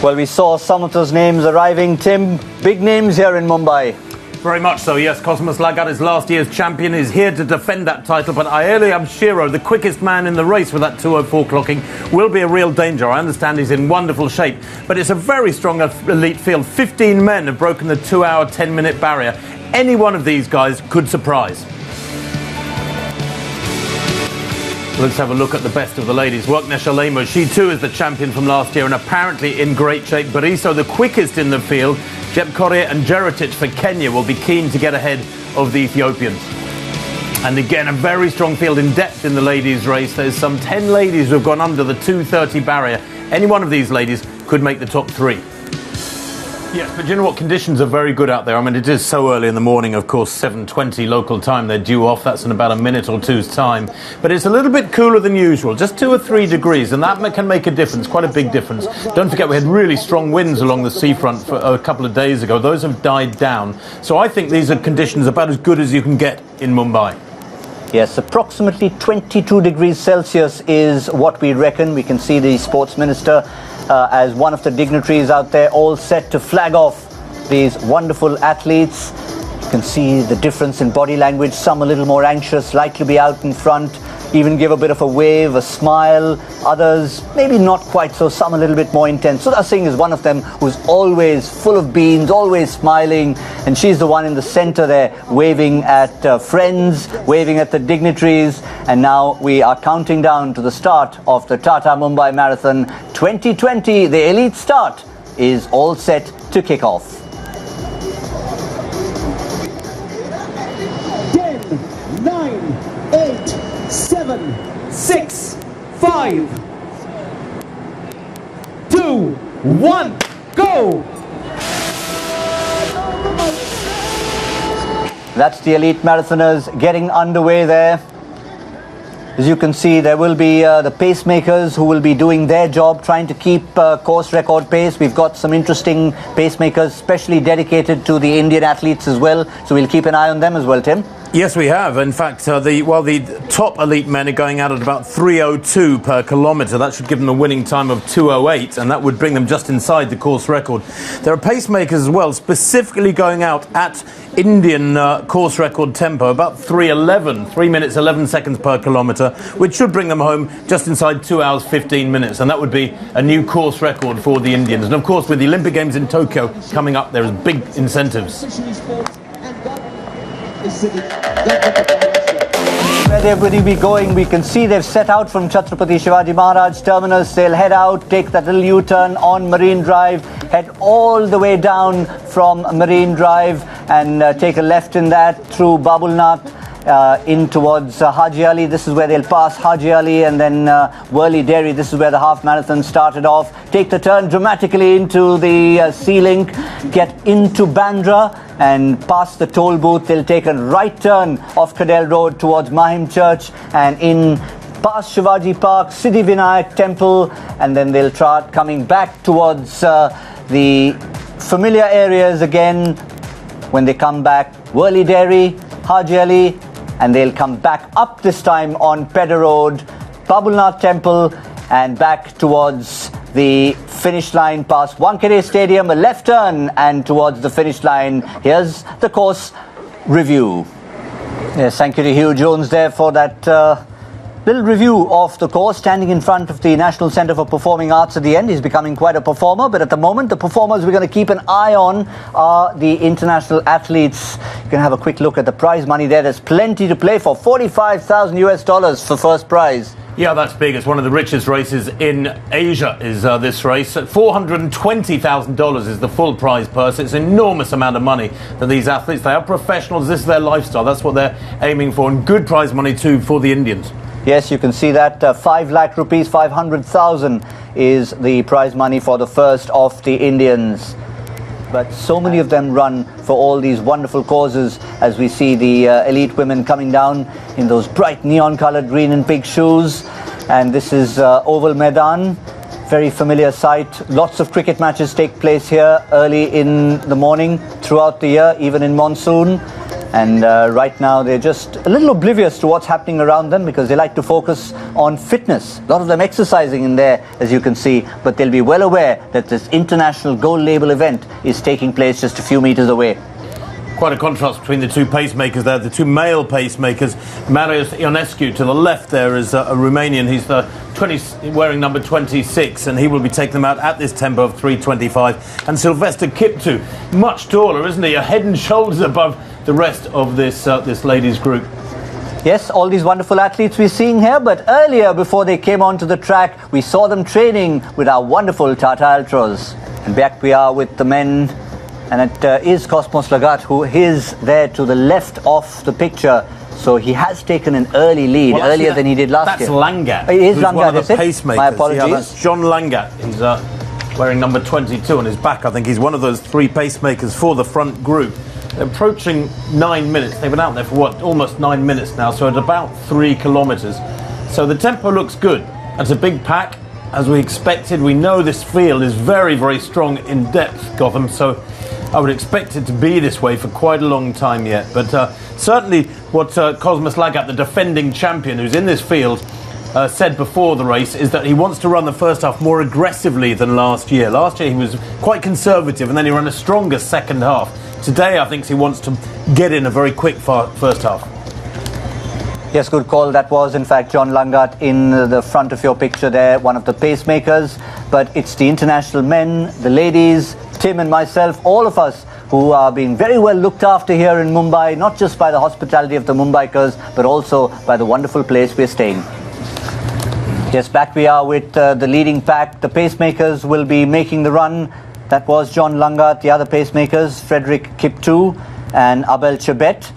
Well, we saw some of those names arriving, Tim. Big names here in Mumbai. Very much so, yes. Cosmas Lagat is last year's champion, is here to defend that title, but Ayeli Abshiro, the quickest man in the race with that 2:04 clocking, will be a real danger. I understand he's in wonderful shape, but it's a very strong elite field. 15 men have broken the 2-hour, 10-minute barrier. Any one of these guys could surprise. Let's have a look at the best of the ladies. Wakne Shalemo, she too is the champion from last year and apparently in great shape. Bariso, the quickest in the field. Jeb Korir and Jerotic for Kenya will be keen to get ahead of the Ethiopians. And again, a very strong field in depth in the ladies' race. There's some 10 ladies who have gone under the 2:30 barrier. Any one of these ladies could make the top three. Yes, but you know what? Conditions are very good out there. I mean, it is so early in the morning, of course, 7:20 local time. They're due off. That's in about a minute or two's time. But it's a little bit cooler than usual, just 2 or 3 degrees, and that can make a difference, quite a big difference. Don't forget, we had really strong winds along the seafront for a couple of days ago. Those have died down. So I think these are conditions about as good as you can get in Mumbai. Yes, approximately 22 degrees Celsius is what we reckon. We can see the sports minister as one of the dignitaries out there, all set to flag off these wonderful athletes. You can see the difference in body language. Some a little more anxious, like to be out in front, even give a bit of a wave, a smile. Others maybe not quite so, some a little bit more intense. Sudha Singh is one of them who's always full of beans, always smiling, and she's the one in the center there, waving at friends, waving at the dignitaries. And now we are counting down to the start of the Tata Mumbai Marathon 2020. The elite start is all set to kick off. 10, 9, 8, 7, 6, 5, 2, 1, go! That's the elite marathoners getting underway there. As you can see, there will be the pacemakers who will be doing their job, trying to keep course record pace. We've got some interesting pacemakers, specially dedicated to the Indian athletes as well. So we'll keep an eye on them as well, Tim. Yes, we have. In fact, the top elite men are going out at about 3:02 per kilometre. That should give them a winning time of 2:08, and that would bring them just inside the course record. There are pacemakers as well, specifically going out at Indian course record tempo, about 3:11, 3 minutes 11 seconds per kilometre, which should bring them home just inside 2 hours 15 minutes, and that would be a new course record for the Indians. And of course, with the Olympic Games in Tokyo coming up, there is big incentives. Where they're going to be going, we can see they've set out from Chhatrapati Shivaji Maharaj terminus. They'll head out, take that little U-turn on Marine Drive, head all the way down from Marine Drive and take a left in that through Babulnath in towards Haji Ali. This is where they'll pass Haji Ali and then Worli Dairy. This is where the half marathon started off. Take the turn dramatically into the C-Link, get into Bandra and past the toll booth. They'll take a right turn off Cadell Road towards Mahim Church and in past Shivaji Park, Siddhi Vinayak Temple, and then they'll start coming back towards the familiar areas again. When they come back, Worli Dairy, Haji Ali, and they'll come back up this time on Pedder Road, Babulnath Temple, and back towards the finish line past Wankhede Stadium, a left turn and towards the finish line. Here's the course review. Yes, thank you to Hugh Jones there for that little review of the course, standing in front of the National Centre for Performing Arts at the end. He's becoming quite a performer, but at the moment the performers we're going to keep an eye on are the international athletes. You can have a quick look at the prize money there. There's plenty to play for. $45,000 for first prize. Yeah, that's big. It's one of the richest races in Asia, is this race. $420,000 is the full prize purse. It's an enormous amount of money for these athletes. They are professionals. This is their lifestyle. That's what they're aiming for. And good prize money, too, for the Indians. Yes, you can see that 5 lakh rupees, 500,000 is the prize money for the first of the Indians. But so many of them run for all these wonderful causes, as we see the elite women coming down in those bright neon-coloured green and pink shoes. And this is Oval Maidan, very familiar sight. Lots of cricket matches take place here early in the morning, throughout the year, even in monsoon. And right now they're just a little oblivious to what's happening around them because they like to focus on fitness. A lot of them exercising in there, as you can see, but they'll be well aware that this international gold label event is taking place just a few meters away. Quite a contrast between the two pacemakers there, the two male pacemakers. Marius Ionescu to the left there is a Romanian. He's wearing number 26, and he will be taking them out at this tempo of 3:25. And Sylvester Kiptu, much taller, isn't he? A head and shoulders above the rest of this ladies group. Yes, all these wonderful athletes we're seeing here, but earlier, before they came onto the track, we saw them training with our wonderful Tata Altros. And back we are with the men. And it is Cosmos Lagat who is there to the left of the picture. So he has taken an early lead, earlier than he did last year. That's Langat. It is who's Langat, one of the is it? pacemakers. My apologies. Yeah, that's John Langat. He's wearing number 22 on his back. I think he's one of those three pacemakers for the front group. They're approaching 9 minutes. They've been out there for almost 9 minutes now, so at about 3 kilometres. So the tempo looks good. It's a big pack, as we expected. We know this field is very, very strong in depth, Gotham, so I would expect it to be this way for quite a long time yet. But certainly what Cosmos Lagat, the defending champion who's in this field, said before the race is that he wants to run the first half more aggressively than last year. Last year he was quite conservative and then he ran a stronger second half. Today I think he wants to get in a very quick first half. Yes, good call. That was, in fact, John Langat in the front of your picture there, one of the pacemakers. But it's the international men, the ladies, Tim and myself, all of us who are being very well looked after here in Mumbai, not just by the hospitality of the Mumbaikers, but also by the wonderful place we're staying. Yes, back we are with the leading pack. The pacemakers will be making the run. That was John Langat, the other pacemakers, Frederick Kiptu and Abel Chebet.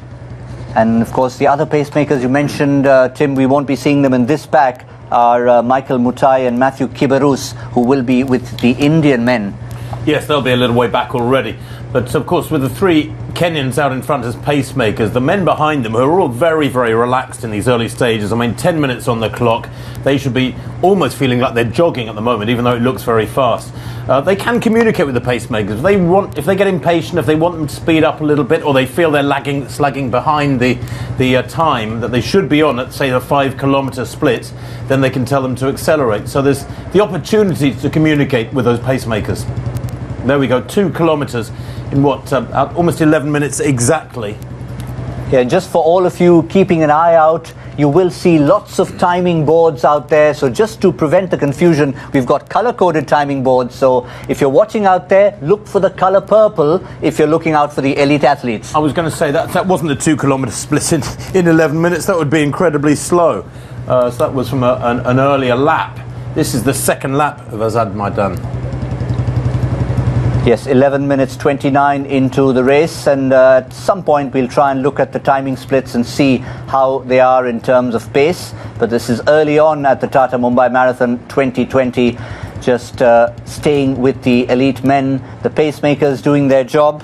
And of course, the other pacemakers you mentioned, Tim, we won't be seeing them in this pack, are Michael Mutai and Matthew Kibarus, who will be with the Indian men. Yes, they'll be a little way back already. But of course, with the three Kenyans out in front as pacemakers, the men behind them, who are all very, very relaxed in these early stages. I mean, 10 minutes on the clock. They should be almost feeling like they're jogging at the moment, even though it looks very fast. They can communicate with the pacemakers. If they get impatient, if they want them to speed up a little bit, or they feel they're slagging behind the time that they should be on at, say, the 5 kilometre split, then they can tell them to accelerate. So there's the opportunity to communicate with those pacemakers. There we go, 2 kilometres in almost 11 minutes exactly. Yeah, just for all of you keeping an eye out, you will see lots of timing boards out there. So just to prevent the confusion, we've got color-coded timing boards. So if you're watching out there, look for the color purple if you're looking out for the elite athletes. I was going to say that wasn't a 2 kilometre split in 11 minutes. That would be incredibly slow. So that was from an earlier lap. This is the second lap of Azad Maidan. Yes, 11 minutes 29 into the race, and at some point we'll try and look at the timing splits and see how they are in terms of pace. But this is early on at the Tata Mumbai Marathon 2020, just staying with the elite men, the pacemakers doing their job.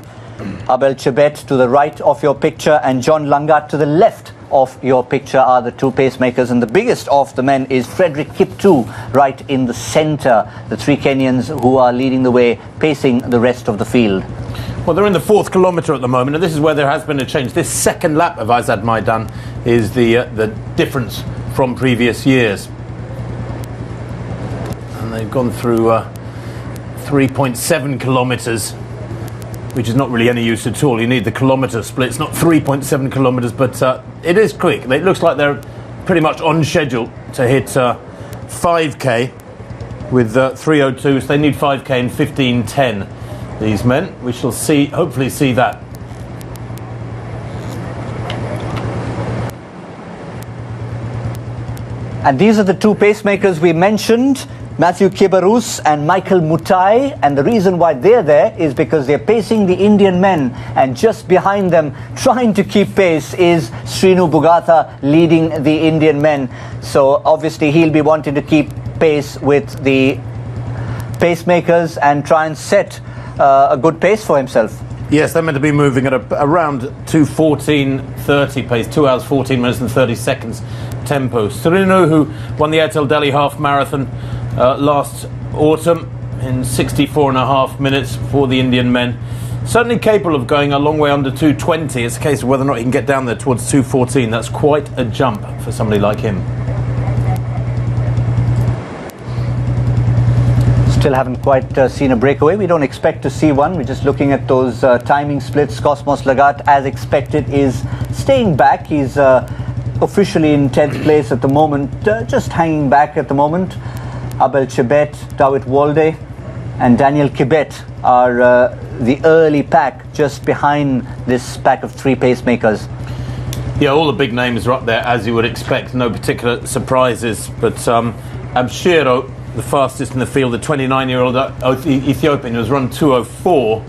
Abel Chebet to the right of your picture and John Langat to the left of your picture are the two pacemakers, and the biggest of the men is Frederick Kiptu right in the center. The three Kenyans who are leading the way, pacing the rest of the field. Well, they're in the 4th kilometre at the moment, and this is where there has been a change. This second lap of Azad Maidan is the difference from previous years. And they've gone through 3.7 kilometres, which is not really any use at all. You need the kilometre split. It's not 3.7 kilometres, but it is quick. It looks like they're pretty much on schedule to hit 5k with 3:02. So they need 5k in 15:10. These men. We shall hopefully see that. And these are the two pacemakers we mentioned, Matthew Kibarus and Michael Mutai, and the reason why they're there is because they're pacing the Indian men, and just behind them, trying to keep pace, is Srinu Bugatha leading the Indian men. So obviously he'll be wanting to keep pace with the pacemakers and try and set a good pace for himself. Yes, they're meant to be moving at around 2:14:30 pace, 2 hours 14 minutes and 30 seconds tempo. Srinu, who won the Airtel Delhi half marathon last autumn in 64.5 minutes for the Indian men. certainly capable of going a long way under 220. It's a case of whether or not he can get down there towards 214. That's quite a jump for somebody like him. Still haven't quite seen a breakaway. We don't expect to see one. We're just looking at those timing splits. Cosmos Lagat, as expected, is staying back. He's officially in 10th place at the moment, just hanging back at the moment. Abel Chebet, Dawit Walde and Daniel Kibet are the early pack just behind this pack of 3 pacemakers. Yeah, all the big names are up there, as you would expect. No particular surprises. But Abshiro, the fastest in the field, the 29-year-old Ethiopian, who's run 2:04.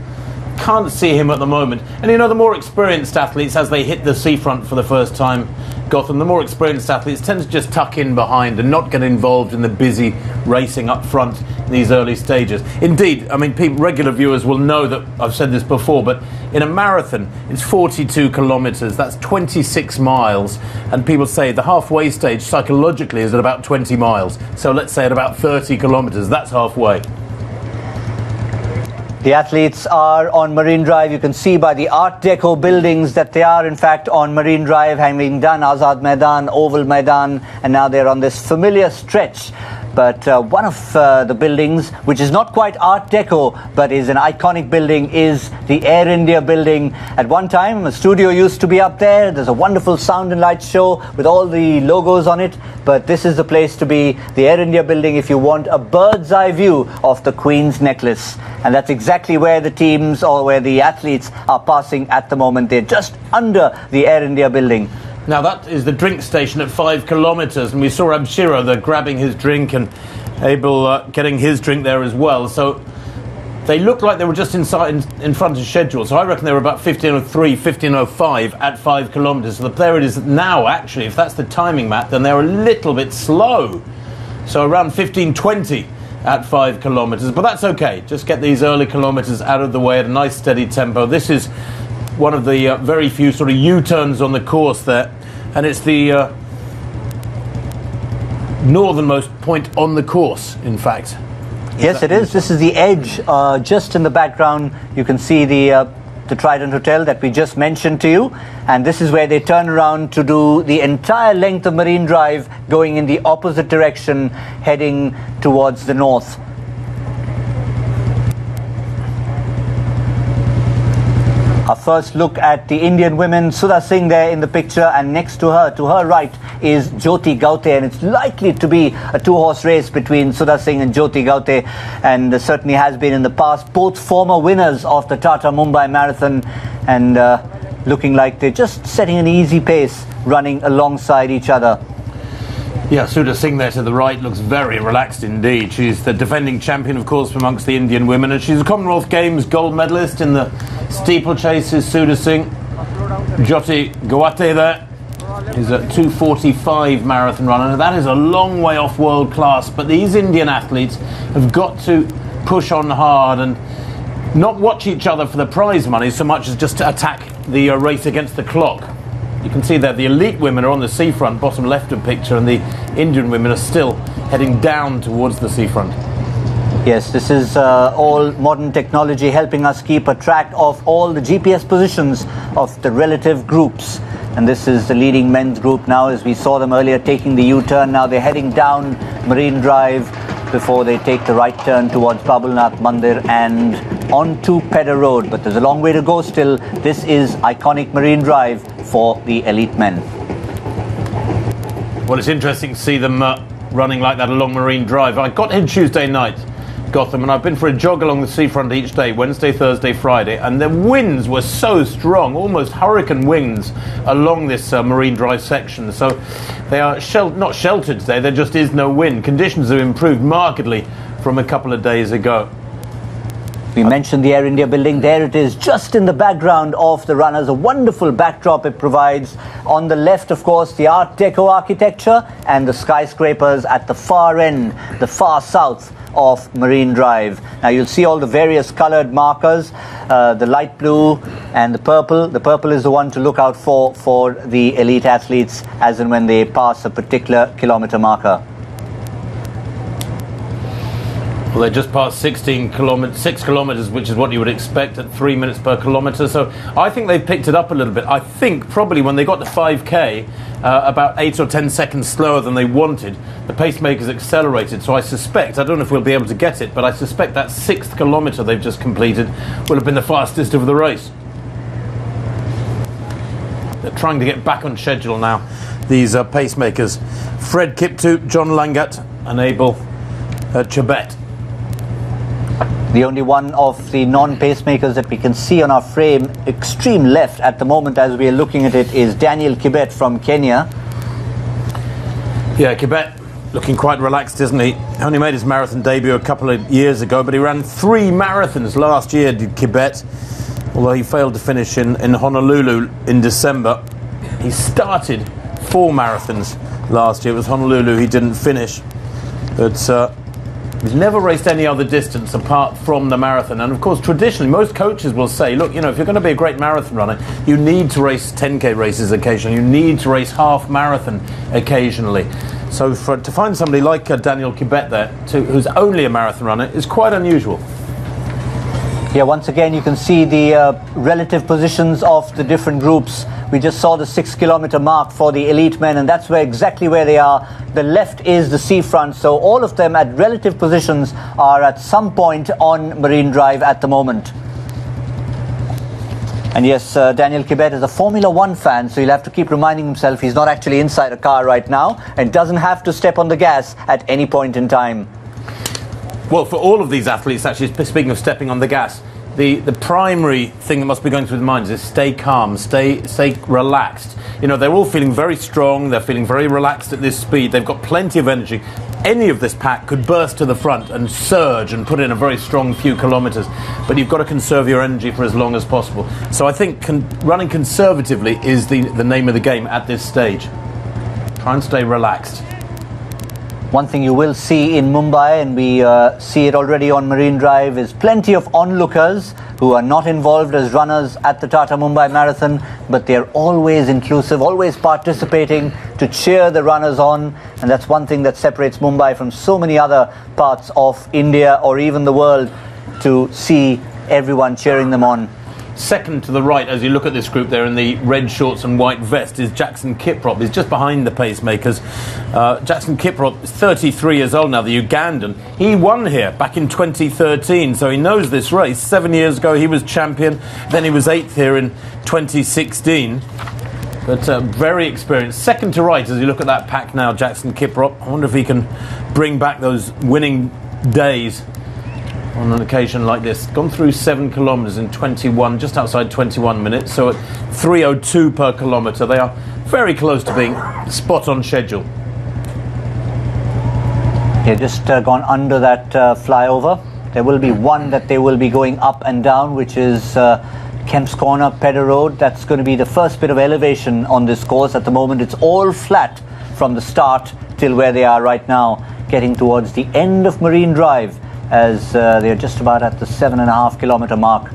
Can't see him at the moment. And you know, the more experienced athletes, as they hit the seafront for the first time, Gotham, the more experienced athletes tend to just tuck in behind and not get involved in the busy racing up front in these early stages. Indeed, I mean, regular viewers will know that I've said this before, but in a marathon, it's 42 kilometres, that's 26 miles, and people say the halfway stage psychologically is at about 20 miles. So let's say at about 30 kilometres, that's halfway. The athletes are on Marine Drive. You can see by the Art Deco buildings that they are in fact on Marine Drive, having done Azad Maidan, Oval Maidan, and now they're on this familiar stretch. But one of the buildings, which is not quite Art Deco, but is an iconic building, is the Air India building. At one time, a studio used to be up there. There's a wonderful sound and light show with all the logos on it. But this is the place to be, the Air India building, if you want a bird's eye view of the Queen's Necklace. And that's exactly where the teams or where the athletes are passing at the moment. They're just under the Air India building. Now that is the drink station at 5 kilometres, and we saw Abshiro there grabbing his drink and Abel getting his drink there as well. So they looked like they were just in front of schedule. So I reckon they were about 15:03, 15:05 at 5 kilometres. So there it is now, actually. If that's the timing, Matt, then they're a little bit slow. So around 15:20 at 5 kilometres. But that's okay. Just get these early kilometres out of the way at a nice steady tempo. This is one of the very few sort of U-turns on the course there, and it's the northernmost point on the course, in fact. Yes, it is. This is the edge. Just in the background, you can see the Trident Hotel that we just mentioned to you, and this is where they turn around to do the entire length of Marine Drive, going in the opposite direction, heading towards the north. Our first look at the Indian women, Sudha Singh there in the picture, and next to her right, is Jyoti Gaute, and it's likely to be a 2-horse race between Sudha Singh and Jyoti Gaute, and certainly has been in the past. Both former winners of the Tata Mumbai Marathon, and looking like they're just setting an easy pace, running alongside each other. Yeah, Sudha Singh there to the right looks very relaxed indeed. She's the defending champion, of course, amongst the Indian women, and she's a Commonwealth Games gold medalist in the steeplechases. Sudha Singh. Jyoti Gaute there is a 2:45 marathon runner. That is a long way off world class, but these Indian athletes have got to push on hard and not watch each other for the prize money so much as just to attack the race against the clock. You can see that the elite women are on the seafront, bottom left of picture, and the Indian women are still heading down towards the seafront. Yes, this is all modern technology helping us keep a track of all the GPS positions of the relative groups. And this is the leading men's group now, as we saw them earlier taking the U-turn. Now they're heading down Marine Drive before they take the right turn towards Babulnath Mandir and onto Pedder Road. But there's a long way to go still. This is iconic Marine Drive for the elite men. Well, it's interesting to see them running like that along Marine Drive. I got here Tuesday night, Gotham, and I've been for a jog along the seafront each day, Wednesday, Thursday, Friday, and the winds were so strong, almost hurricane winds along this Marine Drive section. So they are not sheltered today, there just is no wind. Conditions have improved markedly from a couple of days ago. We mentioned the Air India building. There it is, just in the background of the runners. A wonderful backdrop it provides. On the left, of course, the Art Deco architecture and the skyscrapers at the far end, the far south of Marine Drive. Now you'll see all the various colored markers, the light blue and the purple. The purple is the one to look out for the elite athletes as and when they pass a particular kilometer marker. Well, they're just past 6 kilometres, which is what you would expect at 3 minutes per kilometre. So I think they've picked it up a little bit. I think probably when they got to 5K, about 8 or 10 seconds slower than they wanted, the pacemakers accelerated. So I suspect, I don't know if we'll be able to get it, but I suspect that 6th kilometre they've just completed will have been the fastest of the race. They're trying to get back on schedule now, these pacemakers. Fred Kiptoo, John Langat and Abel Chebet. The only one of the non-pacemakers that we can see on our frame, extreme left at the moment as we are looking at it, is Daniel Kibet from Kenya. Yeah, Kibet looking quite relaxed, isn't he? Only made his marathon debut a couple of years ago, but he ran 3 marathons last year, did Kibet, although he failed to finish in Honolulu in December. He started 4 marathons last year. It was Honolulu he didn't finish, but he's never raced any other distance apart from the marathon. And of course, traditionally, most coaches will say, look, you know, if you're going to be a great marathon runner, you need to race 10K races occasionally. You need to race half marathon occasionally. So to find somebody like Daniel Kibet there, who's only a marathon runner, is quite unusual. Yeah, once again, you can see the relative positions of the different groups. We just saw the 6 kilometer mark for the elite men, and that's exactly where they are. The left is the seafront, so all of them at relative positions are at some point on Marine Drive at the moment. And yes, Daniel Kibet is a Formula One fan, so he'll have to keep reminding himself he's not actually inside a car right now and doesn't have to step on the gas at any point in time. Well, for all of these athletes, actually, speaking of stepping on the gas, the primary thing that must be going through their minds is stay calm, stay relaxed. You know, they're all feeling very strong, they're feeling very relaxed at this speed, they've got plenty of energy. Any of this pack could burst to the front and surge and put in a very strong few kilometres, but you've got to conserve your energy for as long as possible. So I think running conservatively is the name of the game at this stage. Try and stay relaxed. One thing you will see in Mumbai, and we see it already on Marine Drive, is plenty of onlookers who are not involved as runners at the Tata Mumbai Marathon, but they're always inclusive, always participating to cheer the runners on. And that's one thing that separates Mumbai from so many other parts of India or even the world, to see everyone cheering them on. Second to the right, as you look at this group there in the red shorts and white vest, is Jackson Kiprop. He's just behind the pacemakers. Jackson Kiprop is 33 years old now, the Ugandan. He won here back in 2013, so he knows this race. 7 years ago he was champion, then he was 8th here in 2016. But very experienced. Second to right, as you look at that pack now, Jackson Kiprop. I wonder if he can bring back those winning days on an occasion like this. Gone through 7 kilometres in 21, just outside 21 minutes, so at 3:02 per kilometre. They are very close to being spot on schedule. Yeah, just gone under that flyover. There will be one that they will be going up and down, which is Kemp's Corner, Pedder Road. That's going to be the first bit of elevation on this course. At the moment, it's all flat from the start till where they are right now, getting towards the end of Marine Drive, as they're just about at the 7.5 kilometre mark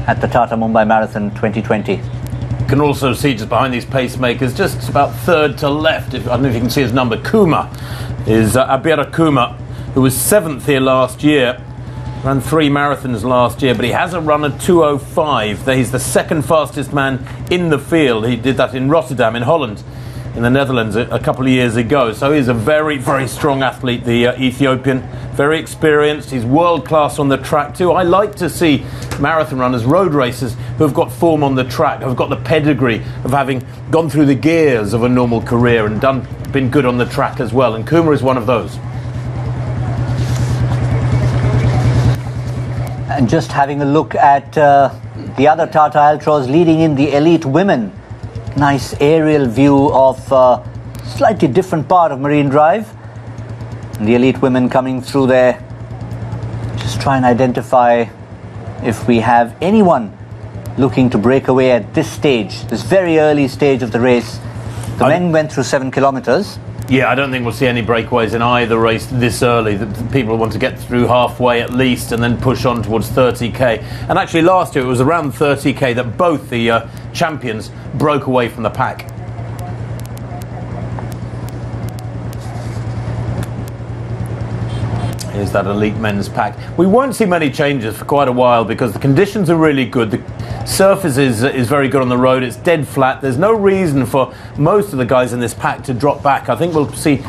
at the Tata Mumbai Marathon 2020. You can also see just behind these pacemakers, just about third to left, I don't know if you can see his number, Kuma, is Abira Kuma, who was 7th here last year, ran 3 marathons last year, but he hasn't run a 2:05. He's the second fastest man in the field. He did that in Rotterdam, in Holland, in the Netherlands a couple of years ago. So he's a very, very strong athlete, the Ethiopian. Very experienced. He's world class on the track too. I like to see marathon runners, road racers, who have got form on the track, who've got the pedigree of having gone through the gears of a normal career and been good on the track as well. And Kuma is one of those. And just having a look at the other Tata Altros leading in the elite women. Nice aerial view of slightly different part of Marine Drive. And the elite women coming through there. Just try and identify if we have anyone looking to break away at this stage, this very early stage of the race. The men went through 7 kilometres. Yeah, I don't think we'll see any breakaways in either race this early. The people want to get through halfway at least and then push on towards 30k. And actually last year it was around 30k that both the champions broke away from the pack. is that elite men's pack. We won't see many changes for quite a while because the conditions are really good. The surface is very good on the road. It's dead flat. There's no reason for most of the guys in this pack to drop back. I think we'll see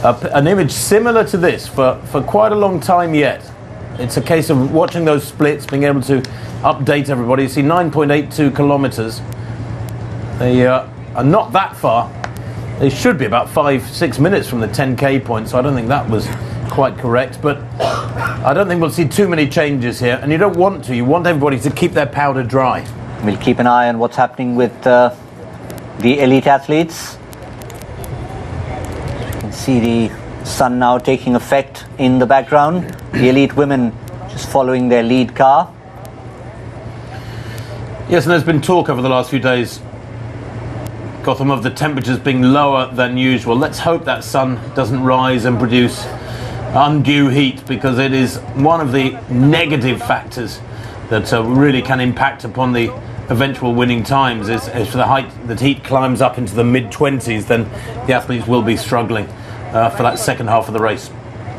an image similar to this for quite a long time yet. It's a case of watching those splits, being able to update everybody. You see 9.82 kilometers. They are not that far. They should be about 5-6 minutes from the 10k point, so I don't think that was quite correct, but I don't think we'll see too many changes here, and you don't want to. You want everybody to keep their powder dry. We'll keep an eye on what's happening with the elite athletes. You can see the sun now taking effect in the background. The elite women just following their lead car. Yes, and there's been talk over the last few days, Gotham, of the temperatures being lower than usual. Let's hope that sun doesn't rise and produce undue heat, because it is one of the negative factors that really can impact upon the eventual winning times. Is if the heat climbs up into the mid-20s, then the athletes will be struggling for that second half of the race.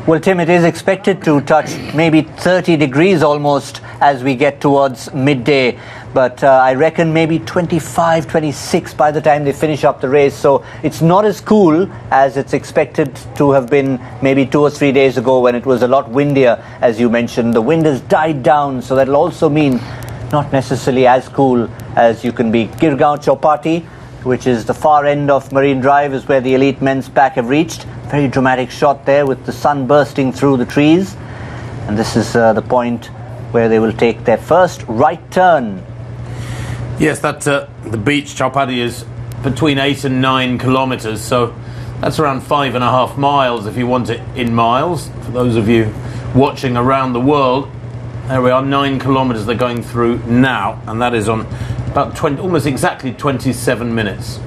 Well, Tim, it is expected to touch maybe 30 degrees almost as we get towards midday. But I reckon maybe 25, 26 by the time they finish up the race. So it's not as cool as it's expected to have been maybe 2 or 3 days ago when it was a lot windier, as you mentioned. The wind has died down, so that'll also mean not necessarily as cool as you can be. Girgaon Chowpatty, which is the far end of Marine Drive, is where the elite men's pack have reached. Very dramatic shot there with the sun bursting through the trees. And this is the point where they will take their first right turn. Yes, that the beach, Chowpatty, is between 8 and 9 kilometres, so that's around 5.5 miles if you want it in miles. For those of you watching around the world, there we are, 9 kilometres they're going through now, and that is on about almost exactly 27 minutes.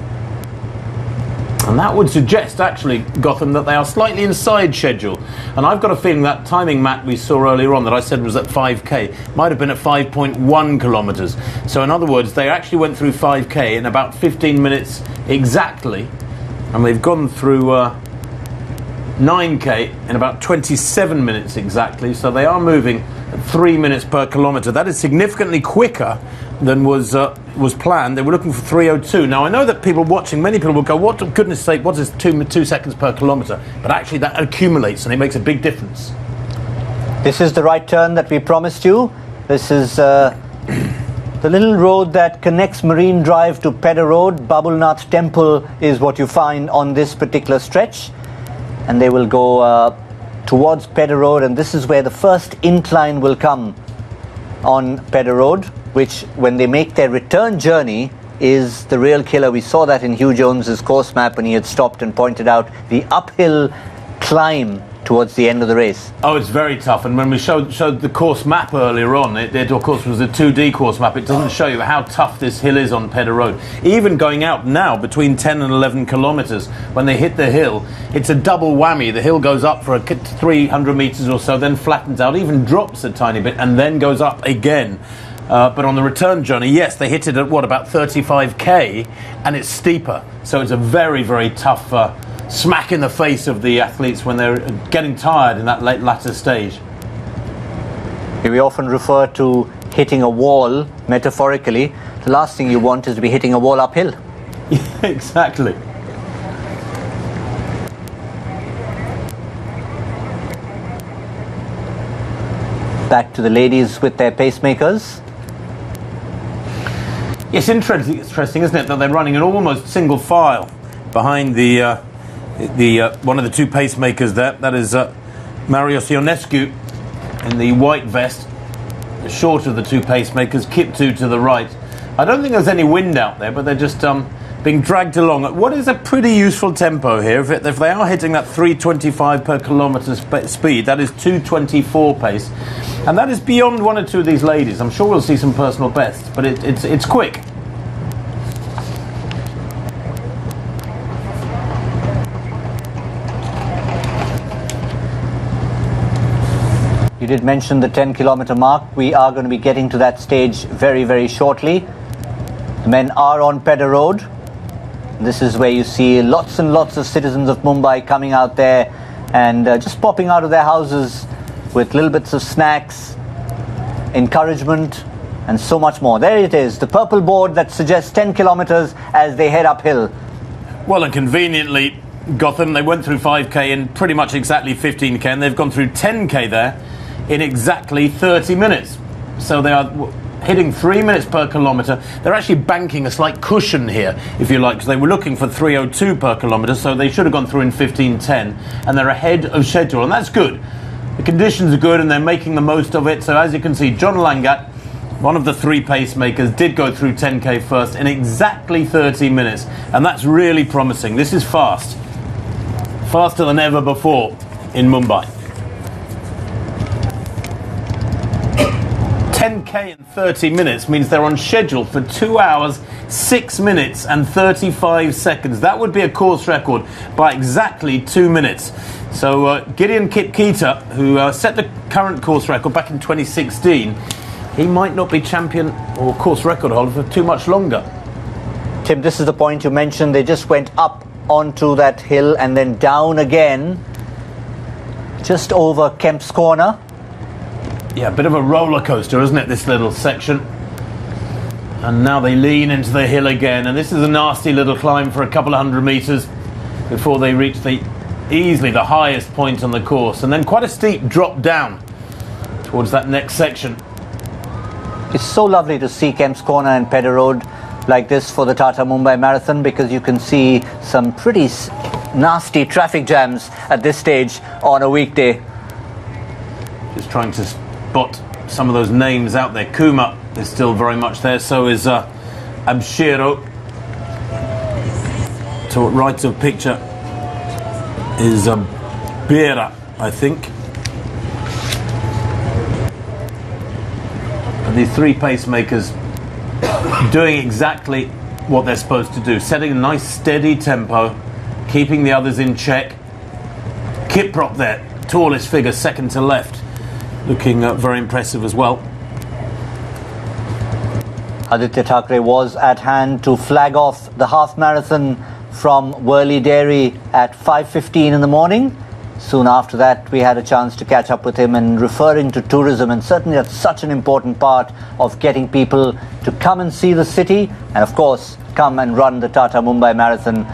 And that would suggest, actually, Gotham, that they are slightly inside schedule. And I've got a feeling that timing map we saw earlier on that I said was at 5k might have been at 5.1 kilometres. So in other words, they actually went through 5k in about 15 minutes exactly. And they've gone through 9k in about 27 minutes exactly. So they are moving at 3 minutes per kilometre. That is significantly quicker than was planned. They were looking for 3:02. Now I know that people watching, many people will go, "What, for goodness sake, what is 2 seconds per kilometre?" But actually that accumulates and it makes a big difference. This is the right turn that we promised you. This is the little road that connects Marine Drive to Pedder Road. Babulnath Temple is what you find on this particular stretch. And they will go towards Pedder Road, and this is where the first incline will come on Pedder Road, which when they make their return journey is the real killer. We saw that in Hugh Jones's course map when he had stopped and pointed out the uphill climb towards the end of the race. Oh, it's very tough. And when we showed the course map earlier on, it of course was a 2D course map. It doesn't show you how tough this hill is on Pedder Road. Even going out now between 10 and 11 kilometres, when they hit the hill, it's a double whammy. The hill goes up for 300 metres or so, then flattens out, even drops a tiny bit, and then goes up again. But on the return journey, yes, they hit it at about 35k, and it's steeper. So it's a very, very tough smack in the face of the athletes when they're getting tired in that latter stage. We often refer to hitting a wall metaphorically. The last thing you want is to be hitting a wall uphill. Yeah, exactly. Back to the ladies with their pacemakers. It's interesting, isn't it, that they're running in almost single file behind the one of the two pacemakers there. That is Marius Ionescu in the white vest, the short of the two pacemakers, Kiptu to the right. I don't think there's any wind out there, but they're just being dragged along at what is a pretty useful tempo here. If they are hitting that 325 per kilometre speed, that is 224 pace, and that is beyond one or two of these ladies. I'm sure we'll see some personal bests, but it's quick. You did mention the 10-kilometre mark. We are going to be getting to that stage very, very shortly. The men are on Pedder Road. This is where you see lots and lots of citizens of Mumbai coming out there and just popping out of their houses with little bits of snacks, encouragement, and so much more. There it is, the purple board that suggests 10 kilometers as they head uphill. Well, and conveniently, Gotham, they went through 5k in pretty much exactly 15k, and they've gone through 10k there in exactly 30 minutes. So they are hitting 3 minutes per kilometre. They're actually banking a slight cushion here, if you like, because they were looking for 3:02 per kilometre, so they should have gone through in 15:10, and they're ahead of schedule, and that's good. The conditions are good, and they're making the most of it. So as you can see, John Langat, one of the three pacemakers, did go through 10k first in exactly 30 minutes, and that's really promising. This is fast. Faster than ever before in Mumbai. 10k in 30 minutes means they're on schedule for 2 hours, 6 minutes and 35 seconds. That would be a course record by exactly 2 minutes. So Gideon Kipketer, who set the current course record back in 2016, he might not be champion or course record holder for too much longer. Tim, this is the point you mentioned. They just went up onto that hill and then down again, just over Kemp's Corner. Yeah, a bit of a roller coaster, isn't it, this little section? And now they lean into the hill again, and this is a nasty little climb for a couple of 100 metres before they reach easily the highest point on the course, and then quite a steep drop down towards that next section. It's so lovely to see Kemp's Corner and Pedder Road like this for the Tata Mumbai Marathon, because you can see some pretty nasty traffic jams at this stage on a weekday. Just trying to spot some of those names out there. Kuma is still very much there, so is Abshiro. To right of picture is Bera, I think. And these three pacemakers doing exactly what they're supposed to do, setting a nice steady tempo, keeping the others in check. Kiprop there, tallest figure, second to left, looking very impressive as well. Aditya Thackeray was at hand to flag off the half marathon from Worli Dairy at 5:15 in the morning. Soon after that, we had a chance to catch up with him, and referring to tourism, and certainly that's such an important part of getting people to come and see the city, and of course come and run the Tata Mumbai Marathon,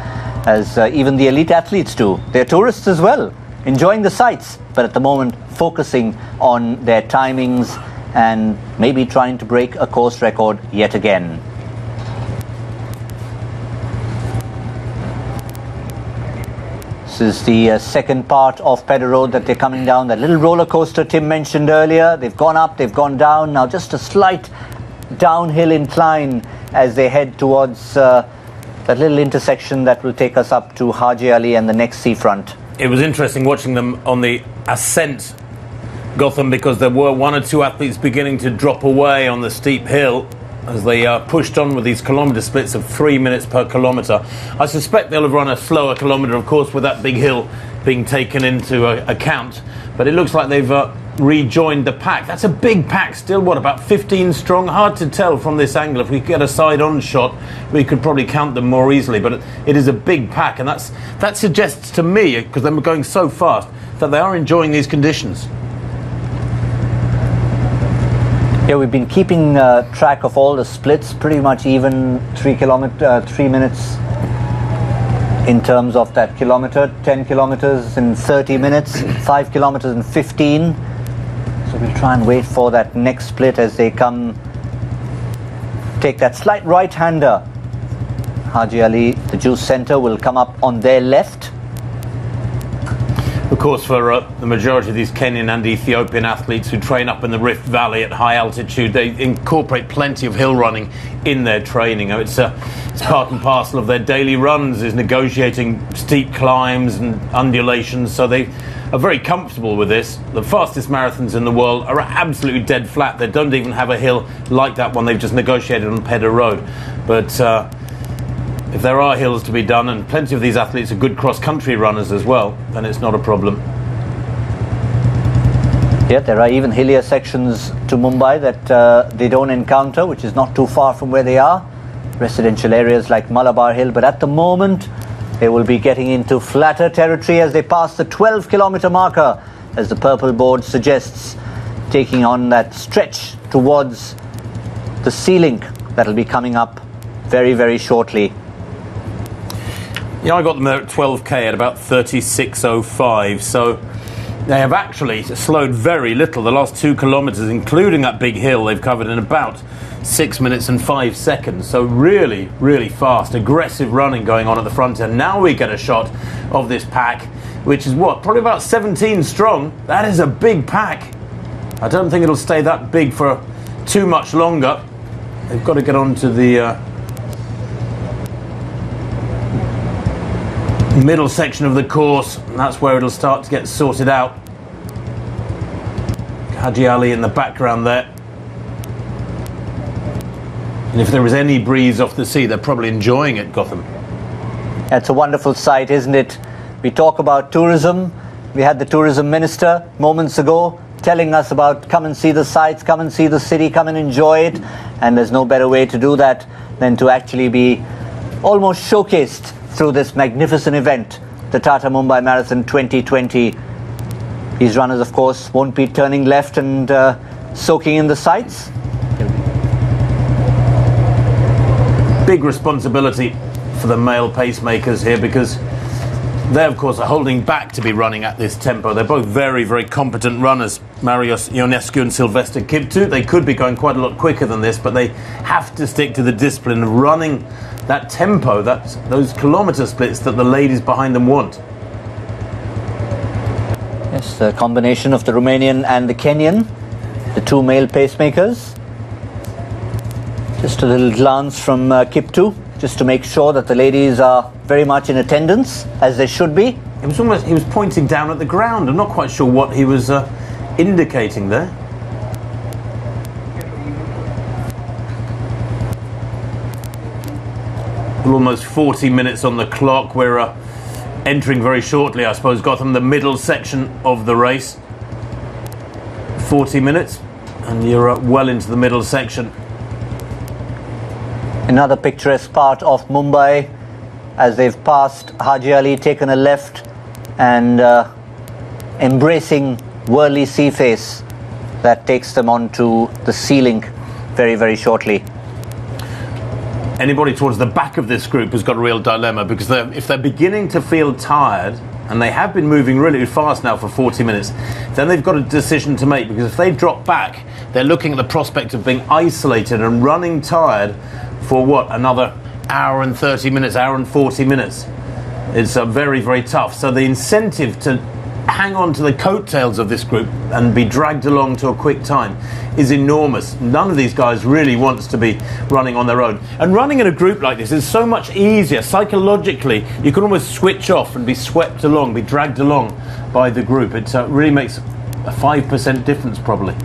as even the elite athletes do. They're tourists as well, enjoying the sights, but at the moment focusing on their timings and maybe trying to break a course record yet again. This is the second part of Pedder Road that they're coming down. That little roller coaster Tim mentioned earlier. They've gone up, they've gone down. Now just a slight downhill incline as they head towards that little intersection that will take us up to Haji Ali and the next seafront. It was interesting watching them on the ascent, Gotham, because there were one or two athletes beginning to drop away on the steep hill as they pushed on with these kilometre splits of 3 minutes per kilometre. I suspect they'll have run a slower kilometre, of course, with that big hill being taken into account. But it looks like they've rejoined the pack. That's a big pack still, what, about 15 strong? Hard to tell from this angle. If we get a side-on shot, we could probably count them more easily. But it is a big pack, and that suggests to me, because they're going so fast, that they are enjoying these conditions. Yeah, we've been keeping track of all the splits, pretty much even 3 minutes in terms of that kilometre, 10 kilometres in 30 minutes, 5 kilometres in 15. So we'll try and wait for that next split as they come, take that slight right-hander. Haji Ali, the Juice Centre, will come up on their left. Of course, for the majority of these Kenyan and Ethiopian athletes who train up in the Rift Valley at high altitude, they incorporate plenty of hill running in their training. It's part and parcel of their daily runs, is negotiating steep climbs and undulations, so they are very comfortable with this. The fastest marathons in the world are absolutely dead flat. They don't even have a hill like that one they've just negotiated on Pedder Road. But if there are hills to be done, and plenty of these athletes are good cross-country runners as well, then it's not a problem. Yeah, there are even hillier sections to Mumbai that they don't encounter, which is not too far from where they are. Residential areas like Malabar Hill, but at the moment they will be getting into flatter territory as they pass the 12-kilometre marker as the purple board suggests, taking on that stretch towards the ceiling that'll be coming up very, very shortly. Yeah, I got them there at 12k at about 36.05, so they have actually slowed very little. The last 2 kilometres, including that big hill, they've covered in about 6 minutes and 5 seconds. So really, really fast, aggressive running going on at the front end. Now we get a shot of this pack, which is what, probably about 17 strong. That is a big pack. I don't think it'll stay that big for too much longer. They've got to get on to the middle section of the course, and that's where it'll start to get sorted out. Haji Ali in the background there. And if there was any breeze off the sea, they're probably enjoying it, Gotham. It's a wonderful sight, isn't it? We talk about tourism. We had the tourism minister moments ago telling us about come and see the sights, come and see the city, come and enjoy it. And there's no better way to do that than to actually be almost showcased through this magnificent event, the Tata Mumbai Marathon 2020. These runners, of course, won't be turning left and soaking in the sights. Big responsibility for the male pacemakers here, because they, of course, are holding back to be running at this tempo. They're both very, very competent runners, Marius Ionescu and Sylvester Kiptu. They could be going quite a lot quicker than this, but they have to stick to the discipline of running that tempo, those kilometre splits that the ladies behind them want. Yes, the combination of the Romanian and the Kenyan, the 2 male pacemakers. Just a little glance from Kiptu, just to make sure that the ladies are very much in attendance, as they should be. It was almost, he was pointing down at the ground. I'm not quite sure what he was indicating there. Almost 40 minutes on the clock. We're entering very shortly, I suppose, Gotham, the middle section of the race. 40 minutes, and you're well into the middle section. Another picturesque part of Mumbai, as they've passed Haji Ali, taken a left, and embracing Worli Sea Face that takes them onto the ceiling very, very shortly. Anybody towards the back of this group has got a real dilemma, because if they're beginning to feel tired, and they have been moving really fast now for 40 minutes, then they've got a decision to make, because if they drop back, they're looking at the prospect of being isolated and running tired for what, another hour and 30 minutes, hour and 40 minutes. It's very, very tough. So the incentive to hang on to the coattails of this group and be dragged along to a quick time is enormous. None of these guys really wants to be running on their own. And running in a group like this is so much easier. Psychologically, you can almost switch off and be swept along, be dragged along by the group. It really makes a 5% difference, probably.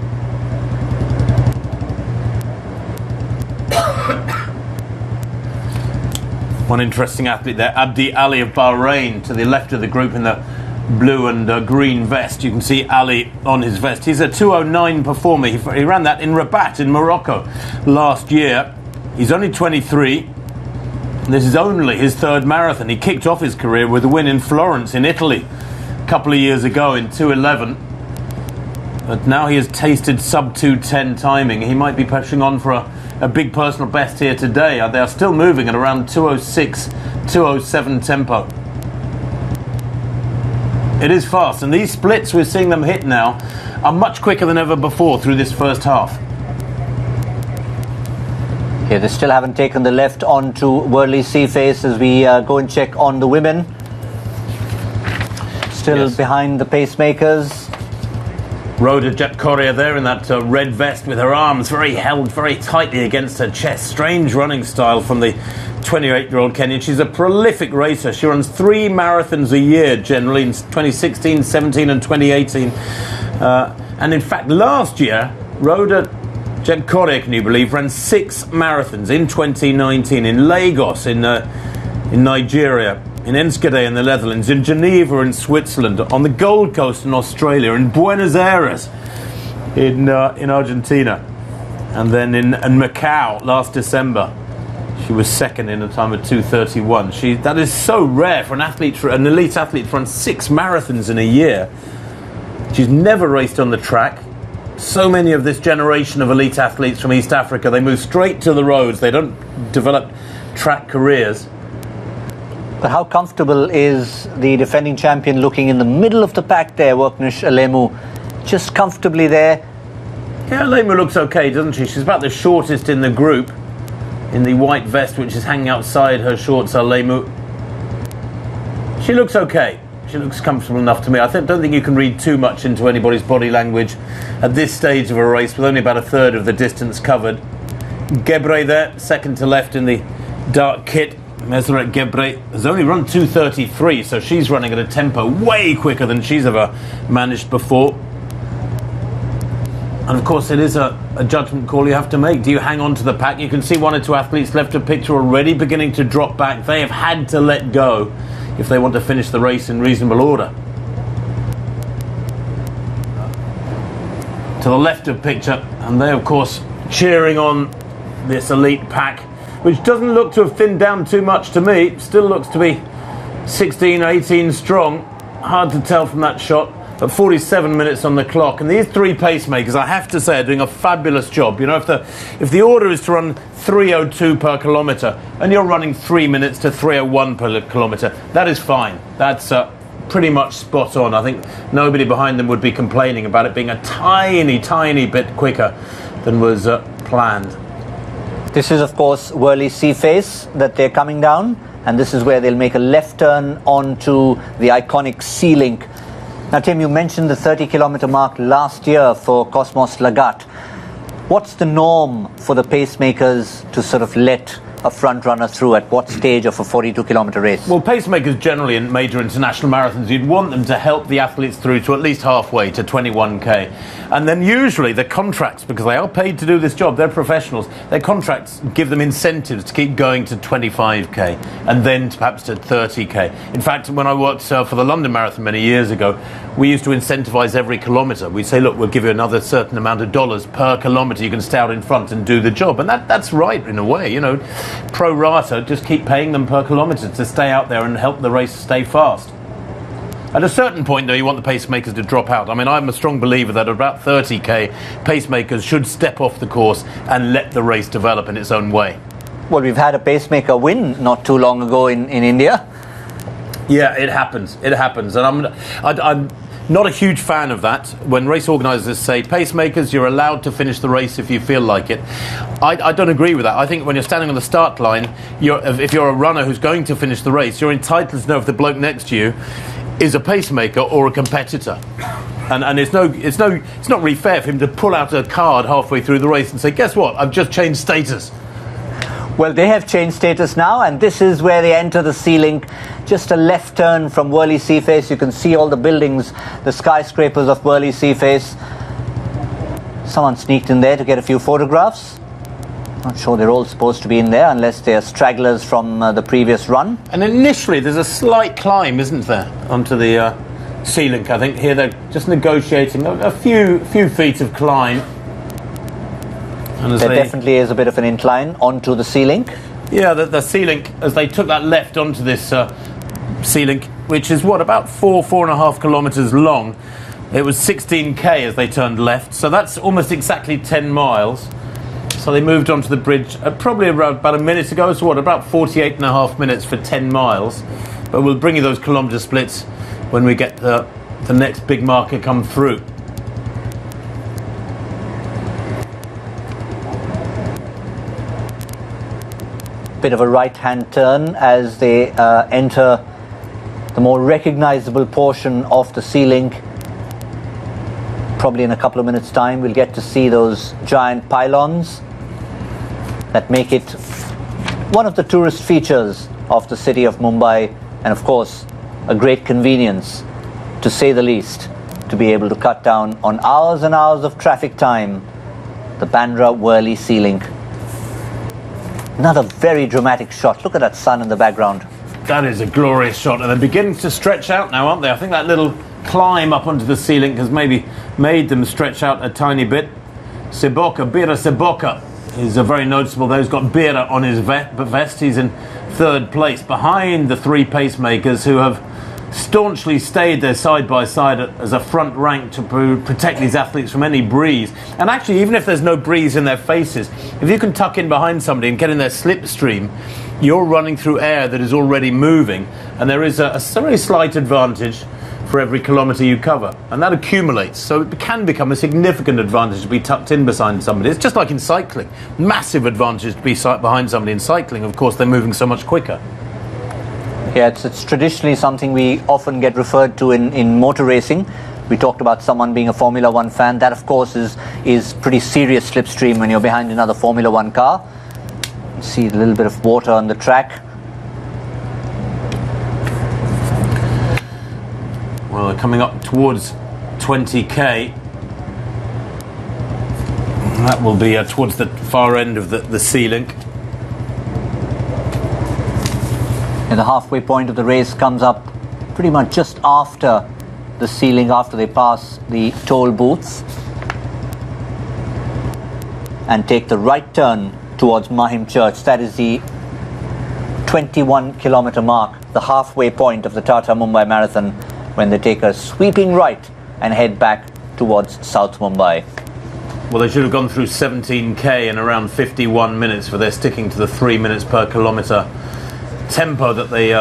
One interesting athlete there, Abdi Ali of Bahrain, to the left of the group in the blue and green vest. You can see Ali on his vest. He's a 2:09 performer. He ran that in Rabat in Morocco last year. He's only 23. This is only his 3rd marathon. He kicked off his career with a win in Florence in Italy a couple of years ago in 2:11. But now he has tasted sub 2:10 timing. He might be pushing on for a big personal best here today. They are still moving at around 2:06, 2:07 tempo. It is fast, and these splits we're seeing them hit now are much quicker than ever before through this first half. Okay, they still haven't taken the left onto Worli Sea Face as we go and check on the women. Still behind the pacemakers. Rhoda Jepkoria there in that red vest with her arms held very tightly against her chest. Strange running style from the 28-year-old Kenyan. She's a prolific racer. She runs 3 marathons a year generally in 2016, 17 and 2018. And in fact, last year, Rhoda Jepkoria, can you believe, ran 6 marathons in 2019 in Lagos, in Nigeria, in Enschede in the Netherlands, in Geneva in Switzerland, on the Gold Coast in Australia, in Buenos Aires in Argentina, and then in Macau last December. She was 2nd in a time of 2:31. That is so rare for an elite athlete to run 6 marathons in a year. She's never raced on the track. So many of this generation of elite athletes from East Africa, they move straight to the roads. They don't develop track careers. But how comfortable is the defending champion looking in the middle of the pack there, Worknish Alemu? Just comfortably there. Yeah, Alemu looks okay, doesn't she? She's about the shortest in the group, in the white vest which is hanging outside her shorts. Alemu, she looks okay. She looks comfortable enough to me. I don't think you can read too much into anybody's body language at this stage of a race with only about a third of the distance covered. Gebre there, second to left in the dark kit. Meseret Gebre has only run 2:33, so she's running at a tempo way quicker than she's ever managed before. And of course, it is a judgment call you have to make. Do you hang on to the pack? You can see one or two athletes left of picture already beginning to drop back. They have had to let go if they want to finish the race in reasonable order. To the left of picture, and they, of course, cheering on this elite pack, which doesn't look to have thinned down too much to me. Still looks to be 16, 18 strong. Hard to tell from that shot. At 47 minutes on the clock, and these three pacemakers, I have to say, are doing a fabulous job. You know, if the order is to run 3:02 per kilometre and you're running 3 minutes to 3:01 per kilometre, that is fine. That's pretty much spot on. I think nobody behind them would be complaining about it being a tiny bit quicker than was planned. This is, of course, Worli Sea Face that they're coming down, and this is where they'll make a left turn onto the iconic Sea Link. Now, Tim, you mentioned the 30-kilometre mark last year for Cosmos Lagat. What's the norm for the pacemakers to sort of let a front runner through at what stage of a 42-kilometre race? Well, pacemakers generally in major international marathons, you'd want them to help the athletes through to at least halfway to 21k. And then usually the contracts, because they are paid to do this job, they're professionals, their contracts give them incentives to keep going to 25k and then perhaps to 30k. In fact, when I worked for the London Marathon many years ago, we used to incentivise every kilometre. We'd say, look, we'll give you another certain amount of dollars per kilometre. You can stay out in front and do the job. And that's right in a way, you know. Pro rata, just keep paying them per kilometre to stay out there and help the race stay fast. At a certain point, though, you want the pacemakers to drop out. I mean, I'm a strong believer that at about 30k, pacemakers should step off the course and let the race develop in its own way. Well, we've had a pacemaker win not too long ago in India. Yeah, it happens. It happens. And I'm not a huge fan of that. When race organisers say, pacemakers, you're allowed to finish the race if you feel like it. I don't agree with that. I think when you're standing on the start line, if you're a runner who's going to finish the race, you're entitled to know if the bloke next to you is a pacemaker or a competitor. And it's not really fair for him to pull out a card halfway through the race and say, guess what, I've just changed status. Well, they have changed status now, and this is where they enter the Sea Link. Just a left turn from Worli Sea Face. You can see all the buildings, the skyscrapers of Worli Sea Face. Someone sneaked in there to get a few photographs. Not sure they're all supposed to be in there unless they're stragglers from the previous run. And initially there's a slight climb, isn't there, onto the Sea Link. I think here they're just negotiating a few feet of climb. There definitely is a bit of an incline onto the Sea Link. Yeah, the Sea Link, as they took that left onto this Sea Link, which is about 4.5 kilometres long. It was 16k as they turned left, so that's almost exactly 10 miles. So they moved onto the bridge probably around about a minute ago, so about 48.5 minutes for 10 miles. But we'll bring you those kilometre splits when we get the next big marker come through. Bit of a right-hand turn as they enter the more recognizable portion of the Sea Link. Probably in a couple of minutes' time we'll get to see those giant pylons that make it one of the tourist features of the city of Mumbai, and of course a great convenience, to say the least, to be able to cut down on hours and hours of traffic time. The Bandra Worli Sea Link. Another very dramatic shot. Look at that sun in the background. That is a glorious shot, and they're beginning to stretch out now, aren't they? I think that little climb up onto the Sea Link has maybe made them stretch out a tiny bit. Seboka, Bira Seboka is very noticeable. He's got Bira on his vest. He's in third place, behind the three pacemakers who have staunchly stayed there side by side as a front rank to protect these athletes from any breeze. And actually, even if there's no breeze in their faces, if you can tuck in behind somebody and get in their slipstream, you're running through air that is already moving, and there is a very slight advantage for every kilometre you cover, and that accumulates, so it can become a significant advantage to be tucked in beside somebody. It's just like in cycling, massive advantage to be behind somebody in cycling. Of course, they're moving so much quicker. Yeah, it's traditionally something we often get referred to in motor racing. We talked about someone being a Formula One fan. That, of course, is pretty serious slipstream when you're behind another Formula One car. You see a little bit of water on the track. Well, they're coming up towards 20k. That will be towards the far end of the sea link. And the halfway point of the race comes up pretty much just after the sea link, after they pass the toll booths and take the right turn towards Mahim Church. That is the 21-kilometre mark, the halfway point of the Tata Mumbai Marathon, when they take a sweeping right and head back towards South Mumbai. Well, they should have gone through 17k in around 51 minutes, for they're sticking to the 3 minutes per kilometre tempo that they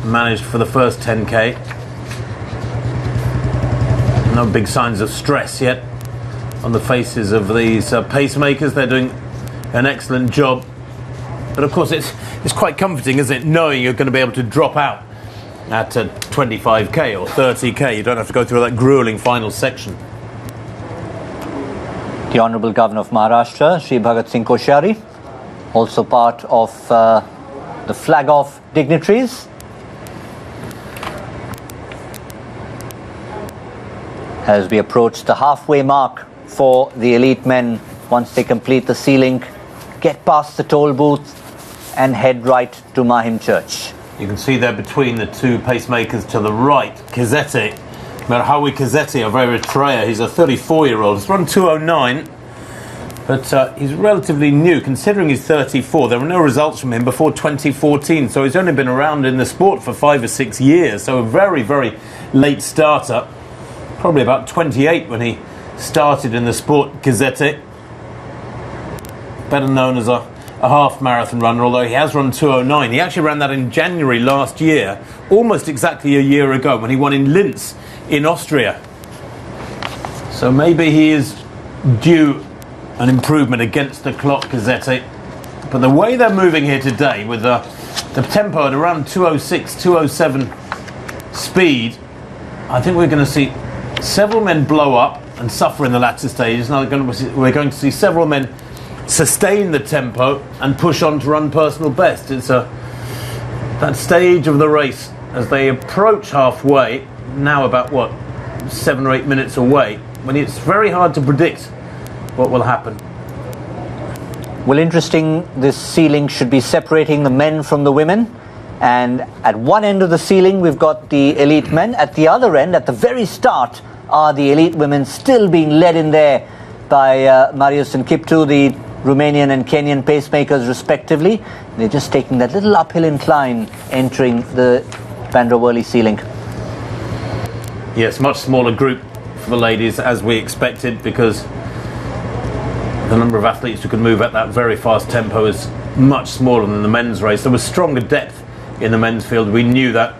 managed for the first 10k. No big signs of stress yet on the faces of these pacemakers. They're doing an excellent job. But of course, it's quite comforting, isn't it, knowing you're going to be able to drop out at 25k or 30k. You don't have to go through that gruelling final section. The Honourable Governor of Maharashtra, Shri Bhagat Singh Koshyari, also part of the flag-off dignitaries. As we approach the halfway mark for the elite men, once they complete the sea link, get past the toll booth and head right to Mahim Church. You can see there between the two pacemakers to the right, Kizete, Merhawi Kizete of Eritrea. He's a 34-year-old. He's run 2:09, but he's relatively new. Considering he's 34, there were no results from him before 2014, so he's only been around in the sport for 5 or 6 years, so a very, very late starter. Probably about 28 when he started in the sport, Kizete. Better known as a half marathon runner, although he has run 2:09. He actually ran that in January last year, almost exactly a year ago, when he won in Linz in Austria. So maybe he is due an improvement against the clock, Kizete. But the way they're moving here today, with the tempo at around 2:06, 2:07 speed, I think we're going to see several men blow up and suffer in the latter stages. Now we're going to see several men sustain the tempo and push on to run personal best. It's that stage of the race as they approach halfway, now about 7 or 8 minutes away, when it's very hard to predict what will happen. Well, interesting, this ceiling should be separating the men from the women, and at one end of the ceiling we've got the elite men. At the other end, at the very start, are the elite women, still being led in there by Marius and Kiptu, the Romanian and Kenyan pacemakers respectively. They're just taking that little uphill incline entering the Bandra Worli sea link. Yes, much smaller group for the ladies, as we expected, because the number of athletes who can move at that very fast tempo is much smaller than the men's race. There was stronger depth in the men's field. We knew that.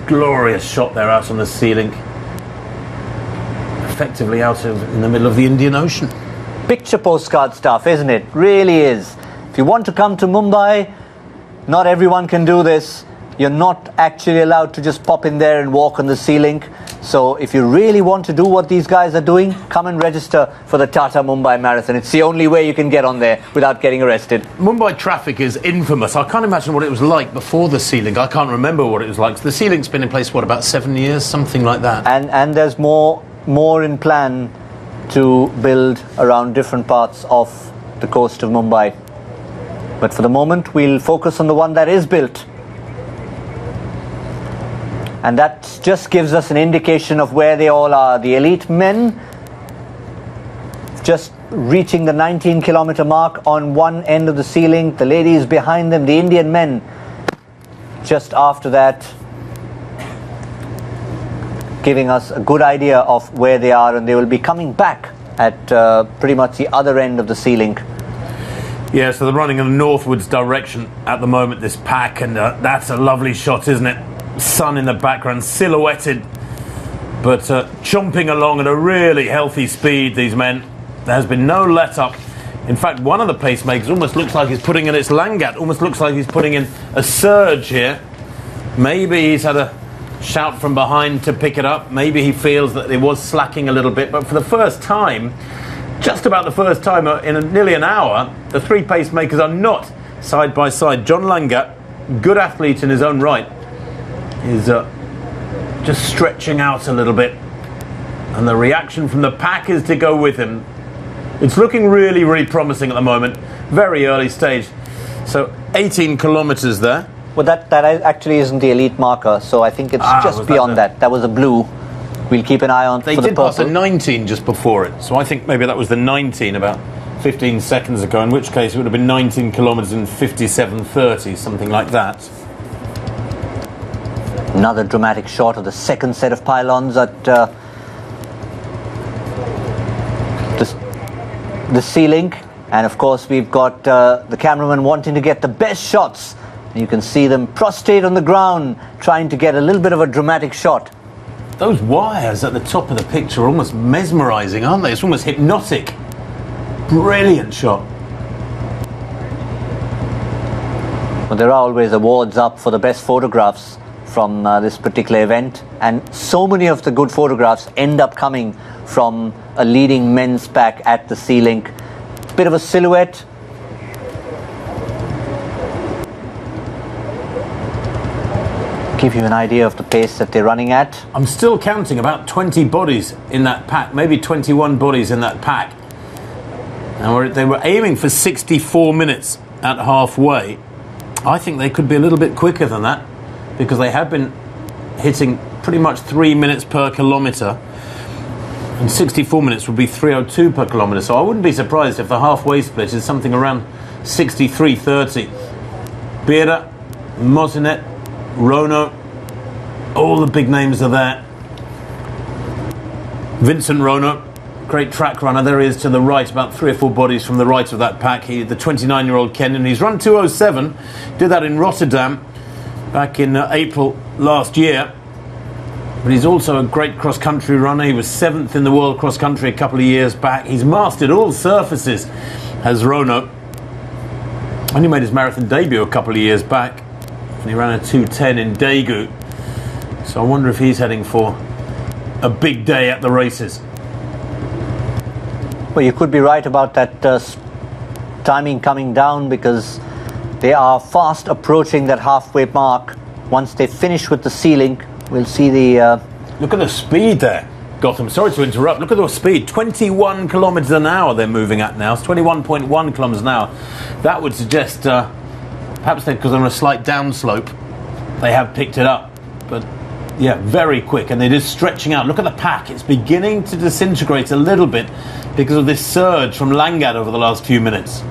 Glorious shot there out on the sea link, effectively out in the middle of the Indian Ocean. Picture postcard stuff, isn't it? Really is. If you want to come to Mumbai, not everyone can do this. You're not actually allowed to just pop in there and walk on the sea link. So if you really want to do what these guys are doing, come and register for the Tata Mumbai Marathon. It's the only way you can get on there without getting arrested. Mumbai traffic is infamous. I can't imagine what it was like before the sea link. I can't remember what it was like. The sea link's been in place, about 7 years? Something like that. And there's more in plan to build around different parts of the coast of Mumbai. But for the moment, we'll focus on the one that is built. And that just gives us an indication of where they all are. The elite men just reaching the 19-kilometre mark on one end of the sea link. The ladies behind them, the Indian men, just after that. giving us a good idea of where they are, and they will be coming back at pretty much the other end of the sea link. Yeah, so they're running in the northwards direction at the moment, this pack, and that's a lovely shot, isn't it? Sun in the background, silhouetted, but chomping along at a really healthy speed, these men. There has been no let-up. In fact, one of the pacemakers almost looks like he's putting in its Langat, almost looks like he's putting in a surge here. Maybe he's had a shout from behind to pick it up. Maybe he feels that it was slacking a little bit, but for the first time, just about the first time in nearly an hour, the three pacemakers are not side by side. John Langat, good athlete in his own right, is just stretching out a little bit, and the reaction from the pack is to go with him. It's looking really, really promising at the moment. Very early stage. So 18 kilometres there. Well, that actually isn't the elite marker, so I think it's just beyond that. That was a blue. We'll keep an eye on they for the did purple. pass a 19 just before it, so I think maybe that was the 19 about 15 seconds ago, in which case it would have been 19 kilometres in 57:30, something like that. Another dramatic shot of the second set of pylons at the sea link, and of course we've got the cameraman wanting to get the best shots. You can see them prostrate on the ground trying to get a little bit of a dramatic shot. Those wires at the top of the picture are almost mesmerising, aren't they? It's almost hypnotic. Brilliant shot. Well, there are always awards up for the best photographs from this particular event, and so many of the good photographs end up coming from a leading men's pack at the sea link. Bit of a silhouette. Give you an idea of the pace that they're running at. I'm still counting about 20 bodies in that pack, maybe 21 bodies in that pack. And they were aiming for 64 minutes at halfway. I think they could be a little bit quicker than that, because they have been hitting pretty much 3 minutes per kilometre, and 64 minutes would be 3:02 per kilometre, so I wouldn't be surprised if the halfway split is something around 63:30. Bera, Mozinet, Rono, all the big names are there. Vincent Rono, great track runner, there he is to the right, about 3 or 4 bodies from the right of that pack. The 29-year-old Kenyan, he's run 2:07, did that in Rotterdam back in April last year. But he's also a great cross-country runner. He was 7th in the world cross-country a couple of years back. He's mastered all surfaces, has Rono. Only made his marathon debut a couple of years back, and he ran a 2:10 in Daegu. So I wonder if he's heading for a big day at the races. Well, you could be right about that timing coming down, because they are fast approaching that halfway mark. Once they finish with the sea link, we'll see the... Look at the speed there, Gotham. Sorry to interrupt. Look at the speed. 21 kilometres an hour they're moving at now. It's 21.1 kilometres an hour. That would suggest, perhaps because they're on a slight downslope, they have picked it up. But yeah, very quick, and they're just stretching out. Look at the pack. It's beginning to disintegrate a little bit because of this surge from Langat over the last few minutes.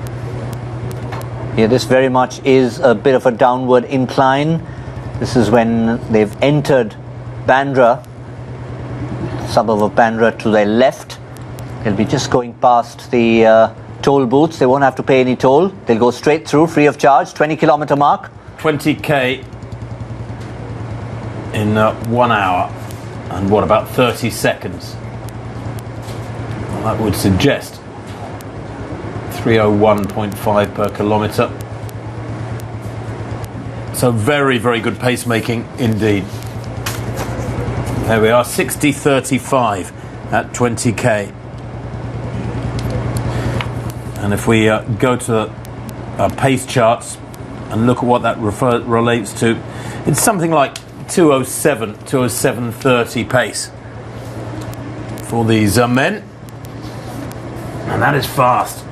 Yeah, this very much is a bit of a downward incline. This is when they've entered Bandra, suburb of Bandra to their left. They'll be just going past the toll booths. They won't have to pay any toll. They'll go straight through, free of charge, 20-kilometre mark. 20k in 1 hour and what, about 30 seconds? Well, that would suggest 3:01.5 per kilometre. So very, very good pacemaking indeed. There we are, 60:35 at 20k. And if we go to pace charts and look at what that relates to, it's something like 2:07:30 pace for these men. And that is fast.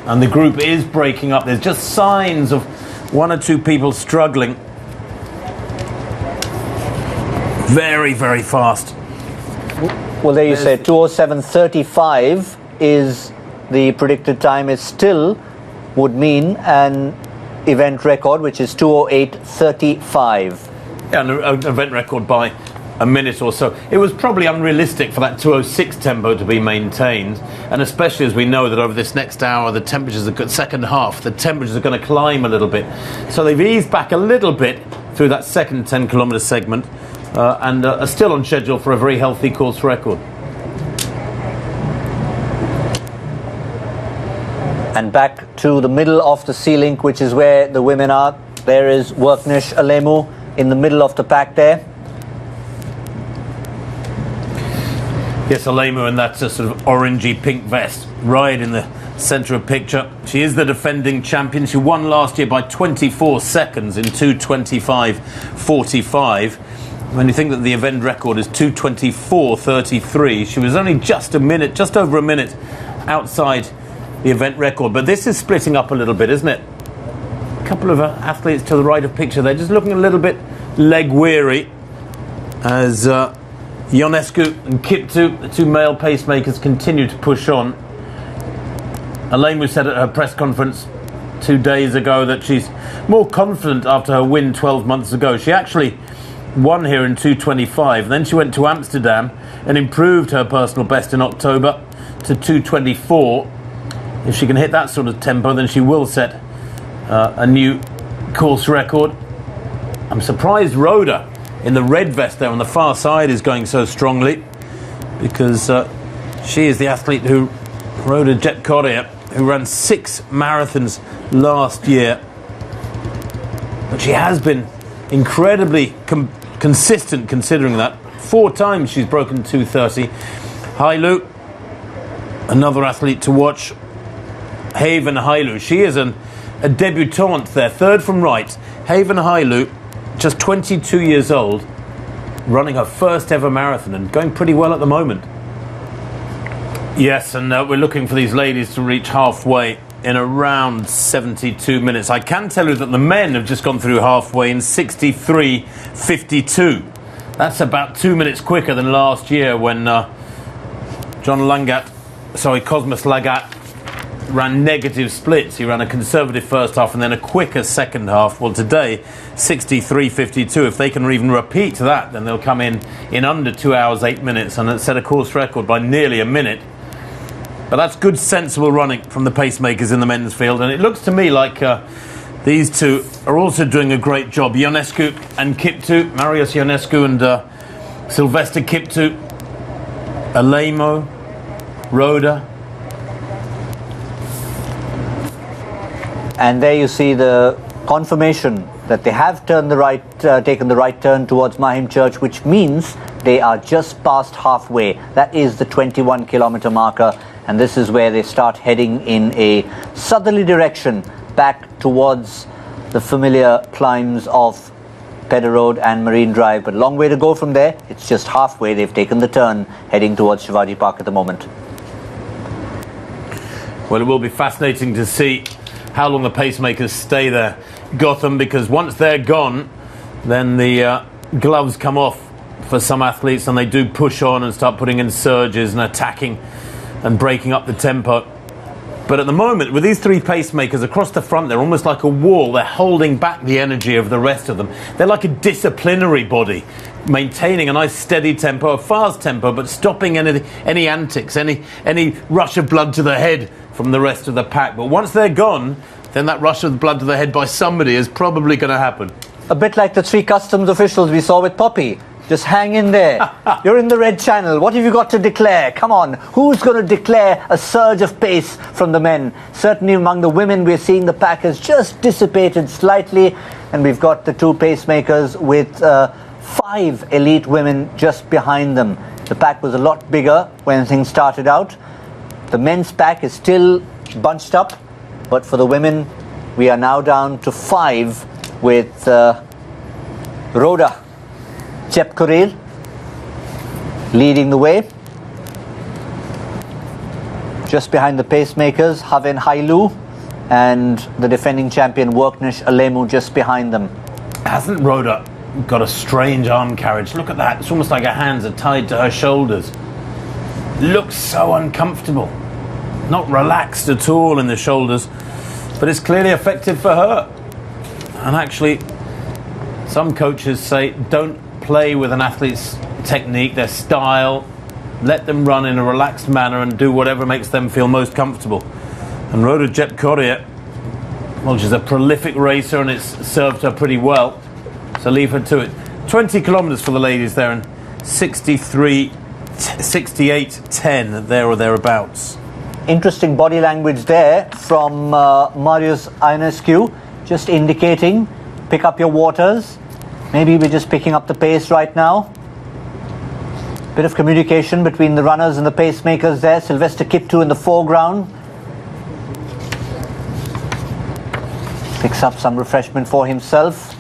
And the group is breaking up. There's just signs of 1 or 2 people struggling. Very, very fast. Well, there you say 2:07:35 is the predicted time. It still would mean an event record, which is 2:08:35. Yeah, an event record by a minute or so. It was probably unrealistic for that 2:06 tempo to be maintained, and especially as we know that over this next hour, the temperatures are second half, the temperatures are going to climb a little bit. So they've eased back a little bit through that second 10-kilometre segment, and are still on schedule for a very healthy course record. And back to the middle of the sea link, which is where the women are. There is Worknish Alemu in the middle of the pack there. Yes, Alemu in that sort of orangey pink vest, right in the centre of picture. She is the defending champion. She won last year by 24 seconds in 2:25.45. When you think that the event record is 2:24.33, she was only just over a minute outside the event record. But this is splitting up a little bit, isn't it? A couple of athletes to the right of picture, they're just looking a little bit leg weary as Ionescu and Kiptu, the two male pacemakers, continue to push on. Alemu said at her press conference 2 days ago that she's more confident after her win 12 months ago. She actually won here in 2:25, then she went to Amsterdam and improved her personal best in October to 2:24. If she can hit that sort of tempo, then she will set a new course record. I'm surprised Rhoda in the red vest there on the far side is going so strongly, because she is the athlete who rode a Jep Correa, who ran 6 marathons last year. But she has been incredibly consistent considering that. 4 times she's broken 2:30. Hailu, another athlete to watch. Haven Hailu, she is a debutante there, third from right. Haven Hailu, just 22 years old, running her first ever marathon and going pretty well at the moment. Yes, and we're looking for these ladies to reach halfway in around 72 minutes. I can tell you that the men have just gone through halfway in 63.52. That's about 2 minutes quicker than last year when Cosmas Lagat ran negative splits. He ran a conservative first half and then a quicker second half. Well, today, 63.52. If they can even repeat that, then they'll come in under 2 hours, 8 minutes and set a course record by nearly a minute. But that's good, sensible running from the pacemakers in the men's field. And it looks to me like these two are also doing a great job. Ionescu and Kiptu, Marius Ionescu and Sylvester Kiptu, Alemo, Rhoda. And there you see the confirmation that they have taken the right turn towards Mahim Church, which means they are just past halfway. That is the 21-kilometer marker, and this is where they start heading in a southerly direction back towards the familiar climbs of Pedder Road and Marine Drive. But a long way to go from there. It's just halfway. They've taken the turn heading towards Shivaji Park at the moment. Well, it will be fascinating to see how long the pacemakers stay there, Gotham, because once they're gone, then the gloves come off for some athletes and they do push on and start putting in surges and attacking and breaking up the tempo. But at the moment, with these 3 pacemakers across the front, they're almost like a wall. They're holding back the energy of the rest of them. They're like a disciplinary body, maintaining a nice steady tempo, a fast tempo, but stopping any antics, any rush of blood to the head from the rest of the pack. But once they're gone, then that rush of blood to the head by somebody is probably going to happen. A bit like the 3 customs officials we saw with Poppy. Just hang in there. You're in the red channel. What have you got to declare? Come on. Who's going to declare a surge of pace from the men? Certainly among the women, we're seeing the pack has just dissipated slightly. And we've got the 2 pacemakers with 5 elite women just behind them. The pack was a lot bigger when things started out. The men's pack is still bunched up. But for the women, we are now down to 5 with Rhoda Jep Correa leading the way. Just behind the pacemakers, Haven Hailu and the defending champion Worknish Alemu just behind them. Hasn't Rhoda got a strange arm carriage? Look at that. It's almost like her hands are tied to her shoulders. Looks so uncomfortable. Not relaxed at all in the shoulders, but it's clearly effective for her. And actually, some coaches say don't play with an athlete's technique, their style, let them run in a relaxed manner and do whatever makes them feel most comfortable. And Rhoda Jepkoria, well, she's a prolific racer and it's served her pretty well, so leave her to it. 20 kilometres for the ladies there and 68.10 there or thereabouts. Interesting body language there from Marius Ionescu, just indicating, pick up your waters. Maybe we're just picking up the pace right now. Bit of communication between the runners and the pacemakers there. Sylvester Kiptu in the foreground. Picks up some refreshment for himself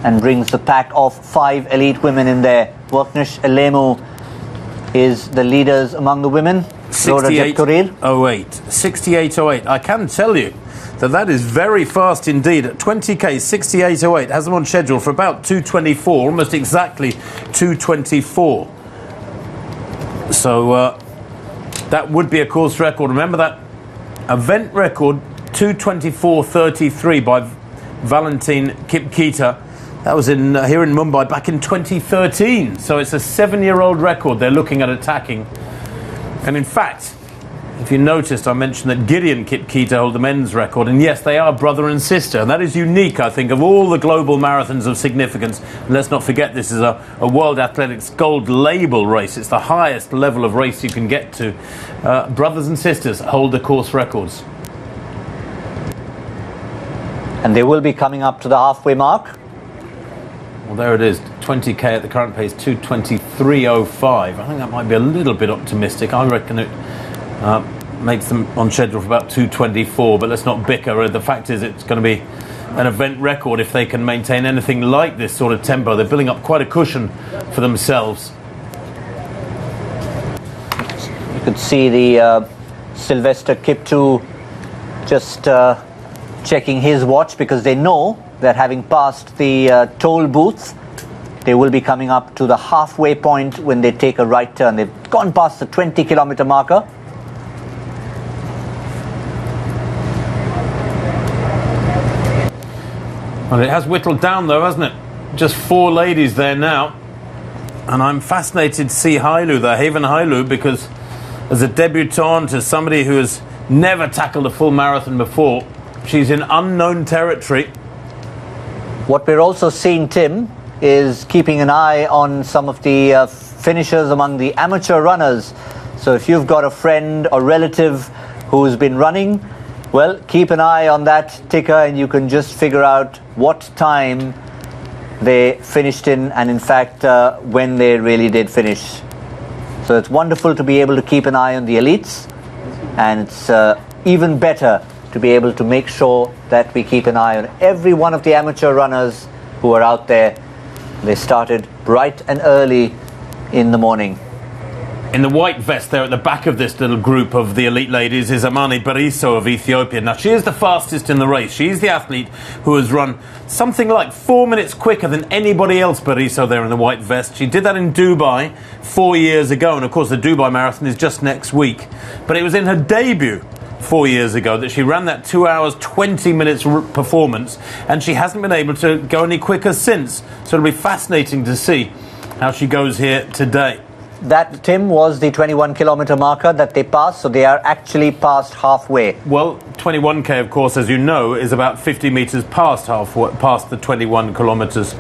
and brings the pack of 5 elite women in there. Worknesh Elemu is the leaders among the women. 68.08. 68.08. I can tell you that is very fast indeed. At 20k, 68.08 has them on schedule for about 2:24, almost exactly 2:24. So that would be a course record. Remember that event record, 2:24.33 by Valentin Kipketer. That was here in Mumbai back in 2013. So it's a 7-year-old record they're looking at attacking. And in fact, if you noticed, I mentioned that Gideon Kipketer hold the men's record. And yes, they are brother and sister. And that is unique, I think, of all the global marathons of significance. And let's not forget, this is a World Athletics Gold Label race. It's the highest level of race you can get to. Brothers and sisters hold the course records. And they will be coming up to the halfway mark. Well, there it is. 20k at the current pace, 2:23.05. I think that might be a little bit optimistic. I reckon it makes them on schedule for about 2:24, but let's not bicker. The fact is it's going to be an event record if they can maintain anything like this sort of tempo. They're building up quite a cushion for themselves. You could see the Sylvester Kiptu just checking his watch, because they know that having passed the toll booth, they will be coming up to the halfway point when they take a right turn. They've gone past the 20-kilometer marker. Well, it has whittled down though, hasn't it? Just 4 ladies there now. And I'm fascinated to see Hailu there, Haven Hailu, because as a debutante, as somebody who has never tackled a full marathon before, she's in unknown territory. What we're also seeing, Tim, is keeping an eye on some of the finishers among the amateur runners. So if you've got a friend or relative who's been running, well, keep an eye on that ticker and you can just figure out what time they finished in and, in fact, when they really did finish. So it's wonderful to be able to keep an eye on the elites, and it's even better to be able to make sure that we keep an eye on every one of the amateur runners who are out there. They started bright and early in the morning. In the white vest there at the back of this little group of the elite ladies is Amani Bariso of Ethiopia. Now, she is the fastest in the race. She's the athlete who has run something like 4 minutes quicker than anybody else, Bariso, there in the white vest. She did that in Dubai 4 years ago. And, of course, the Dubai Marathon is just next week. But it was in her debut 4 years ago that she ran that 2 hours, 20 minutes performance. And she hasn't been able to go any quicker since. So it'll be fascinating to see how she goes here today. That, Tim, was the 21-kilometer marker that they passed, so they are actually past halfway. Well, 21k, of course, as you know, is about 50 metres past halfway, past the 21 kilometres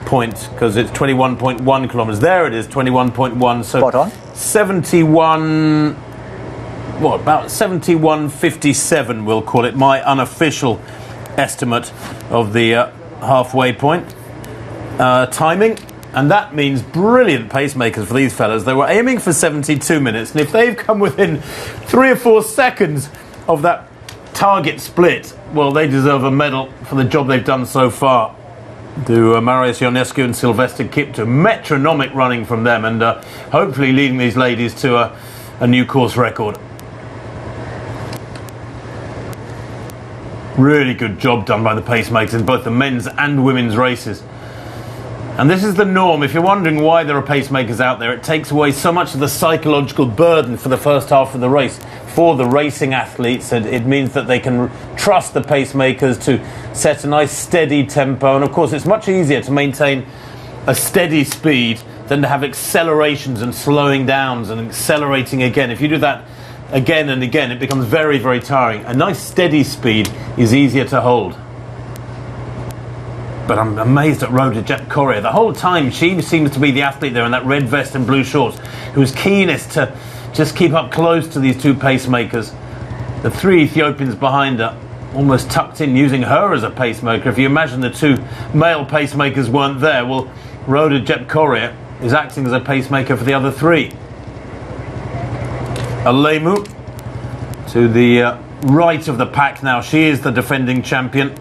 point, because it's 21.1 kilometres. There it is, 21.1. So spot on. 71, what, about 71.57, we'll call it, my unofficial estimate of the halfway point. Timing. And that means brilliant pacemakers for these fellas. They were aiming for 72 minutes. And if they've come within 3 or 4 seconds of that target split, well, they deserve a medal for the job they've done so far. To Marius Ionescu and Sylvester Kiptu. Metronomic running from them, and hopefully leading these ladies to a new course record. Really good job done by the pacemakers in both the men's and women's races. And this is the norm. If you're wondering why there are pacemakers out there, it takes away so much of the psychological burden for the first half of the race. For the racing athletes, it means that they can trust the pacemakers to set a nice steady tempo. And of course, it's much easier to maintain a steady speed than to have accelerations and slowing downs and accelerating again. If you do that again and again, it becomes very, very tiring. A nice steady speed is easier to hold. But I'm amazed at Rhoda Jepkoria. The whole time she seems to be the athlete there in that red vest and blue shorts who's keenest to just keep up close to these two pacemakers. The three Ethiopians behind her, almost tucked in, using her as a pacemaker. If you imagine the two male pacemakers weren't there, well, Rhoda Jepkoria is acting as a pacemaker for the other three. Alemu to the right of the pack now. She is the defending champion.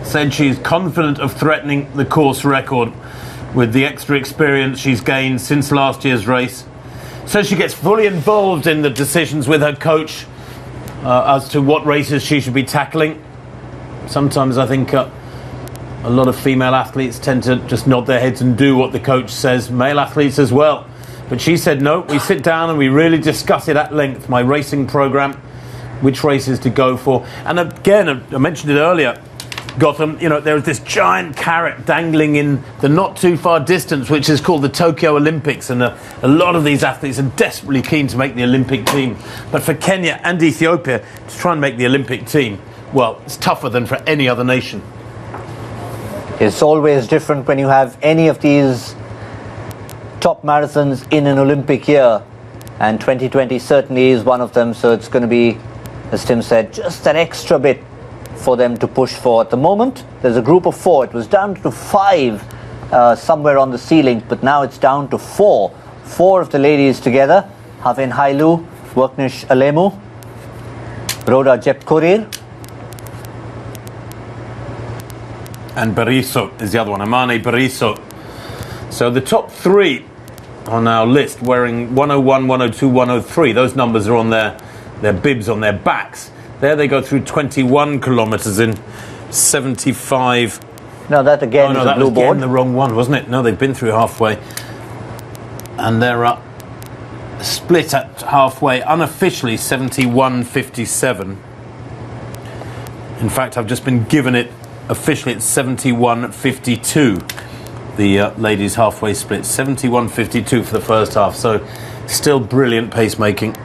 Said she's confident of threatening the course record with the extra experience she's gained since last year's race. So she gets fully involved in the decisions with her coach as to what races she should be tackling. Sometimes I think a lot of female athletes tend to just nod their heads and do what the coach says, male athletes as well. But she said, no, we sit down and we really discuss it at length, my racing programme, which races to go for. And again, I mentioned it earlier, Gotham, you know, there is this giant carrot dangling in the not too far distance, which is called the Tokyo Olympics, and a lot of these athletes are desperately keen to make the Olympic team. But for Kenya and Ethiopia to try and make the Olympic team, well, it's tougher than for any other nation. It's always different when you have any of these top marathons in an Olympic year, and 2020 certainly is one of them. So it's going to be, as Tim said, just that extra bit for them to push for. At the moment, there's a group of 4. It was down to 5 somewhere on the ceiling, but now it's down to 4. 4 of the ladies together: Haven Hailu, Worknish Alemu, Rhoda Jepkorir, and Bariso is the other one, Amane Bariso. So the top 3 on our list wearing 101, 102, 103. Those numbers are on their bibs on their backs. There they go through 21 kilometres in 75. No, that again is a blue board. That was again the wrong one, wasn't it? No, they've been through halfway. And they're up, split at halfway, unofficially 71.57. In fact, I've just been given it officially at 71.52. The ladies' halfway split, 71.52 for the first half. So still brilliant pacemaking.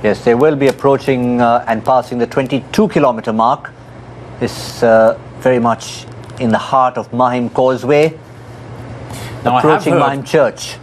Yes, they will be approaching and passing the 22-kilometre mark. This very much in the heart of Mahim Causeway, now, approaching Mahim Church.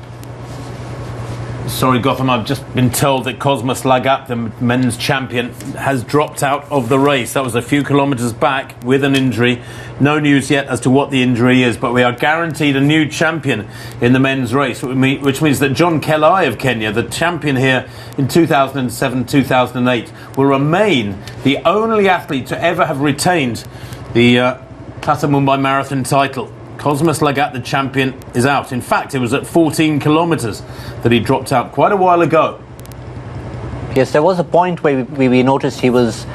Sorry, Gotham, I've just been told that Cosmas Lagat, the men's champion, has dropped out of the race. That was a few kilometres back with an injury. No news yet as to what the injury is, but we are guaranteed a new champion in the men's race, which means that John Kelai of Kenya, the champion here in 2007-2008, will remain the only athlete to ever have retained the Tata Mumbai Marathon title. Cosmas Lagat, the champion, is out. In fact, it was at 14 kilometres that he dropped out quite a while ago. Yes, there was a point where we noticed he was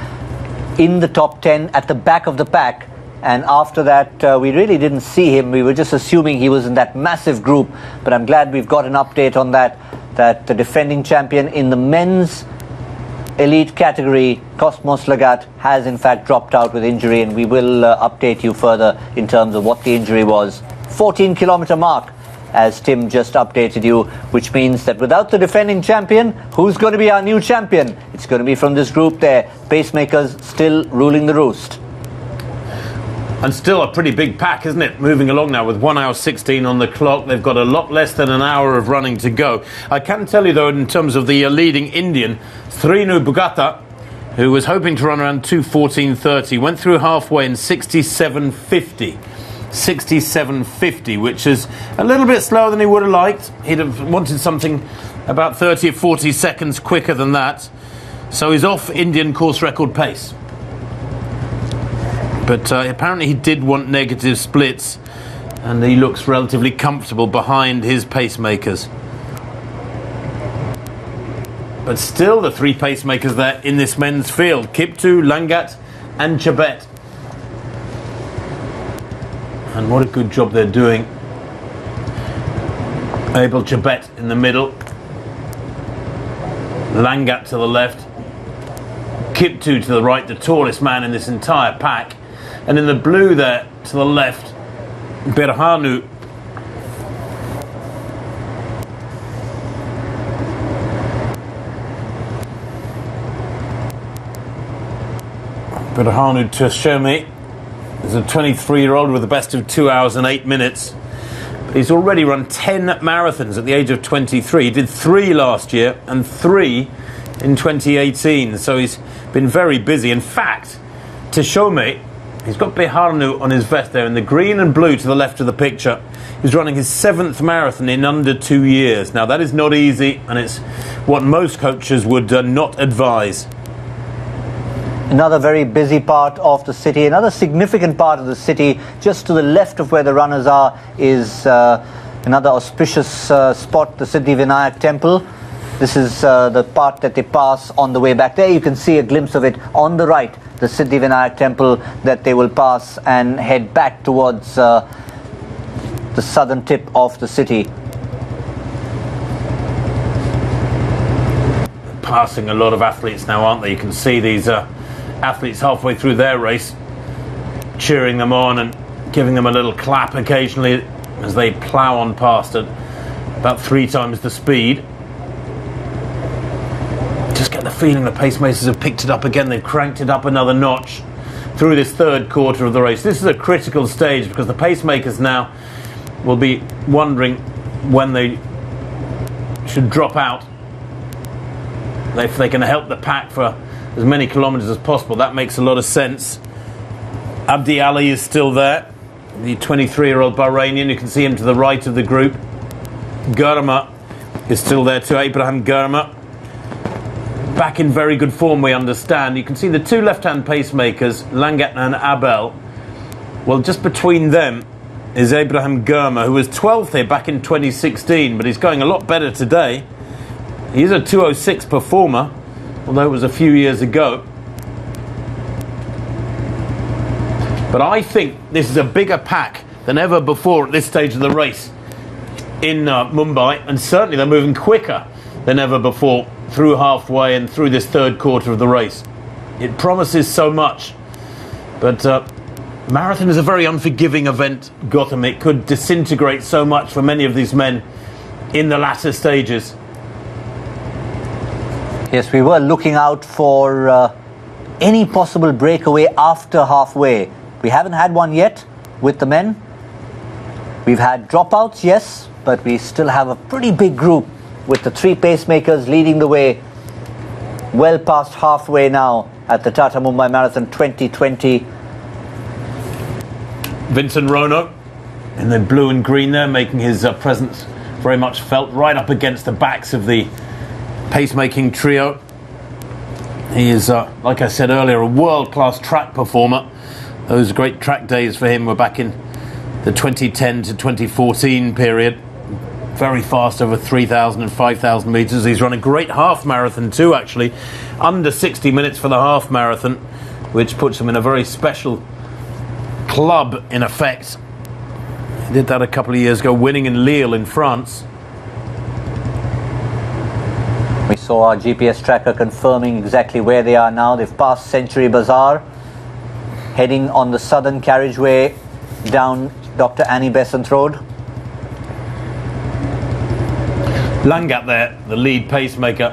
in the top 10 at the back of the pack, and after that we really didn't see him. We were just assuming he was in that massive group, but I'm glad we've got an update on that the defending champion in the men's elite category, Cosmas Lagat, has in fact dropped out with injury, and we will update you further in terms of what the injury was. 14-kilometre mark, as Tim just updated you, which means that without the defending champion, who's going to be our new champion? It's going to be from this group there. Pacemakers still ruling the roost. And still a pretty big pack, isn't it? Moving along now with 1 hour 16 on the clock. They've got a lot less than an hour of running to go. I can tell you, though, in terms of the leading Indian, Srinu Bugata, who was hoping to run around 2:14:30, went through halfway in 67.50. 67.50, which is a little bit slower than he would have liked. He'd have wanted something about 30 or 40 seconds quicker than that. So he's off Indian course record pace. But apparently he did want negative splits, and he looks relatively comfortable behind his pacemakers. But still the 3 pacemakers there in this men's field: Kiptu, Langat and Chebet. And what a good job they're doing. Abel Chebet in the middle, Langat to the left, Kiptu to the right, the tallest man in this entire pack. And in the blue there, to the left, Berhanu. Berhanu Tshome is a 23-year-old with the best of 2 hours and 8 minutes. He's already run 10 marathons at the age of 23. He did 3 last year and 3 in 2018. So he's been very busy. In fact, Tshome, he's got Berhanu on his vest there in the green and blue to the left of the picture. He's running his 7th marathon in under 2 years. Now, that is not easy, and it's what most coaches would not advise. Another very busy part of the city, another significant part of the city, just to the left of where the runners are, is another auspicious spot, the Siddhivinayak temple. This is the part that they pass on the way back. There you can see a glimpse of it on the right, the Siddhivinayak temple that they will pass and head back towards the southern tip of the city. Passing a lot of athletes now, aren't they? You can see these athletes halfway through their race cheering them on and giving them a little clap occasionally as they plough on past at about 3 times the speed. Just get the feeling the pacemakers have picked it up again. They've cranked it up another notch through this 3rd quarter of the race. This is a critical stage because the pacemakers now will be wondering when they should drop out. If they can help the pack for as many kilometres as possible, that makes a lot of sense. Abdi Ali is still there, the 23-year-old Bahrainian. You can see him to the right of the group. Gurma is still there too, Abraham Gurma. Back in very good form, we understand. You can see the 2 left-hand pacemakers, Langat and Abel. Well, just between them is Abraham Gurma, who was 12th here back in 2016, but he's going a lot better today. He's a 2:06 performer, although it was a few years ago. But I think this is a bigger pack than ever before at this stage of the race in Mumbai, and certainly they're moving quicker than ever before through halfway and through this 3rd quarter of the race. It promises so much, but marathon is a very unforgiving event, Gotham. It could disintegrate so much for many of these men in the latter stages. Yes, we were looking out for any possible breakaway after halfway. We haven't had one yet with the men. We've had dropouts, yes, but we still have a pretty big group with the 3 pacemakers leading the way well past halfway now at the Tata Mumbai Marathon 2020. Vincent Rono in the blue and green there, making his presence very much felt right up against the backs of the pacemaking trio. He is, like I said earlier, a world-class track performer. Those great track days for him were back in the 2010 to 2014 period. Very fast, over 3,000 and 5,000 metres. He's run a great half marathon too, actually. Under 60 minutes for the half marathon, which puts him in a very special club, in effect. He did that a couple of years ago, winning in Lille in France. We saw our GPS tracker confirming exactly where they are now. They've passed Century Bazaar, heading on the southern carriageway down Dr. Annie Besant Road. Langat there, the lead pacemaker,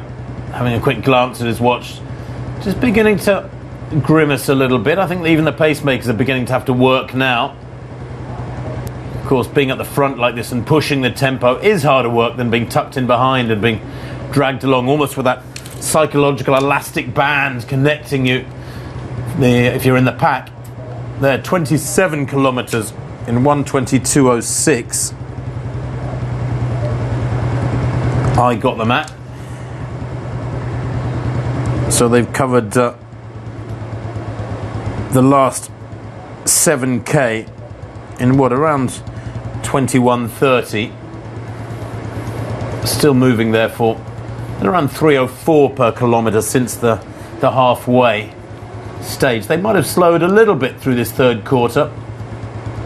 having a quick glance at his watch, just beginning to grimace a little bit. I think even the pacemakers are beginning to have to work now. Of course, being at the front like this and pushing the tempo is harder work than being tucked in behind and being dragged along almost with that psychological elastic band connecting you if you're in the pack. There, 27 kilometres in 1:22:06. I got them at. So they've covered the last 7k in what, around 21:30. Still moving therefore at around 3:04 per kilometre since the halfway stage. They might have slowed a little bit through this 3rd quarter,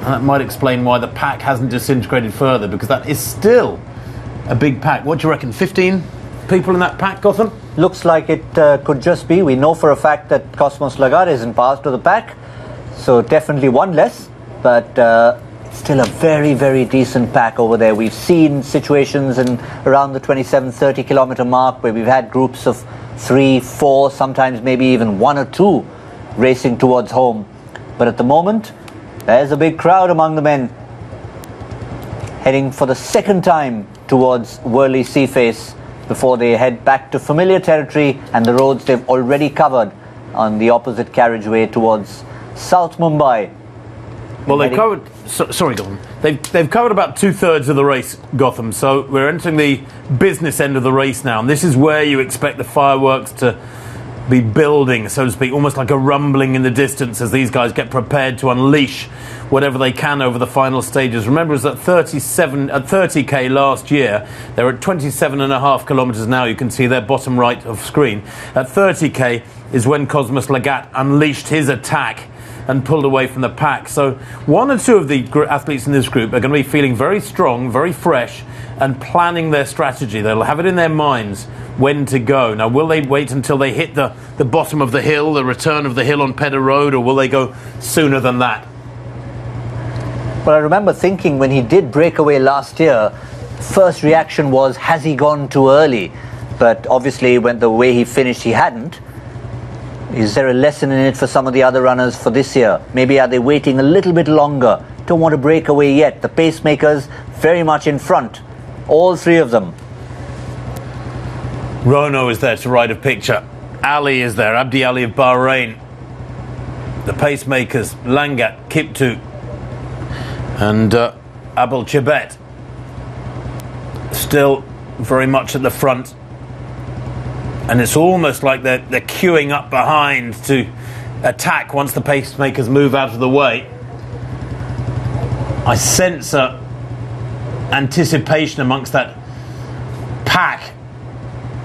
and that might explain why the pack hasn't disintegrated further, because that is still a big pack. What do you reckon, 15 people in that pack, Gotham? Looks like it could just be. We know for a fact that Cosmos Lagarde isn't passed to the pack, so definitely one less, but it still a very, very decent pack over there. We've seen situations in around the 27-30 kilometer mark where we've had groups of 3, 4, sometimes maybe even 1 or 2 racing towards home. But at the moment, there's a big crowd among the men heading for the second time towards Worli Seaface before they head back to familiar territory and the roads they've already covered on the opposite carriageway towards South Mumbai. Well, they've covered... sorry, Gotham. They've covered about 2/3 of the race, Gotham. So we're entering the business end of the race now. And this is where you expect the fireworks to be building, so to speak, almost like a rumbling in the distance as these guys get prepared to unleash whatever they can over the final stages. Remember, it was at 30k last year. They're at 27.5 kilometres now. You can see their bottom right of screen. At 30k is when Cosmas Lagat unleashed his attack and pulled away from the pack. So 1 or 2 of the athletes in this group are going to be feeling very strong, very fresh, and planning their strategy. They'll have it in their minds when to go. Now, will they wait until they hit the bottom of the hill, the return of the hill on Pedder Road, or will they go sooner than that? Well, I remember thinking when he did break away last year, first reaction was, has he gone too early? But obviously, when the way he finished, he hadn't. Is there a lesson in it for some of the other runners for this year? Maybe are they waiting a little bit longer? Don't want to break away yet. The pacemakers very much in front. All 3 of them. Rono is there to ride a picture. Ali is there, Abdi Ali of Bahrain. The pacemakers, Langat, Kiptu, and Abel Chebet. Still very much at the front. And it's almost like they're queuing up behind to attack once the pacemakers move out of the way. I sense anticipation amongst that pack.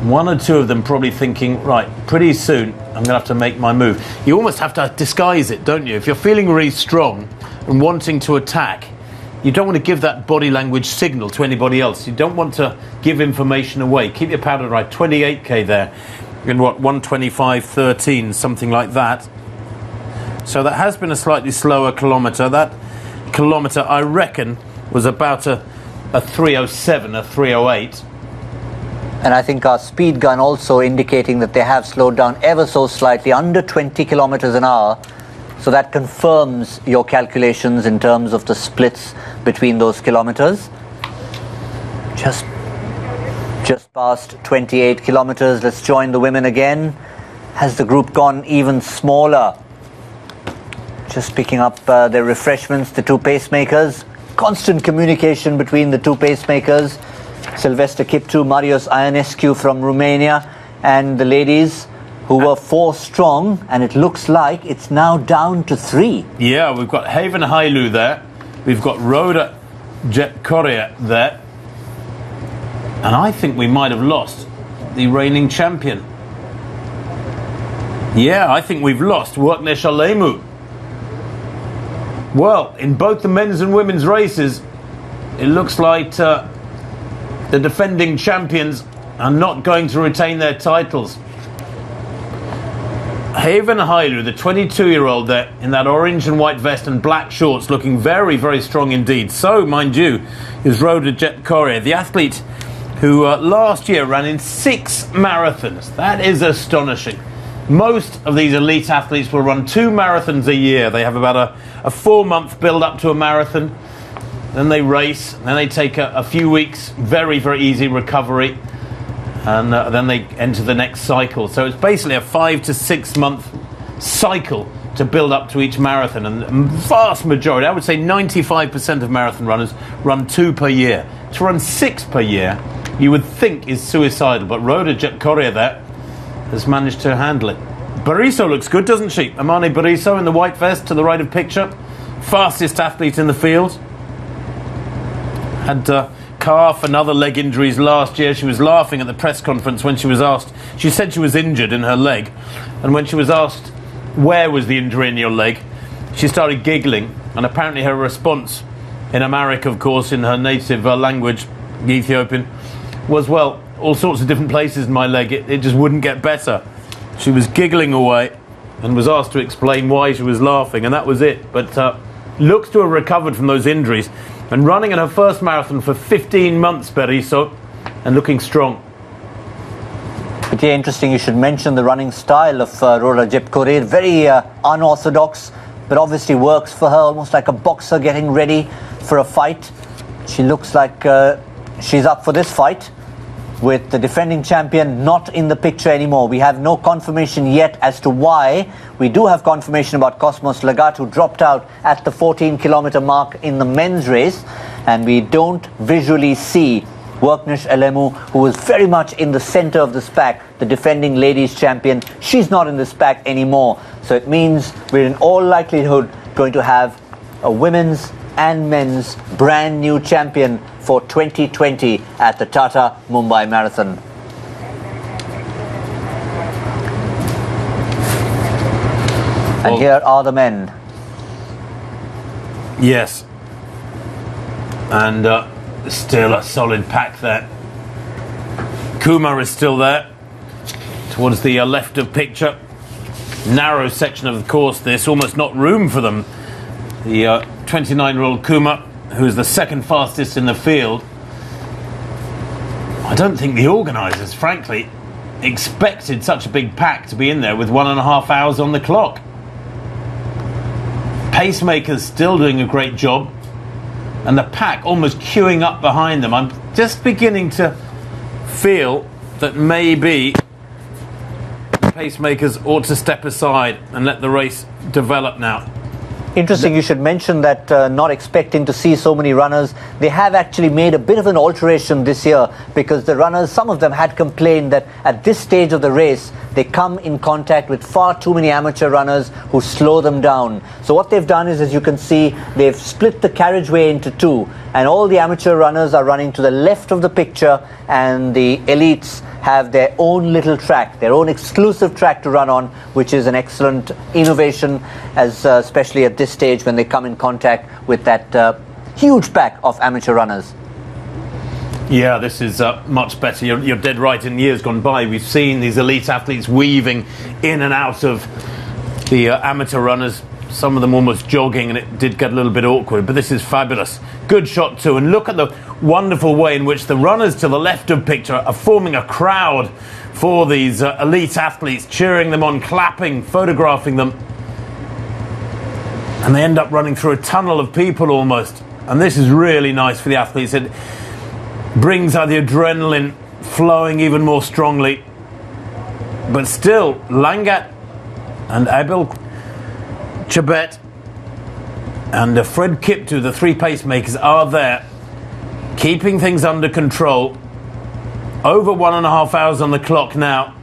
1 or 2 of them probably thinking, right, pretty soon I'm going to have to make my move. You almost have to disguise it, don't you? If you're feeling really strong and wanting to attack, you don't want to give that body language signal to anybody else. You don't want to give information away. Keep your powder dry. 28k there in what, 1:25.13, something like that. So that has been a slightly slower kilometre. That kilometre, I reckon, was about a 3:07, a 3:08. And I think our speed gun also indicating that they have slowed down ever so slightly, under 20 kilometers an hour. So that confirms your calculations in terms of the splits between those kilometers. Just past 28 kilometers. Let's join the women again. Has the group gone even smaller? Just picking up their refreshments, the 2 pacemakers. Constant communication between the 2 pacemakers. Sylvester Kiptu, Marius Ionescu from Romania, and the ladies who were 4 strong, and it looks like it's now down to 3. Yeah, we've got Haven Hailu there. We've got Rhoda Jepkoria there. And I think we might have lost the reigning champion. Yeah, I think we've lost Worknesh Alemu. Well, in both the men's and women's races, it looks like the defending champions are not going to retain their titles. Haven Hailu, the 22-year-old there, in that orange and white vest and black shorts, looking very, very strong indeed. So, mind you, is Rhoda Jepkoria, the athlete who last year ran in 6 marathons. That is astonishing. Most of these elite athletes will run 2 marathons a year. They have about a 4-month build-up to a marathon. Then they race. Then they take a few weeks, very, very easy recovery. And then they enter the next cycle. So it's basically a 5 to 6 month cycle to build up to each marathon. And the vast majority, I would say 95% of marathon runners run 2 per year. To run 6 per year, you would think is suicidal. But Rhoda Jepkoria there has managed to handle it. Bariso looks good, doesn't she? Amane Bariso in the white vest to the right of picture. Fastest athlete in the field. Had calf and other leg injuries last year. She was laughing at the press conference when she was asked. She said she was injured in her leg. And when she was asked, where was the injury in your leg? She started giggling. And apparently her response, in Amharic, of course, in her native language, Ethiopian, was, well, all sorts of different places in my leg. It just wouldn't get better. She was giggling away and was asked to explain why she was laughing, and that was it. But looks to have recovered from those injuries and running in her first marathon for 15 months, Berizzo, and looking strong. But yeah, interesting you should mention the running style of Rhoda Jepkorir. Very unorthodox, but obviously works for her, almost like a boxer getting ready for a fight. She looks like she's up for this fight, with the defending champion not in the picture anymore. We have no confirmation yet as to why. We do have confirmation about Cosmos Lagat, who dropped out at the 14-kilometer mark in the men's race, and we don't visually see Worknish Elemu, who was very much in the center of this pack, the defending ladies champion. She's not in this pack anymore. So it means we're in all likelihood going to have a women's and men's brand new champion for 2020 at the Tata Mumbai Marathon. And here are the men. Yes. And still a solid pack there. Kumar is still there towards the left of picture. Narrow section of the course, this, almost not room for them. The 29-year-old Kumar, who's the second fastest in the field. I don't think the organisers, frankly, expected such a big pack to be in there with 1.5 hours on the clock. Pacemakers still doing a great job, and the pack almost queuing up behind them. I'm just beginning to feel that maybe the pacemakers ought to step aside and let the race develop now. Interesting you should mention that, not expecting to see so many runners. They have actually made a bit of an alteration this year, because the runners, some of them had complained that at this stage of the race they come in contact with far too many amateur runners who slow them down. So what they've done is, as you can see, they've split the carriageway into two, and all the amateur runners are running to the left of the picture, and the elites have their own little track, their own exclusive track to run on, which is an excellent innovation, as especially at this stage when they come in contact with that huge pack of amateur runners. Yeah, this is much better. You're dead right. In years gone by, we've seen these elite athletes weaving in and out of the amateur runners, some of them almost jogging, and it did get a little bit awkward, but this is fabulous. Good shot too, and look at the wonderful way in which the runners to the left of picture are forming a crowd for these elite athletes, cheering them on, clapping, photographing them, and they end up running through a tunnel of people almost. And this is really nice for the athletes. It brings out the adrenaline flowing even more strongly. But still, Langat and Abel Chabet and Fred Kiptu, the three pacemakers, are there, keeping things under control. Over 1.5 hours on the clock now.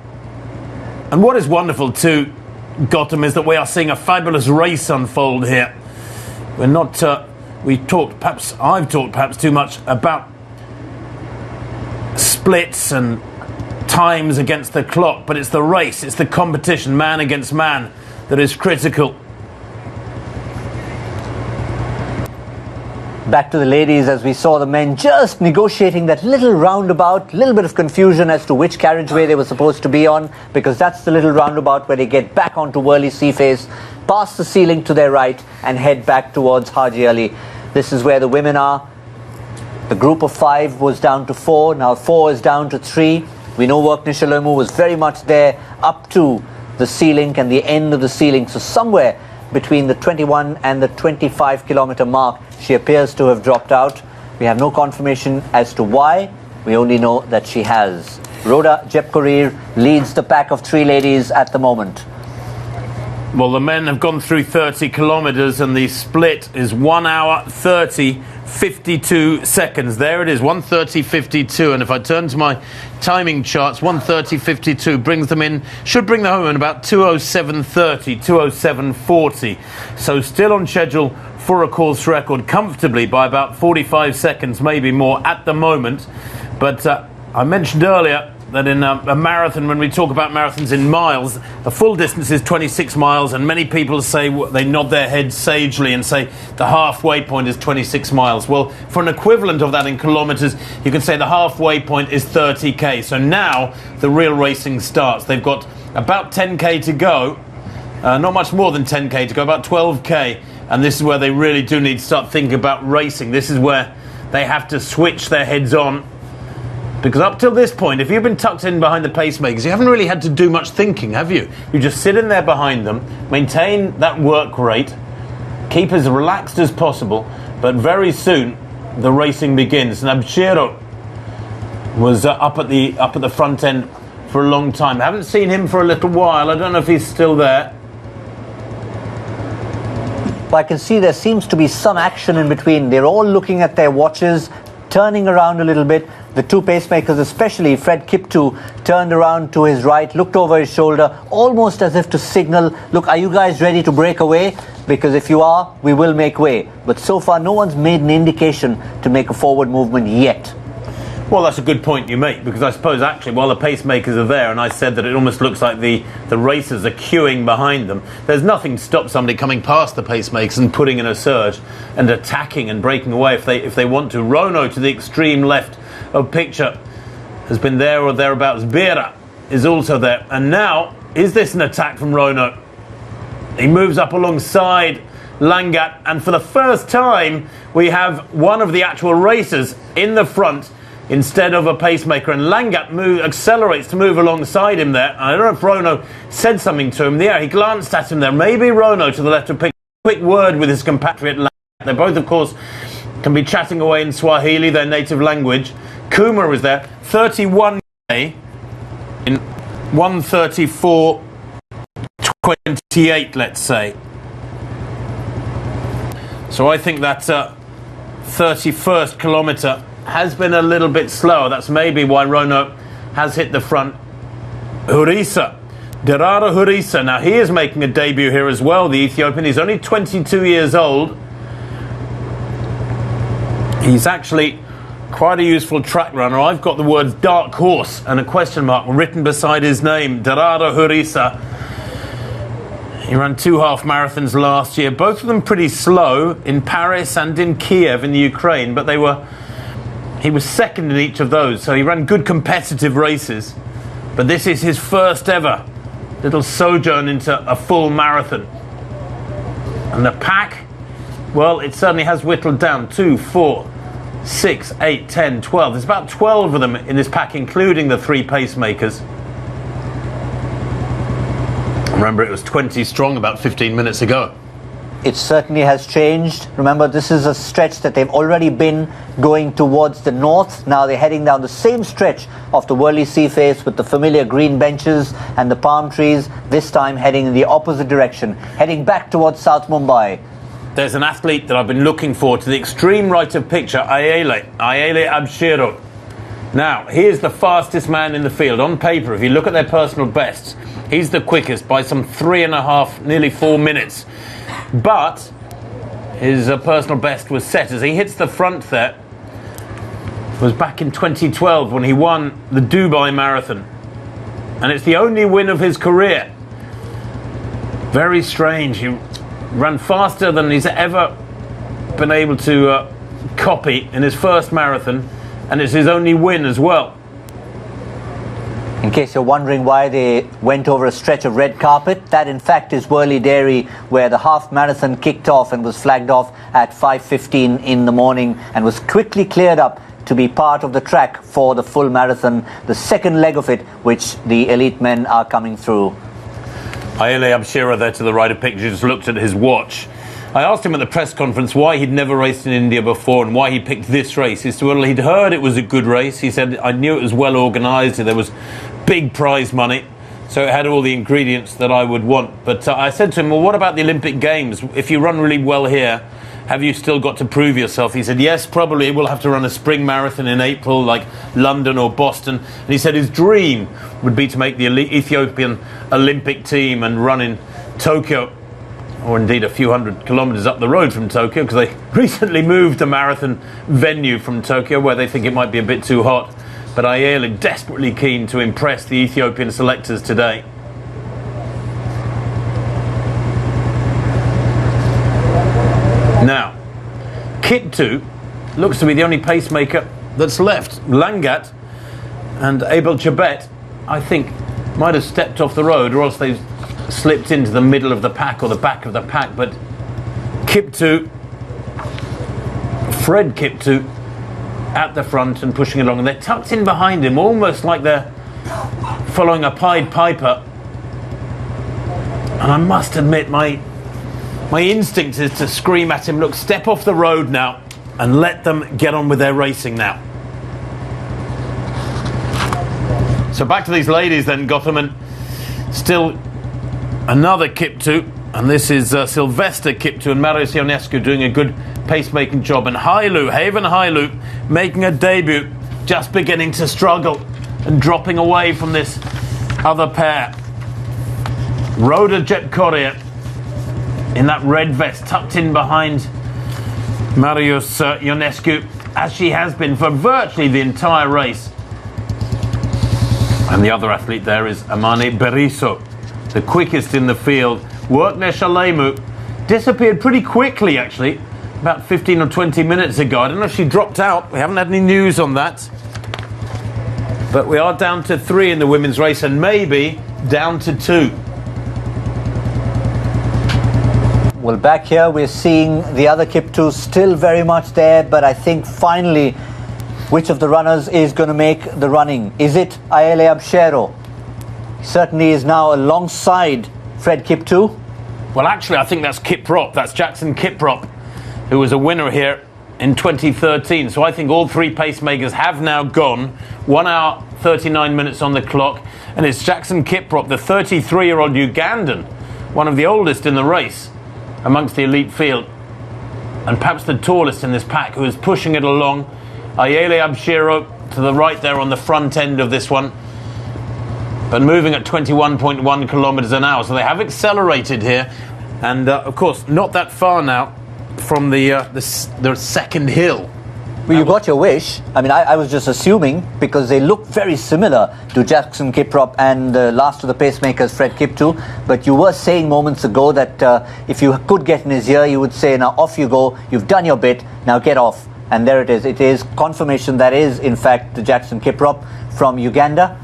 And what is wonderful too, Gautam, is that we are seeing a fabulous race unfold here. We're not, I've talked perhaps too much about splits and times against the clock, but it's the race, it's the competition, man against man, that is critical. Back to the ladies, as we saw the men just negotiating that little roundabout, little bit of confusion as to which carriageway they were supposed to be on, because that's the little roundabout where they get back onto Worli Seaface, past the ceiling to their right, and head back towards Haji Ali. This is where the women are. The group of 5 was down to 4, now 4 is down to 3. We know Worknish Elemu was very much there up to the ceiling and the end of the ceiling, so somewhere between the 21 and the 25-kilometer mark, she appears to have dropped out. We have no confirmation as to why. We only know that she has. Rhoda Jepkorir leads the pack of 3 ladies at the moment. Well, the men have gone through 30 kilometres and the split is 1 hour 30 52 seconds. There it is, 1:30:52. And if I turn to my timing charts, 1:30:52 brings them in, should bring them home in about 2:07:30, 2:07:40. So still on schedule for a course record comfortably by about 45 seconds, maybe more at the moment. But I mentioned earlier that in a marathon, when we talk about marathons in miles, the full distance is 26 miles, and many people say, they nod their heads sagely and say the halfway point is 26 miles. Well, for an equivalent of that in kilometres, you can say the halfway point is 30k. So now the real racing starts. They've got about 10k to go, Not much more than 10k to go, about 12k. And this is where they really do need to start thinking about racing. This is where they have to switch their heads on. Because up till this point, if you've been tucked in behind the pacemakers, you haven't really had to do much thinking, have you? You just sit in there behind them, maintain that work rate, keep as relaxed as possible, but very soon the racing begins. And Abshiro was up at the front end for a long time. I haven't seen him for a little while. I don't know if he's still there. But I can see there seems to be some action in between. They're all looking at their watches, turning around a little bit. The two pacemakers, especially Fred Kiptoo, turned around to his right, looked over his shoulder, almost as if to signal, look, are you guys ready to break away? Because if you are, we will make way. But so far, no one's made an indication to make a forward movement yet. Well, that's a good point you make, because I suppose actually while the pacemakers are there, and I said that it almost looks like the racers are queuing behind them, there's nothing to stop somebody coming past the pacemakers and putting in a surge and attacking and breaking away if they want to. Rono to the extreme left of picture has been there or thereabouts. Bera is also there. And now, is this an attack from Rono? He moves up alongside Langat, and for the first time we have one of the actual racers in the front instead of a pacemaker, and Langat accelerates to move alongside him there. I don't know if Rono said something to him. Yeah, he glanced at him there. Maybe Rono to the left of pick. Quick word with his compatriot Langat. They both, of course, can be chatting away in Swahili, their native language. Kuma is there, 31k in 1:34.28, let's say. So I think that 31st kilometre has been a little bit slower. That's maybe why Rono has hit the front. Hurisa, Derara Hurisa. Now he is making a debut here as well, the Ethiopian. He's only 22 years old. He's actually quite a useful track runner. I've got the words dark horse and a question mark written beside his name. Derara Hurisa. He ran 2 half marathons last year, both of them pretty slow, in Paris and in Kiev in the Ukraine, but he was second in each of those, so he ran good competitive races. But this is his first ever little sojourn into a full marathon. And the pack, well, it certainly has whittled down. 2, 4, 6, 8, 10, 12. There's about 12 of them in this pack, including the 3 pacemakers. Remember, it was 20 strong about 15 minutes ago. It certainly has changed. Remember, this is a stretch that they've already been going towards the north. Now they're heading down the same stretch of the Worli Sea Face with the familiar green benches and the palm trees, this time heading in the opposite direction, heading back towards South Mumbai. There's an athlete that I've been looking for to the extreme right of picture, Ayele Abshiro. Now, here's the fastest man in the field. On paper, if you look at their personal bests, he's the quickest by some 3.5, nearly 4 minutes. But his personal best was set as he hits the front there. It was back in 2012 when he won the Dubai Marathon. And it's the only win of his career. Very strange. He ran faster than he's ever been able to copy in his first marathon. And it's his only win as well. In case you're wondering why they went over a stretch of red carpet, that in fact is Worli Dairy, where the half marathon kicked off and was flagged off at 5:15 in the morning and was quickly cleared up to be part of the track for the full marathon, the second leg of it, which the elite men are coming through. Ayele Abshiro there to the right of picture just looked at his watch. I asked him at the press conference why he'd never raced in India before and why he picked this race. He said, well, he'd heard it was a good race. He said, I knew it was well organised. There was big prize money. So it had all the ingredients that I would want. But I said to him, well, what about the Olympic Games? If you run really well here, have you still got to prove yourself? He said, yes, probably. We'll have to run a spring marathon in April, like London or Boston. And he said his dream would be to make the Ethiopian Olympic team and run in Tokyo, or indeed a few hundred kilometres up the road from Tokyo, because they recently moved the marathon venue from Tokyo where they think it might be a bit too hot. But Ayele desperately keen to impress the Ethiopian selectors today. Now, Kiptoo looks to be the only pacemaker that's left. Langat and Abel Chebet, I think, might have stepped off the road, or else they've slipped into the middle of the pack or the back of the pack, but Fred Kiptoo at the front and pushing along, and they're tucked in behind him, almost like they're following a Pied Piper. And I must admit, my instinct is to scream at him, look, step off the road now and let them get on with their racing now. So back to these ladies then, Gotham, and still another Kiptoo, and this is Sylvester Kiptoo and Marius Ionescu doing a good pacemaking job, and Haven Hailu making a debut, just beginning to struggle and dropping away from this other pair. Rhoda Jepkoria in that red vest, tucked in behind Marius Ionescu, as she has been for virtually the entire race. And the other athlete there is Amane Beriso, the quickest in the field. Workner Shalemu disappeared pretty quickly, actually, about 15 or 20 minutes ago. I don't know if she dropped out. We haven't had any news on that. But we are down to 3 in the women's race, and maybe down to 2. Well, back here we're seeing the other Kiptoos still very much there, but I think finally which of the runners is going to make the running? Is it Ayele Abshero? Certainly is now alongside Fred Kiptoo. Well, actually, I think that's Kiprop. That's Jackson Kiprop, who was a winner here in 2013. So I think all 3 pacemakers have now gone. 1 hour, 39 minutes on the clock. And it's Jackson Kiprop, the 33-year-old Ugandan, one of the oldest in the race amongst the elite field, and perhaps the tallest in this pack, who is pushing it along. Ayele Abshero to the right there on the front end of this one, but moving at 21.1 kilometers an hour. So they have accelerated here, and of course not that far now from the second hill. Well, you got your wish. I mean, I was just assuming, because they look very similar to Jackson Kiprop and the last of the pacemakers, Fred Kiptoo. But you were saying moments ago that if you could get in his ear, you would say, now off you go, you've done your bit, now get off. And there it is. It is confirmation that is, in fact, the Jackson Kiprop from Uganda.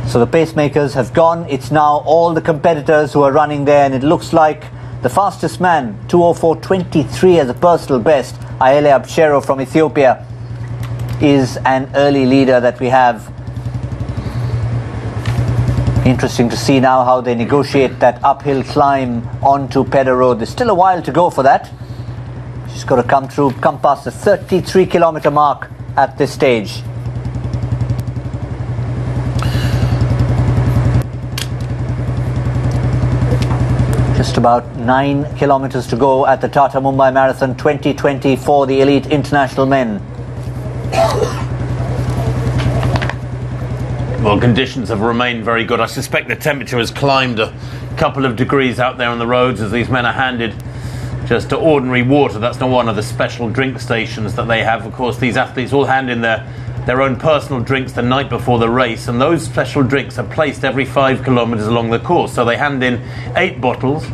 So the pacemakers have gone. It's now all the competitors who are running there, and it looks like the fastest man, 2:04.23 as a personal best, Ayele Abshero from Ethiopia, is an early leader that we have. Interesting to see now how they negotiate that uphill climb onto Pedder Road. There's still a while to go for that. She's got to come past the 33-kilometer mark at this stage. Just about 9 kilometers to go at the Tata Mumbai Marathon 2020 for the elite international men. Well, conditions have remained very good. I suspect the temperature has climbed a couple of degrees out there on the roads as these men are handed just ordinary water. That's not one of the special drink stations that they have. Of course, these athletes all hand in their own personal drinks the night before the race, and those special drinks are placed every 5 kilometers along the course. So they hand in 8 bottles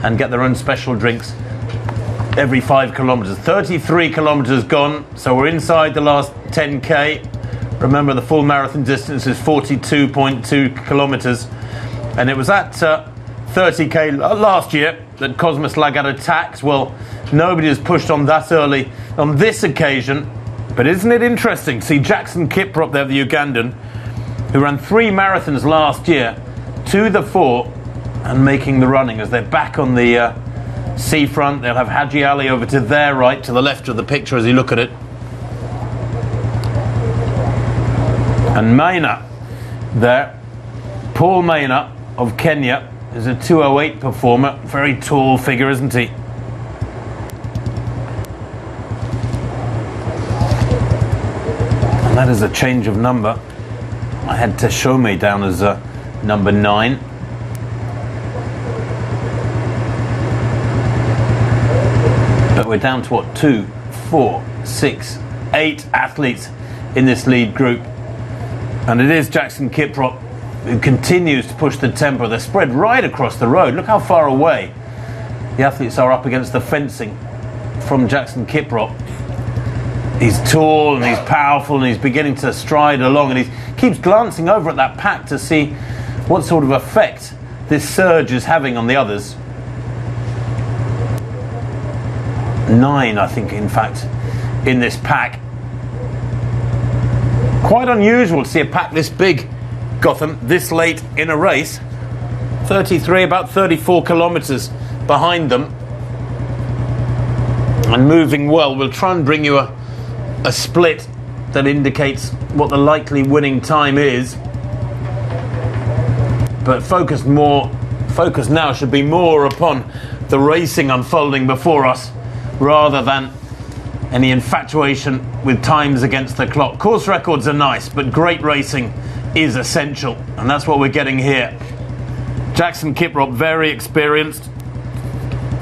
and get their own special drinks every 5 kilometers. 33 kilometers gone, so we're inside the last 10k. Remember, the full marathon distance is 42.2 kilometers, and it was at 30k last year that Cosmas Lagat attacks. Well, nobody has pushed on that early on this occasion. But isn't it interesting to see Jackson Kiprop there, the Ugandan, who ran 3 marathons last year, to the fore and making the running as they're back on the seafront. They'll have Haji Ali over to their right, to the left of the picture as you look at it. And Maina there, Paul Maina of Kenya, is a 2:08 performer. Very tall figure, isn't he? And that is a change of number. I had Teshome down as number 9. But we're down to what, 2, 4, 6, 8 athletes in this lead group. And it is Jackson Kiprop who continues to push the tempo. They're spread right across the road. Look how far away the athletes are up against the fencing from Jackson Kiprop. He's tall and he's powerful and he's beginning to stride along, and he keeps glancing over at that pack to see what sort of effect this surge is having on the others. 9, I think, in fact, in this pack. Quite unusual to see a pack this big, Gotham, this late in a race. 33, about 34 kilometres behind them. And moving well. We'll try and bring you a split that indicates what the likely winning time is. But focus now should be more upon the racing unfolding before us, rather than any infatuation with times against the clock. Course records are nice, but great racing is essential, and that's what we're getting here. Jackson Kiprop, very experienced.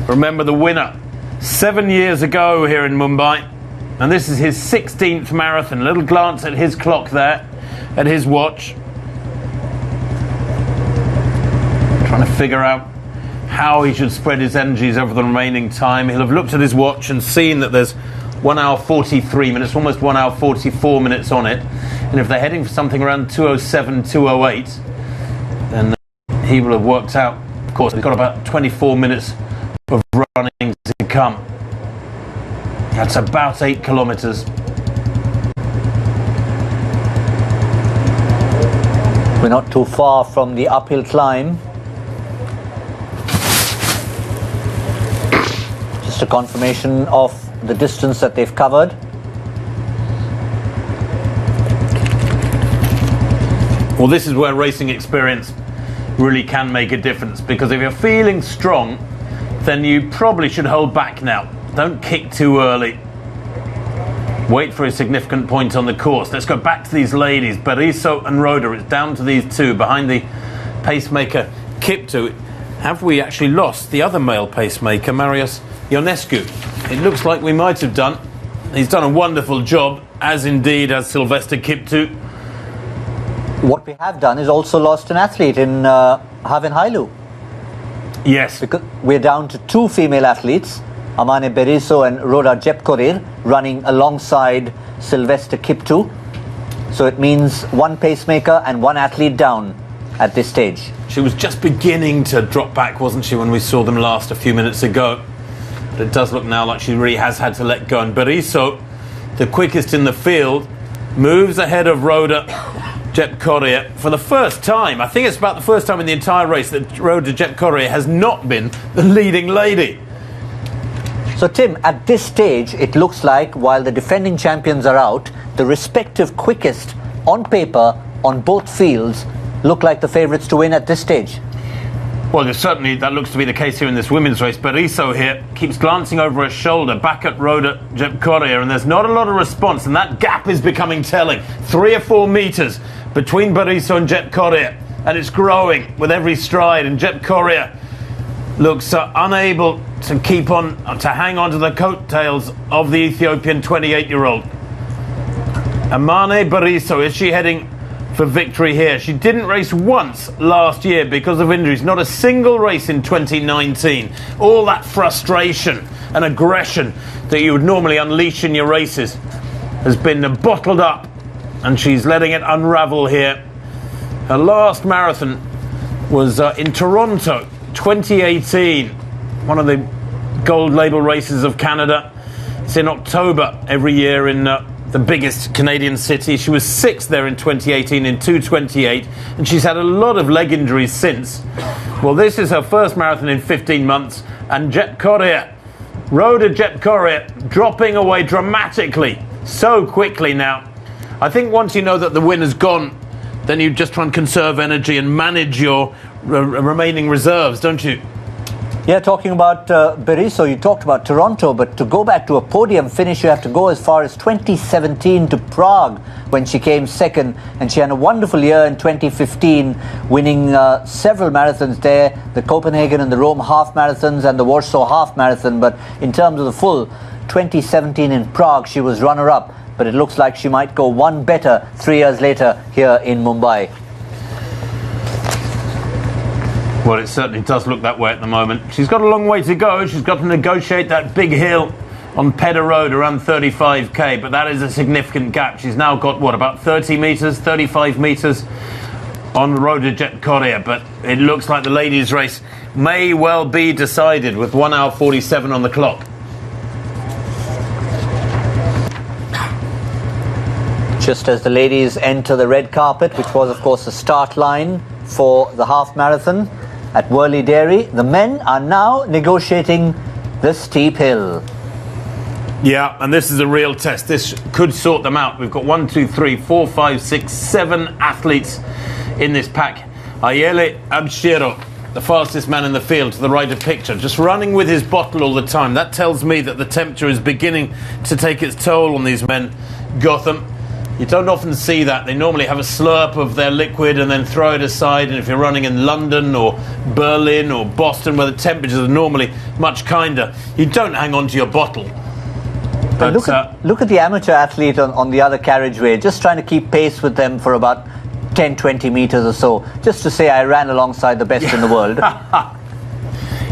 Remember the winner 7 years ago here in Mumbai, and this is his 16th marathon. A little glance at his clock there, at his watch. Trying to figure out how he should spread his energies over the remaining time. He'll have looked at his watch and seen that there's 1 hour 43 minutes, almost 1 hour 44 minutes on it. And if they're heading for something around 2:07, 2:08, then he will have worked out, of course, he's got about 24 minutes of running to come. That's about 8 kilometres. We're not too far from the uphill climb. Just a confirmation of the distance that they've covered. Well, this is where racing experience really can make a difference, because if you're feeling strong, then you probably should hold back now. Don't kick too early. Wait for a significant point on the course. Let's go back to these ladies, Berizzo and Rhoda. It's down to these two behind the pacemaker Kiptu. Have we actually lost the other male pacemaker, Marius Ionescu? It looks like we might have done. He's done a wonderful job, as indeed has Sylvester Kiptu. What we have done is also lost an athlete in Havin Hailu. Yes. Because we're down to 2 female athletes, Amane Berizzo and Rhoda Jepkorir, running alongside Sylvester Kiptu. So it means 1 pacemaker and 1 athlete down at this stage. She was just beginning to drop back, wasn't she, when we saw them last a few minutes ago? But it does look now like she really has had to let go. And Berizzo, the quickest in the field, moves ahead of Rhoda Jepkorir for the first time. I think it's about the first time in the entire race that Rhoda Jepkorir has not been the leading lady. So Tim, at this stage, it looks like while the defending champions are out, the respective quickest on paper on both fields look like the favourites to win at this stage. Well, certainly that looks to be the case here in this women's race. Berizzo here keeps glancing over her shoulder back at Rhoda Jepkorir, and there's not a lot of response, and that gap is becoming telling. 3 or 4 metres between Berizzo and Jepkorir, and it's growing with every stride, and Jepkorir looks unable to keep on, to hang on to the coattails of the Ethiopian 28-year-old. Amane Berizzo, is she heading for victory here? She didn't race once last year because of injuries, not a single race in 2019. All that frustration and aggression that you would normally unleash in your races has been bottled up, and she's letting it unravel here. Her last marathon was in Toronto, 2018, one of the gold label races of Canada. It's in October every year in the biggest Canadian city. She was 6th there in 2018 in 2:28, and she's had a lot of leg injuries since. Well, this is her first marathon in 15 months, and Jepkorir, Rhoda Jepkorir, dropping away dramatically, so quickly now. I think once you know that the winner's gone, then you just try and conserve energy and manage your remaining reserves, don't you? Yeah, talking about Berizzo, you talked about Toronto, but to go back to a podium finish, you have to go as far as 2017 to Prague, when she came second, and she had a wonderful year in 2015, winning several marathons there, the Copenhagen and the Rome half marathons and the Warsaw half marathon. But in terms of the full 2017 in Prague, she was runner-up, but it looks like she might go one better 3 years later here in Mumbai. Well, it certainly does look that way at the moment. She's got a long way to go. She's got to negotiate that big hill on Pedder Road around 35k, but that is a significant gap. She's now got, what, about 30 metres, 35 metres on the road to Jet Korea, but it looks like the ladies' race may well be decided with 1 hour 47 on the clock. Just as the ladies enter the red carpet, which was, of course, the start line for the half marathon at Worley Dairy, the men are now negotiating the steep hill. Yeah, and this is a real test. This could sort them out. We've got 1, 2, 3, 4, 5, 6, 7 athletes in this pack. Ayele Abshiro, the fastest man in the field, to the right of picture, just running with his bottle all the time. That tells me that the temperature is beginning to take its toll on these men. Gotham, you don't often see that. They normally have a slurp of their liquid and then throw it aside. And if you're running in London or Berlin or Boston, where the temperatures are normally much kinder, you don't hang on to your bottle. But look at the amateur athlete on the other carriageway, just trying to keep pace with them for about 10, 20 meters or so, just to say I ran alongside the best in the world.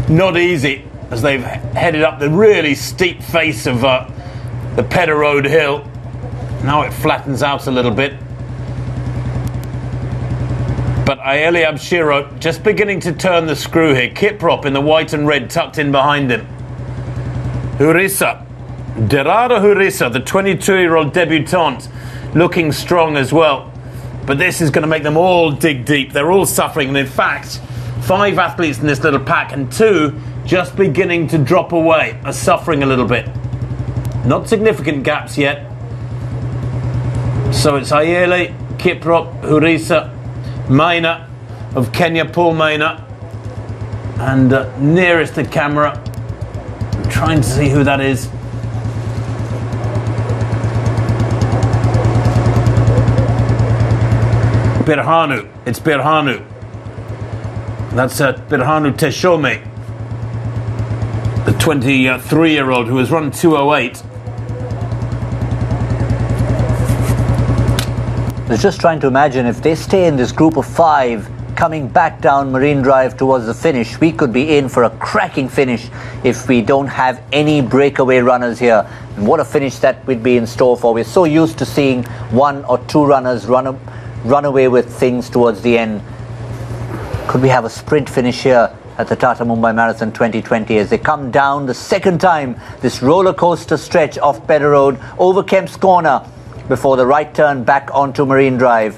Not easy, as they've headed up the really steep face of the Pedder Road Hill. Now it flattens out a little bit. But Ayele Abshiro just beginning to turn the screw here. Kiprop in the white and red tucked in behind him. Hurissa, Derara Hurissa, the 22-year-old debutante, looking strong as well. But this is going to make them all dig deep. They're all suffering. And in fact, 5 athletes in this little pack and 2 just beginning to drop away, are suffering a little bit. Not significant gaps yet. So it's Ayele, Kiprop, Hurissa, Maina of Kenya, Paul Maina, and nearest the camera, I'm trying to see who that is. Birhanu, it's Birhanu. That's Birhanu Teshome, the 23-year-old who has run 2:08. I was just trying to imagine if they stay in this group of 5 coming back down Marine Drive towards the finish, we could be in for a cracking finish if we don't have any breakaway runners here. And what a finish that would be in store for. We're so used to seeing 1 or 2 runners run away with things towards the end. Could we have a sprint finish here at the Tata Mumbai Marathon 2020 as they come down the second time this roller coaster stretch off Pedder Road over Kemp's Corner before the right turn back onto Marine Drive?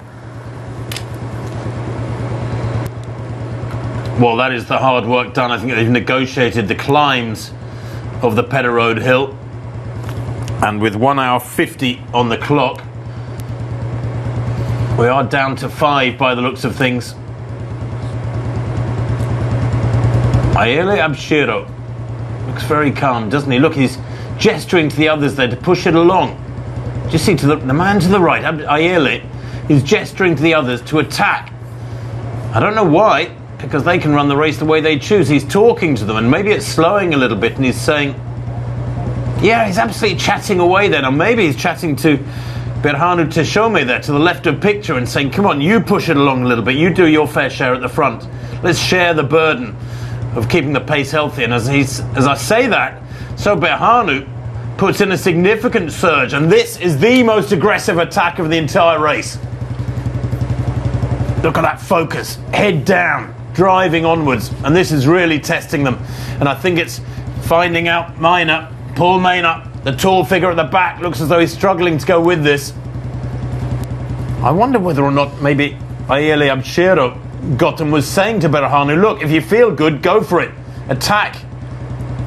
Well, that is the hard work done. I think they've negotiated the climbs of the Pedder Road Hill, and with 1 hour 50 on the clock, we are down to 5 by the looks of things. Ayele Abshiro looks very calm, doesn't he? Look, he's gesturing to the others there to push it along. Just see to the man to the right, Ayele, is gesturing to the others to attack. I don't know why, because they can run the race the way they choose. He's talking to them, and maybe it's slowing a little bit, and he's saying, yeah, he's absolutely chatting away then, or maybe he's chatting to Birhanu Teshome there to the left of picture and saying, come on, you push it along a little bit, you do your fair share at the front. Let's share the burden of keeping the pace healthy. And as I say that, so Birhanu puts in a significant surge, and this is the most aggressive attack of the entire race. Look at that focus, head down, driving onwards, and this is really testing them. And I think it's finding out Paul Maina, the tall figure at the back, looks as though he's struggling to go with this. I wonder whether or not maybe Ayele Abshiro Gotham was saying to Birhanu, look, if you feel good, go for it, attack.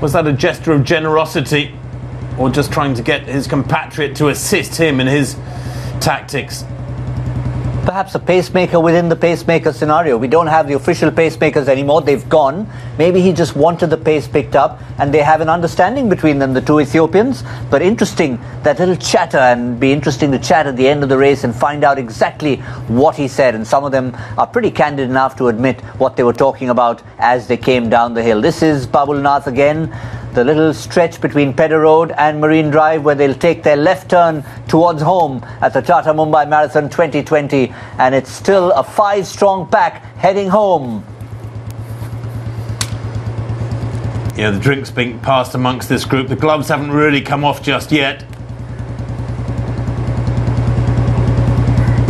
Was that a gesture of generosity, or just trying to get his compatriot to assist him in his tactics? Perhaps a pacemaker within the pacemaker scenario. We don't have the official pacemakers anymore. They've gone. Maybe he just wanted the pace picked up, and they have an understanding between them, the 2 Ethiopians. But interesting, that little chatter, and be interesting to chat at the end of the race and find out exactly what he said. And some of them are pretty candid enough to admit what they were talking about as they came down the hill. This is Babul Nath again. The little stretch between Pedder Road and Marine Drive, where they'll take their left turn towards home at the Tata Mumbai Marathon 2020, and it's still a 5-strong pack heading home. Yeah, the drinks being passed amongst this group. The gloves haven't really come off just yet.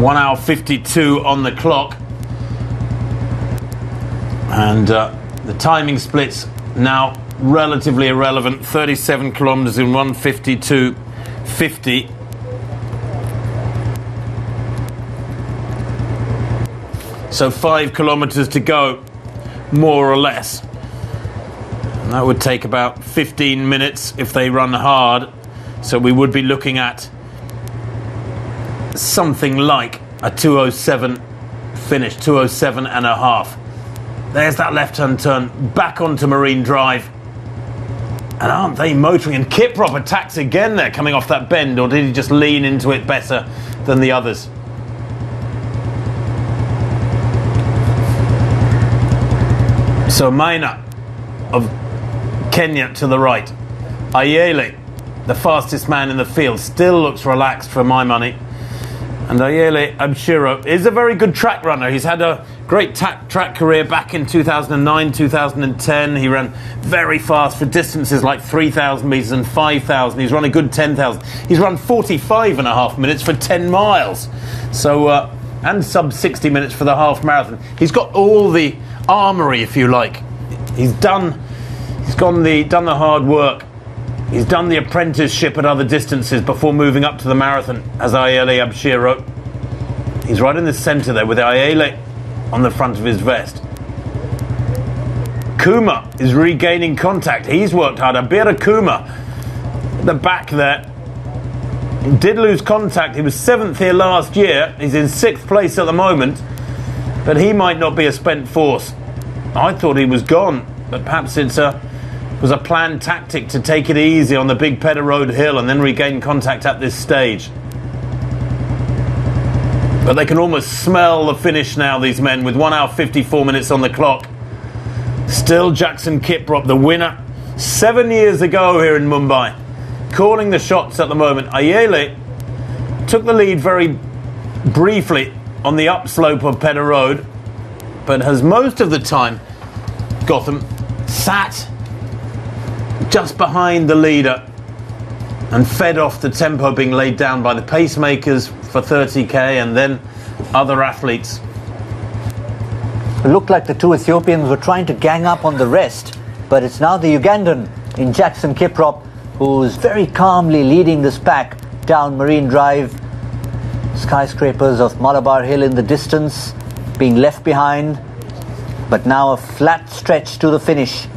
1 hour 52 on the clock. And the timing splits now relatively irrelevant. 37 kilometres in 1:52.50. So 5 kilometres to go, more or less. And that would take about 15 minutes if they run hard. So we would be looking at something like a 2:07 finish, 2:07 and a half. There's that left-hand turn back onto Marine Drive. And aren't they motoring? And Kiprop attacks again there coming off that bend, or did he just lean into it better than the others? So Maina of Kenya to the right. Ayele, the fastest man in the field, still looks relaxed for my money. And Ayele Abshiro is a very good track runner. He's had a great track career back in 2009, 2010. He ran very fast for distances like 3,000 metres and 5,000. He's run a good 10,000. He's run 45 and a half minutes for 10 miles. So, and sub 60 minutes for the half marathon. He's got all the armoury, if you like. He's done the hard work. He's done the apprenticeship at other distances before moving up to the marathon as Ayele Abshiro. He's right in the centre there with Ayele on the front of his vest. Kuma is regaining contact. He's worked hard. Abira Kuma at the back there did lose contact. He was 7th here last year. He's in 6th place at the moment, but he might not be a spent force. I thought he was gone, but perhaps it was a planned tactic to take it easy on the big Pedder Road hill and then regain contact at this stage. But they can almost smell the finish now, these men, with 1 hour 54 minutes on the clock. Still Jackson Kiprop, the winner 7 years ago here in Mumbai, calling the shots at the moment. Ayele took the lead very briefly on the upslope of Pedder Road, but has most of the time, Gotham, sat just behind the leader and fed off the tempo being laid down by the pacemakers for 30k and then other athletes. It looked like the two Ethiopians were trying to gang up on the rest, but it's now the Ugandan in Jackson Kiprop who's very calmly leading this pack down Marine Drive. Skyscrapers of Malabar Hill in the distance being left behind, but now a flat stretch to the finish.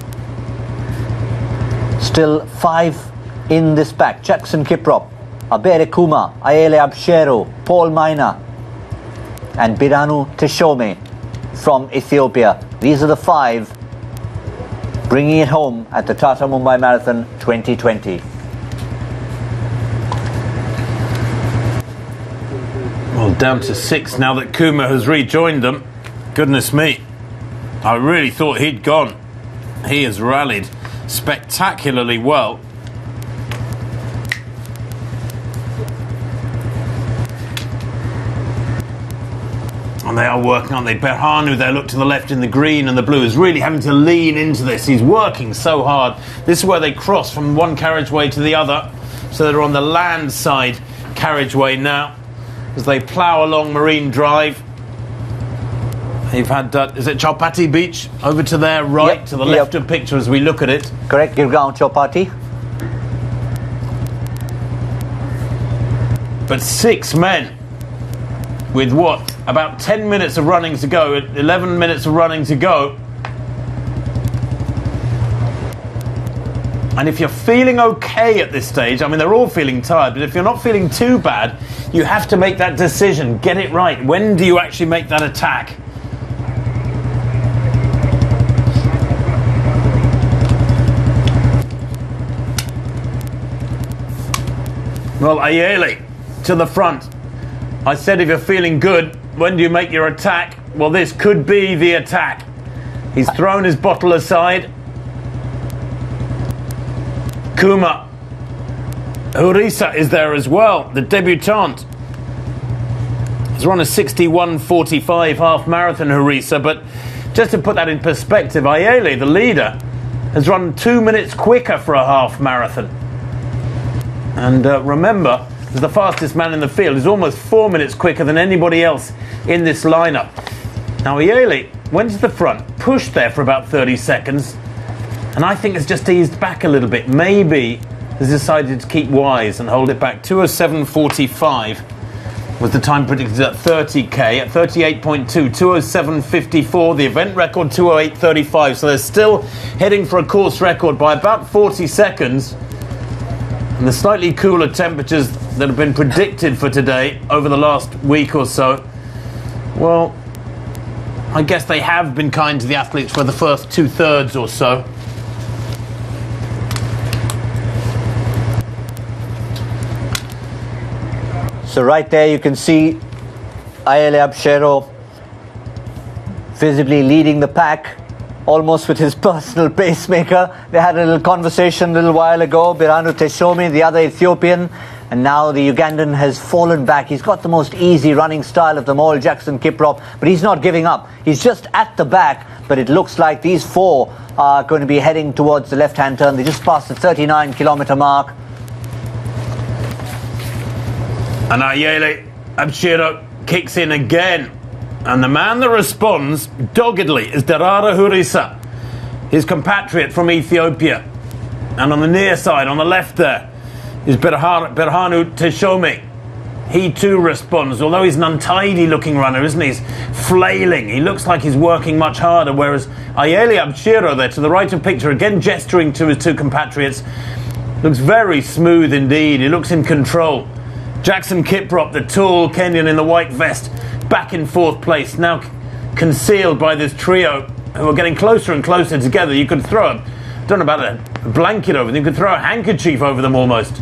Still 5 in this pack. Jackson Kiprop, Abere Kuma, Ayele Abshiro, Paul Maina and Biranu Teshome from Ethiopia. These are the 5 bringing it home at the Tata Mumbai Marathon 2020. Well, down to 6 now that Kuma has rejoined them. Goodness me, I really thought he'd gone. He has rallied spectacularly well. And they are working, aren't they? Berhanu there, look to the left in the green and the blue, is really having to lean into this. He's working so hard. This is where they cross from one carriageway to the other. So they're on the land side carriageway now as they plough along Marine Drive. You've had, is it Chowpatty Beach over to their right, yep, to the left of picture as we look at it? Correct, Girgaon Chowpatty. But 6 men with what? About 10 minutes of running to go, 11 minutes of running to go. And if you're feeling okay at this stage, I mean, they're all feeling tired, but if you're not feeling too bad, you have to make that decision, get it right. When do you actually make that attack? Well, Ayele to the front. I said if you're feeling good, when do you make your attack? Well, this could be the attack. He's thrown his bottle aside. Kuma Hurisa is there as well, the debutante. He's run a 61:45 half marathon, Hurisa, but just to put that in perspective, Ayele, the leader, has run 2 minutes quicker for a half marathon. And remember, as the fastest man in the field, is almost 4 minutes quicker than anybody else in this lineup. Now Ayele went to the front, pushed there for about 30 seconds, and I think has just eased back a little bit. Maybe has decided to keep wise and hold it back. 2:07.45 was the time predicted at 30k, at 38.2, 2:07.54, the event record 2:08.35, so they're still heading for a course record by about 40 seconds. And the slightly cooler temperatures that have been predicted for today over the last week or so, well, I guess they have been kind to the athletes for the first two-thirds or so. So right there you can see Ayele Abshero visibly leading the pack, almost with his personal pacemaker. They had a little conversation a little while ago. Birhanu Teshomi, the other Ethiopian, and now the Ugandan has fallen back. He's got the most easy running style of them all, Jackson Kiprop, but he's not giving up. He's just at the back, but it looks like these four are going to be heading towards the left-hand turn. They just passed the 39-kilometer mark. And Ayele Abshero kicks in again. And the man that responds doggedly is Darara Hurisa, his compatriot from Ethiopia. And on the near side, on the left there, is Birhanu Teshomi. He too responds, although he's an untidy looking runner, isn't he? He's flailing. He looks like he's working much harder, whereas Ayele Abshero there to the right of picture, again gesturing to his two compatriots, looks very smooth indeed. He looks in control. Jackson Kiprop, the tall Kenyan in the white vest, back in fourth place, now concealed by this trio who are getting closer and closer together. You could throw I don't know about a blanket over them, you could throw a handkerchief over them almost.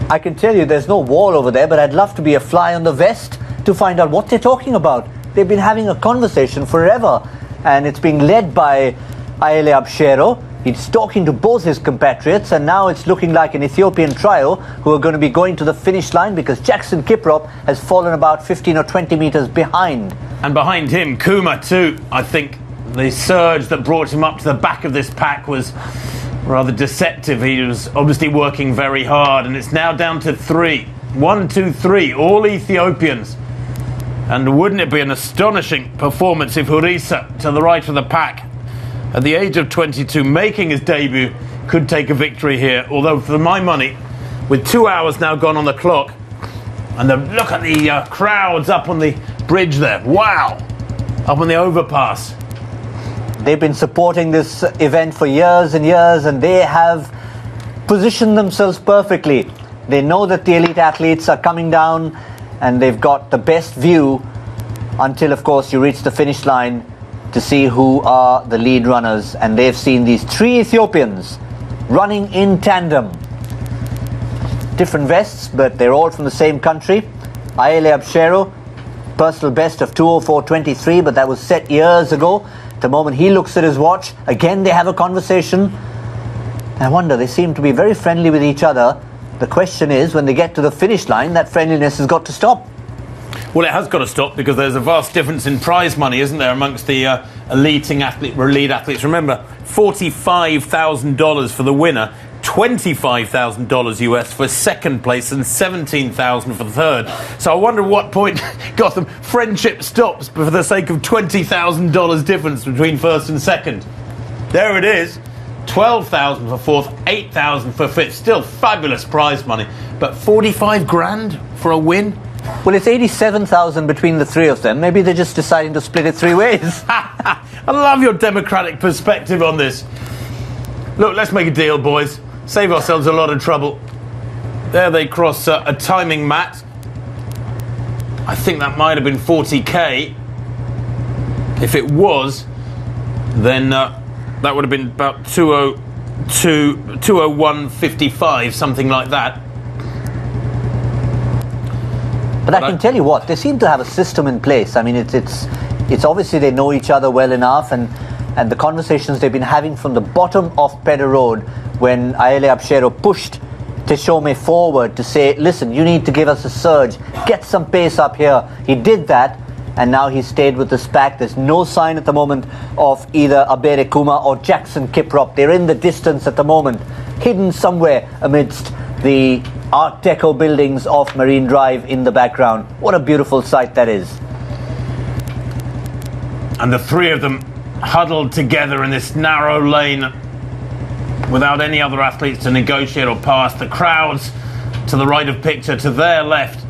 I can tell you there's no wall over there, but I'd love to be a fly on the vest to find out what they're talking about. They've been having a conversation forever, and it's being led by Ayele Abshero. He's talking to both his compatriots, and now it's looking like an Ethiopian trio who are going to be going to the finish line because Jackson Kiprop has fallen about 15 or 20 meters behind. And behind him, Kuma too. I think the surge that brought him up to the back of this pack was rather deceptive. He was obviously working very hard, and it's now down to 3. 1, 2, 3, all Ethiopians. And wouldn't it be an astonishing performance if Hurisa, to the right of the pack, at the age of 22, making his debut, could take a victory here. Although, for my money, with 2 hours now gone on the clock, and look at the crowds up on the bridge there. Wow! Up on the overpass. They've been supporting this event for years and years, and they have positioned themselves perfectly. They know that the elite athletes are coming down, and they've got the best view until, of course, you reach the finish line to see who are the lead runners. And they've seen these 3 Ethiopians running in tandem. Different vests, but they're all from the same country. Ayele Abshero, personal best of 2:04.23, but that was set years ago. The moment he looks at his watch, again they have a conversation. I wonder, they seem to be very friendly with each other. The question is, when they get to the finish line, that friendliness has got to stop. Well, it has got to stop because there's a vast difference in prize money, isn't there, amongst the elite athletes. Remember, $45,000 for the winner, $25,000 US for second place, and $17,000 for third. So I wonder at what point, Gotham, friendship stops for the sake of $20,000 difference between first and second. There it is. 12,000 for fourth, 8,000 for fifth. Still fabulous prize money. But 45 grand for a win? Well, it's 87,000 between the 3 of them. Maybe they're just deciding to split it 3 ways. I love your democratic perspective on this. Look, let's make a deal, boys. Save ourselves a lot of trouble. There they cross a timing mat. I think that might have been 40k. If it was, then that would have been about 2:01.55, something like that. But I can tell you what, they seem to have a system in place. I mean, it's obviously they know each other well enough, and the conversations they've been having from the bottom of Pedder Road when Ayele Abshero pushed Teshome forward to say, listen, you need to give us a surge, get some pace up here. He did that, and now he's stayed with this pack. There's no sign at the moment of either Abere Kuma or Jackson Kiprop. They're in the distance at the moment, hidden somewhere amidst the Art Deco buildings of Marine Drive in the background. What a beautiful sight that is. And the three of them huddled together in this narrow lane without any other athletes to negotiate or pass. The crowds to the right of picture, to their left,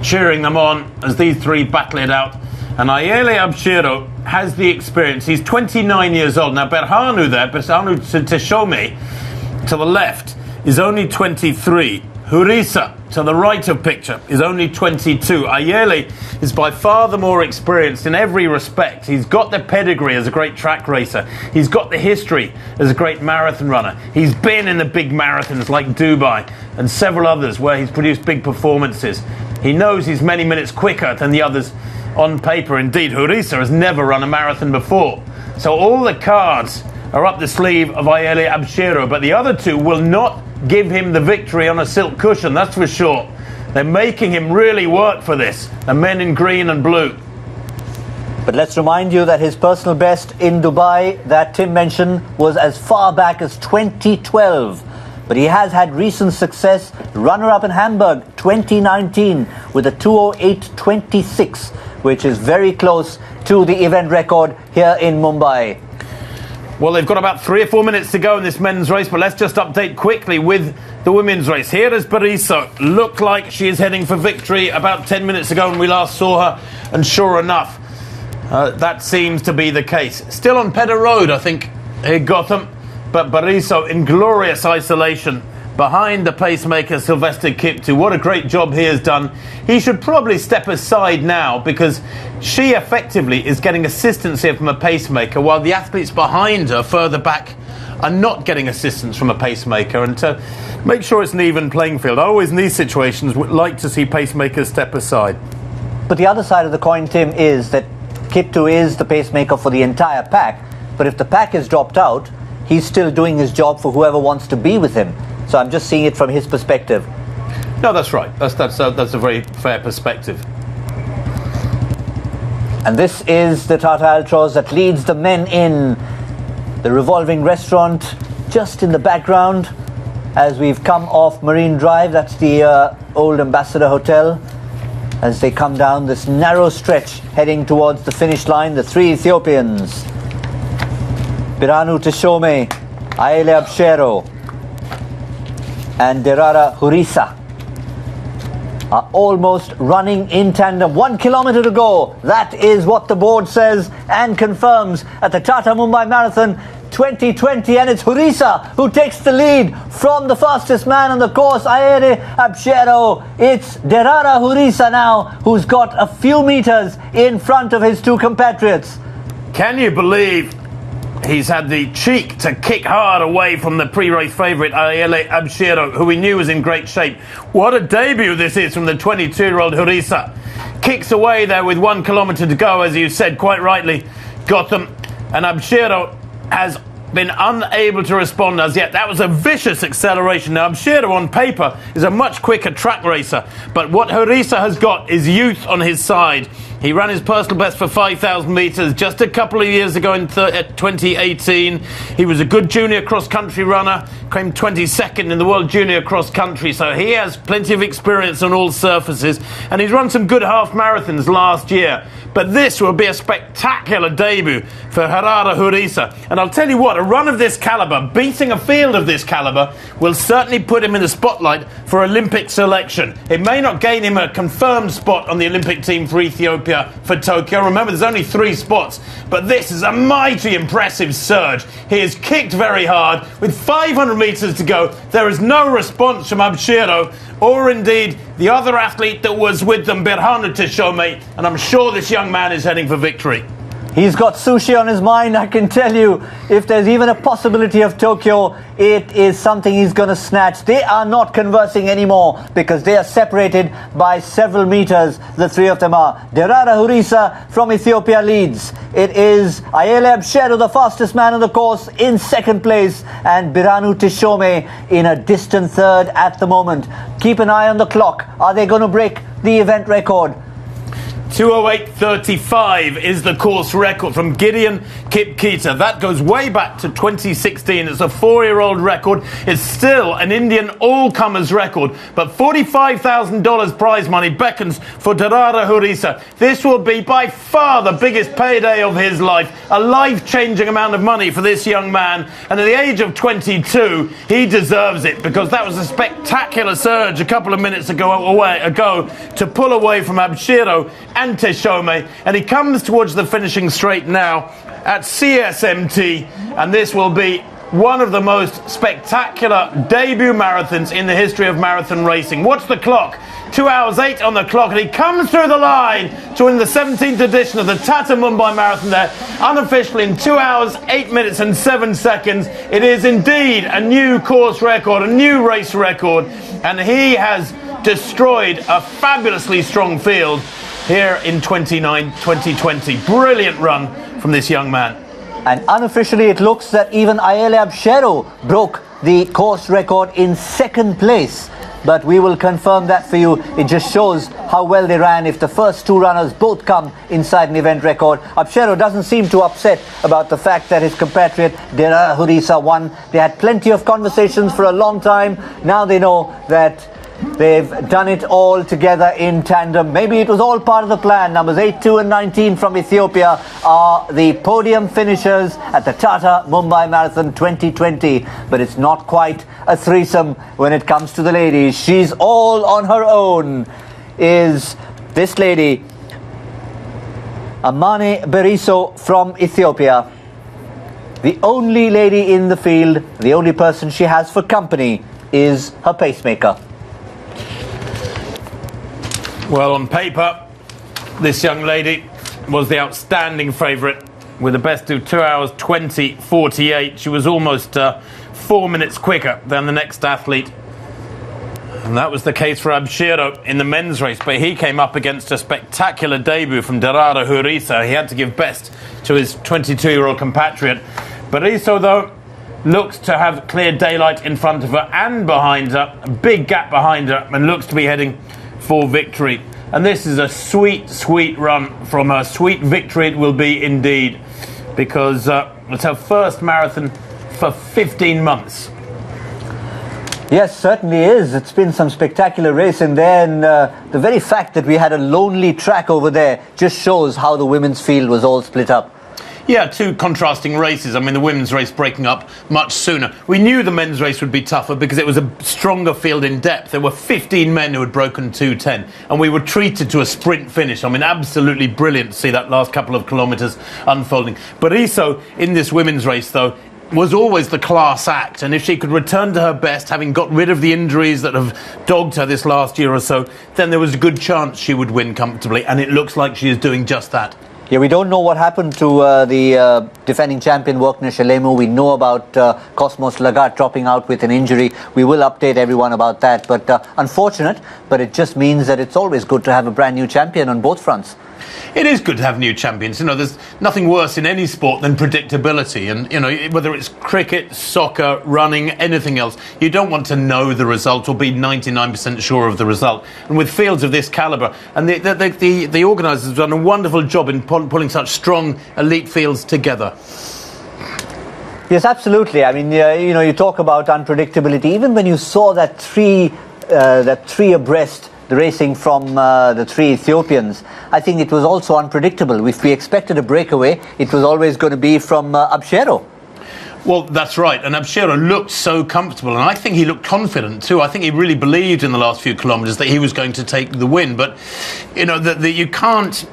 cheering them on as these three battle it out. And Ayele Abshiro has the experience. He's 29 years old. Now Berhanu Teshome to the left is only 23. Hurisa to the right of picture is only 22. Ayele is by far the more experienced in every respect. He's got the pedigree as a great track racer. He's got the history as a great marathon runner. He's been in the big marathons like Dubai and several others where he's produced big performances. He knows he's many minutes quicker than the others on paper. Indeed, Hurisa has never run a marathon before. So all the cards are up the sleeve of Ayele Abshiro, but the other two will not give him the victory on a silk cushion, that's for sure. They're making him really work for this, the men in green and blue. But let's remind you that his personal best in Dubai, that Tim mentioned, was as far back as 2012. But he has had recent success, runner-up in Hamburg 2019 with a 2:08.26, which is very close to the event record here in Mumbai. Well, they've got about 3 or 4 minutes to go in this men's race, but let's just update quickly with the women's race. Here is Bariso. Looked like she is heading for victory about 10 minutes ago when we last saw her, and sure enough, that seems to be the case. Still on Pedder Road, I think, in Gotham, but Bariso in glorious isolation behind the pacemaker Sylvester Kiptu. What a great job he has done. He should probably step aside now because she effectively is getting assistance here from a pacemaker while the athletes behind her further back are not getting assistance from a pacemaker. And to make sure it's an even playing field, I always in these situations would like to see pacemakers step aside. But the other side of the coin, Tim, is that Kiptu is the pacemaker for the entire pack. But if the pack is dropped out, he's still doing his job for whoever wants to be with him. So I'm just seeing it from his perspective. No, that's right. That's a very fair perspective. And this is the Tata Altroz that leads the men in. The revolving restaurant just in the background as we've come off Marine Drive. That's the old Ambassador Hotel. As they come down this narrow stretch heading towards the finish line, the three Ethiopians. Birhanu Teshome, Ayele Abshiro and Derara Hurisa are almost running in tandem. 1 kilometer to go. That is what the board says and confirms at the Tata Mumbai Marathon 2020. And it's Hurisa who takes the lead from the fastest man on the course, Ayele Abshiro. It's Derara Hurisa now who's got a few meters in front of his two compatriots. Can you believe he's had the cheek to kick hard away from the pre-race favourite Ayele Abshiro, who we knew was in great shape? What a debut this is from the 22-year-old Hurisa. Kicks away there with 1 kilometre to go, as you said quite rightly, Gotham. And Abshiro has been unable to respond as yet. That was a vicious acceleration. Now, Abshiro on paper is a much quicker track racer, but what Hurisa has got is youth on his side. He ran his personal best for 5,000 metres just a couple of years ago in 2018. He was a good junior cross-country runner, came 22nd in the World Junior Cross Country, so he has plenty of experience on all surfaces, and he's run some good half marathons last year. But this will be a spectacular debut for Harara Hurisa. And I'll tell you what, a run of this calibre, beating a field of this calibre, will certainly put him in the spotlight for Olympic selection. It may not gain him a confirmed spot on the Olympic team for Ethiopia for Tokyo. Remember, there's only 3 spots, but this is a mighty impressive surge. He has kicked very hard. With 500 metres to go, there is no response from Abshiro or indeed the other athlete that was with them, Birhanu Teshome, and I'm sure this young man is heading for victory. He's got sushi on his mind, I can tell you. If there's even a possibility of Tokyo, it is something he's going to snatch. They are not conversing anymore because they are separated by several meters. The three of them are. Derara Hurisa from Ethiopia leads. It is Ayele Abshiro, the fastest man on the course, in second place, and Birhanu Teshome in a distant third at the moment. Keep an eye on the clock. Are they going to break the event record? 2:08:35 is the course record from Gideon Kipketer. That goes way back to 2016. It's a 4-year-old record. It's still an Indian all-comers record, but $45,000 prize money beckons for Tata Mumbai. This will be by far the biggest payday of his life, a life-changing amount of money for this young man. And at the age of 22, he deserves it, because that was a spectacular surge a couple of minutes ago to pull away from Abshiro and Teshome, and he comes towards the finishing straight now at CSMT, and this will be one of the most spectacular debut marathons in the history of marathon racing. Watch the clock. 2 hours 8 on the clock, and he comes through the line to win the 17th edition of the Tata Mumbai Marathon there, unofficially in 2 hours 8 minutes and 7 seconds. It is indeed a new course record, a new race record, and he has destroyed a fabulously strong field here in 2020. Brilliant run from this young man. And unofficially, it looks that even Ayele Abshero broke the course record in second place. But we will confirm that for you. It just shows how well they ran if the first two runners both come inside an event record. Abshero doesn't seem too upset about the fact that his compatriot Tata Mumbai won. They had plenty of conversations for a long time. Now they know that they've done it all together in tandem. Maybe it was all part of the plan. Numbers 8, 2 and 19 from Ethiopia are the podium finishers at the Tata Mumbai Marathon 2020. But it's not quite a threesome when it comes to the ladies. She's all on her own, is this lady, Amane Beriso from Ethiopia. The only lady in the field, the only person she has for company is her pacemaker. Well, on paper, this young lady was the outstanding favourite with a best of 2 hours 20:48. She was almost 4 minutes quicker than the next athlete. And that was the case for Abshiro in the men's race, but he came up against a spectacular debut from Tata Mumbai. He had to give best to his 22-year-old compatriot. Beriso, though, looks to have clear daylight in front of her and behind her, a big gap behind her, and looks to be heading for victory. And this is a sweet run from her. Sweet victory it will be indeed, because it's her first marathon for 15 months. Yes, certainly is. It's been some spectacular racing there, and the very fact that we had a lonely track over there just shows how the women's field was all split up. Yeah, two contrasting races. I mean, the women's race breaking up much sooner. We knew the men's race would be tougher because it was a stronger field in depth. There were 15 men who had broken 2:10, and we were treated to a sprint finish. I mean, absolutely brilliant to see that last couple of kilometres unfolding. Beriso, in this women's race, though, was always the class act, and if she could return to her best, having got rid of the injuries that have dogged her this last year or so, then there was a good chance she would win comfortably, and it looks like she is doing just that. Yeah, we don't know what happened to the defending champion Workner Shalemu. We know about Cosmos Lagat dropping out with an injury. We will update everyone about that. But unfortunate, but it just means that it's always good to have a brand new champion on both fronts. It is good to have new champions. You know, there's nothing worse in any sport than predictability. And, you know, whether it's cricket, soccer, running, anything else, you don't want to know the result or be 99% sure of the result. And with fields of this calibre, and the organisers have done a wonderful job in pulling such strong elite fields together. Yes, absolutely. I mean, you talk about unpredictability. Even when you saw that three abreast, the racing from the three Ethiopians, I think it was also unpredictable. If we expected a breakaway, it was always going to be from Abshero. Well, that's right. And Abshiro looked so comfortable, and I think he looked confident too. I think he really believed in the last few kilometres that he was going to take the win. But, you know, you can't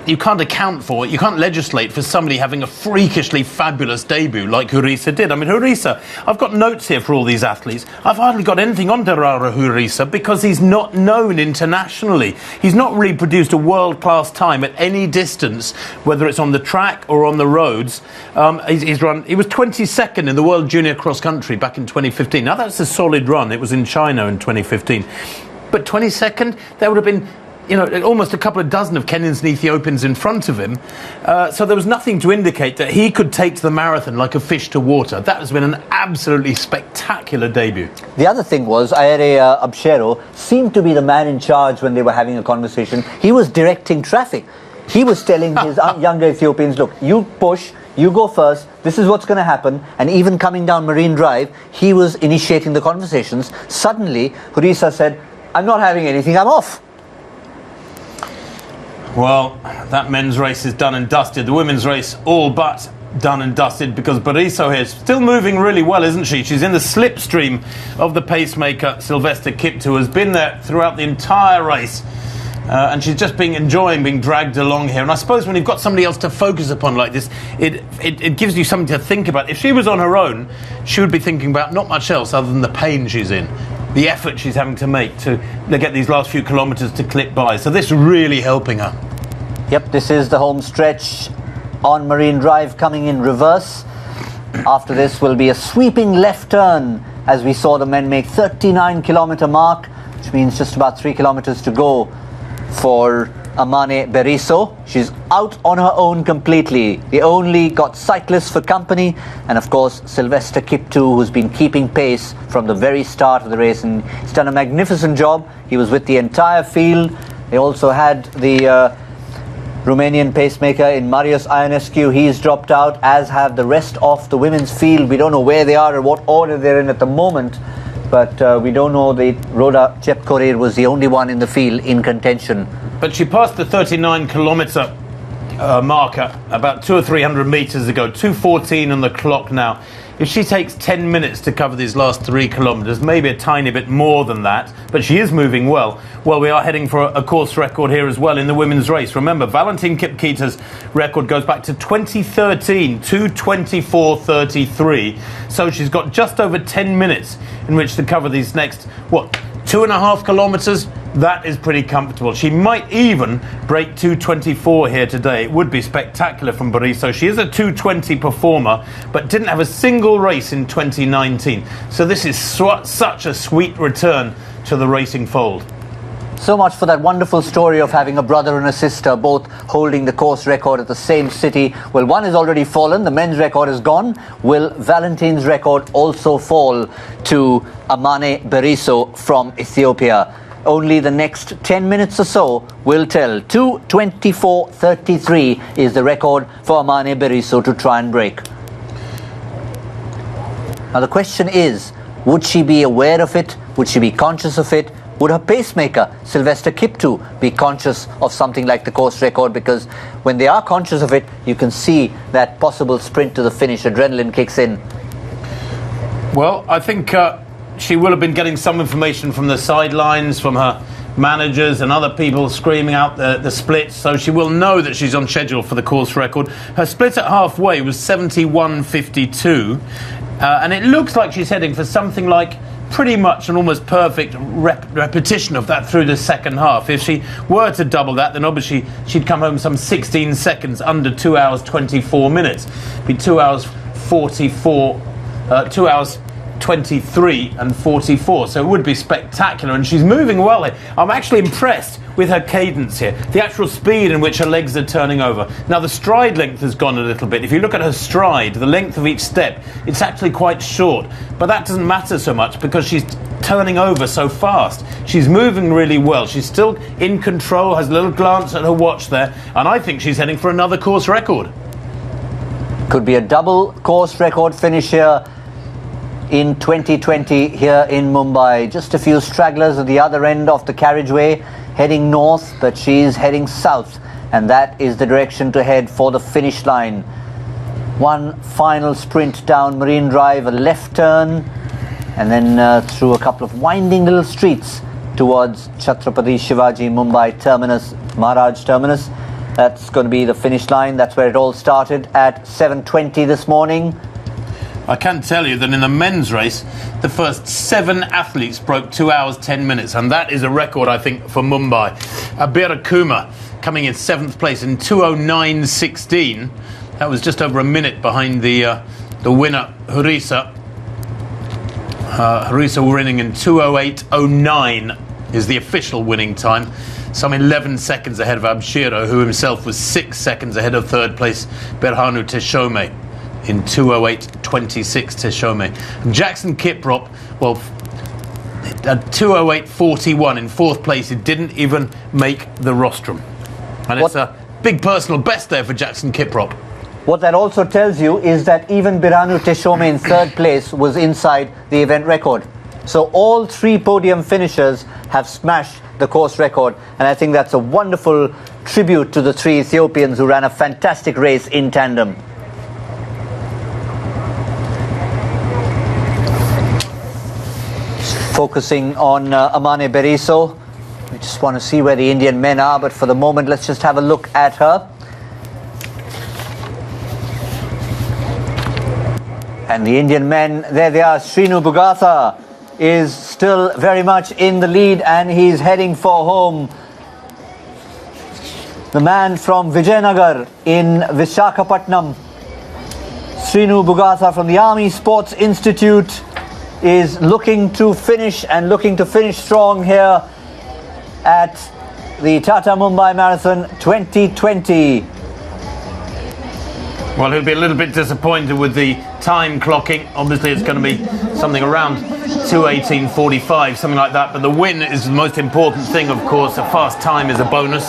account for it. You can't legislate for somebody having a freakishly fabulous debut like Hurisa did. I mean, Hurisa, I've got notes here for all these athletes. I've hardly got anything on Tata Hurisa because he's not known internationally. He's not really produced a world-class time at any distance, whether it's on the track or on the roads. He was 22nd in the World Junior Cross Country back in 2015. Now, that's a solid run. It was in China in 2015. But 22nd, there would have been almost a couple of dozen of Kenyans and Ethiopians in front of him. So there was nothing to indicate that he could take to the marathon like a fish to water. That has been an absolutely spectacular debut. The other thing was, Aere Abshero seemed to be the man in charge when they were having a conversation. He was directing traffic. He was telling his younger Ethiopians, look, you push, you go first, this is what's going to happen. And even coming down Marine Drive, he was initiating the conversations. Suddenly, Hurisa said, I'm not having anything, I'm off. Well, that men's race is done and dusted. The women's race all but done and dusted, because Bariso here is still moving really well, isn't she? She's in the slipstream of the pacemaker. Sylvester Kiptu has been there throughout the entire race. And she's just enjoying being dragged along here. And I suppose when you've got somebody else to focus upon like this, it gives you something to think about. If she was on her own, she would be thinking about not much else other than the pain she's in, the effort she's having to make to get these last few kilometres to clip by. So this is really helping her. Yep, this is the home stretch on Marine Drive coming in reverse. After this will be a sweeping left turn as we saw the men make 39-kilometre mark, which means just about 3 kilometres to go for Amane Beriso. She's out on her own completely. They only got cyclists for company, and of course Sylvester Kiptu, who's been keeping pace from the very start of the race, and he's done a magnificent job. He was with the entire field. They also had the Romanian pacemaker in Marius Ionescu. He's dropped out, as have the rest of the women's field. We don't know where they are or what order they're in at the moment, but we don't know that Rhoda Chepkorir was the only one in the field in contention. But she passed the 39-kilometre marker about 200 or 300 metres ago, 2:14 on the clock now. If she takes 10 minutes to cover these last 3 kilometres, maybe a tiny bit more than that, but she is moving well. Well, we are heading for a course record here as well in the women's race. Remember, Valentin Kipketer's record goes back to 2013, 2:24:33. So she's got just over 10 minutes in which to cover these next, 2.5 kilometres? That is pretty comfortable. She might even break 2:24 here today. It would be spectacular from Bariso. She is a 2:20 performer, but didn't have a single race in 2019. So this is such a sweet return to the racing fold. So much for that wonderful story of having a brother and a sister both holding the course record at the same city. Well, one has already fallen. The men's record is gone. Will Valentin's record also fall to Amane Beriso from Ethiopia? Only the next 10 minutes or so will tell. 2:24:33 is the record for Amane Beriso to try and break. Now the question is, would she be aware of it? Would she be conscious of it? Would her pacemaker, Sylvester Kiptu, be conscious of something like the course record? Because when they are conscious of it, you can see that possible sprint to the finish. Adrenaline kicks in. Well, I think she will have been getting some information from the sidelines, from her managers and other people screaming out the splits, so she will know that she's on schedule for the course record. Her split at halfway was 71:52, and it looks like she's heading for something like pretty much an almost perfect repetition of that through the second half. If she were to double that, then obviously she'd come home some 16 seconds under 2 hours 24 minutes. It'd be 2 hours 44, 2 hours 23 and 44, so it would be spectacular, and she's moving well here. I'm actually impressed with her cadence here, the actual speed in which her legs are turning over. Now the stride length has gone a little bit. If you look at her stride, the length of each step, it's actually quite short, but that doesn't matter so much because she's turning over so fast. She's moving really well. She's still in control, has a little glance at her watch there, and I think she's heading for another course record. Could be a double course record finish here in 2020 here in Mumbai. Just a few stragglers at the other end of the carriageway heading north, but she's heading south, and that is the direction to head for the finish line. One final sprint down Marine Drive, a left turn, and then through a couple of winding little streets towards Chhatrapati Shivaji Mumbai Terminus, Maharaj Terminus. That's going to be the finish line. That's where it all started at 7:20 this morning. I can tell you that in the men's race, the first 7 athletes broke 2 hours 10 minutes, and that is a record, I think, for Mumbai. Abira Kumar coming in 7th place in 2:09:16. That was just over a minute behind the winner, Hurisa. Hurisa winning in 2:08:09 is the official winning time. some 11 seconds ahead of Abshiro, who himself was 6 seconds ahead of third place Berhanu Teshome in 2:08.26 Teshome. Jackson Kiprop, well, at 2:08.41 in fourth place. He didn't even make the rostrum. And it's a big personal best there for Jackson Kiprop. What that also tells you is that even Berhanu Teshome in third place was inside the event record. So all three podium finishers have smashed the course record, and I think that's a wonderful tribute to the three Ethiopians who ran a fantastic race in tandem. Focusing on Amane Beriso. We just want to see where the Indian men are, but for the moment let's just have a look at her. And the Indian men, there they are. Srinu Bugatha is still very much in the lead, and he's heading for home. The man from Vijayanagar in Visakhapatnam, Srinu Bugatha from the Army Sports Institute, is looking to finish strong here at the Tata Mumbai Marathon 2020. Well, he'll be a little bit disappointed with the time clocking. Obviously, it's going to be something around 2:18.45, something like that. But the win is the most important thing, of course. A fast time is a bonus.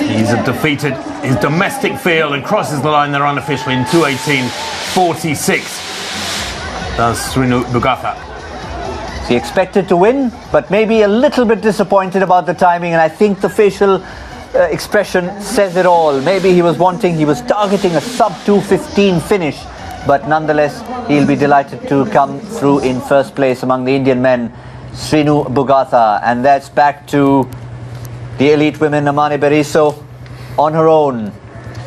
He's defeated his domestic field and crosses the line there unofficially in 2:18.46. Does Srinu Bugatha. He expected to win, but maybe a little bit disappointed about the timing, and I think the facial expression says it all. Maybe he was targeting a sub 2:15 finish, but nonetheless he'll be delighted to come through in first place among the Indian men, Srinu Bugatha. And that's back to the elite women, Amane Beriso on her own,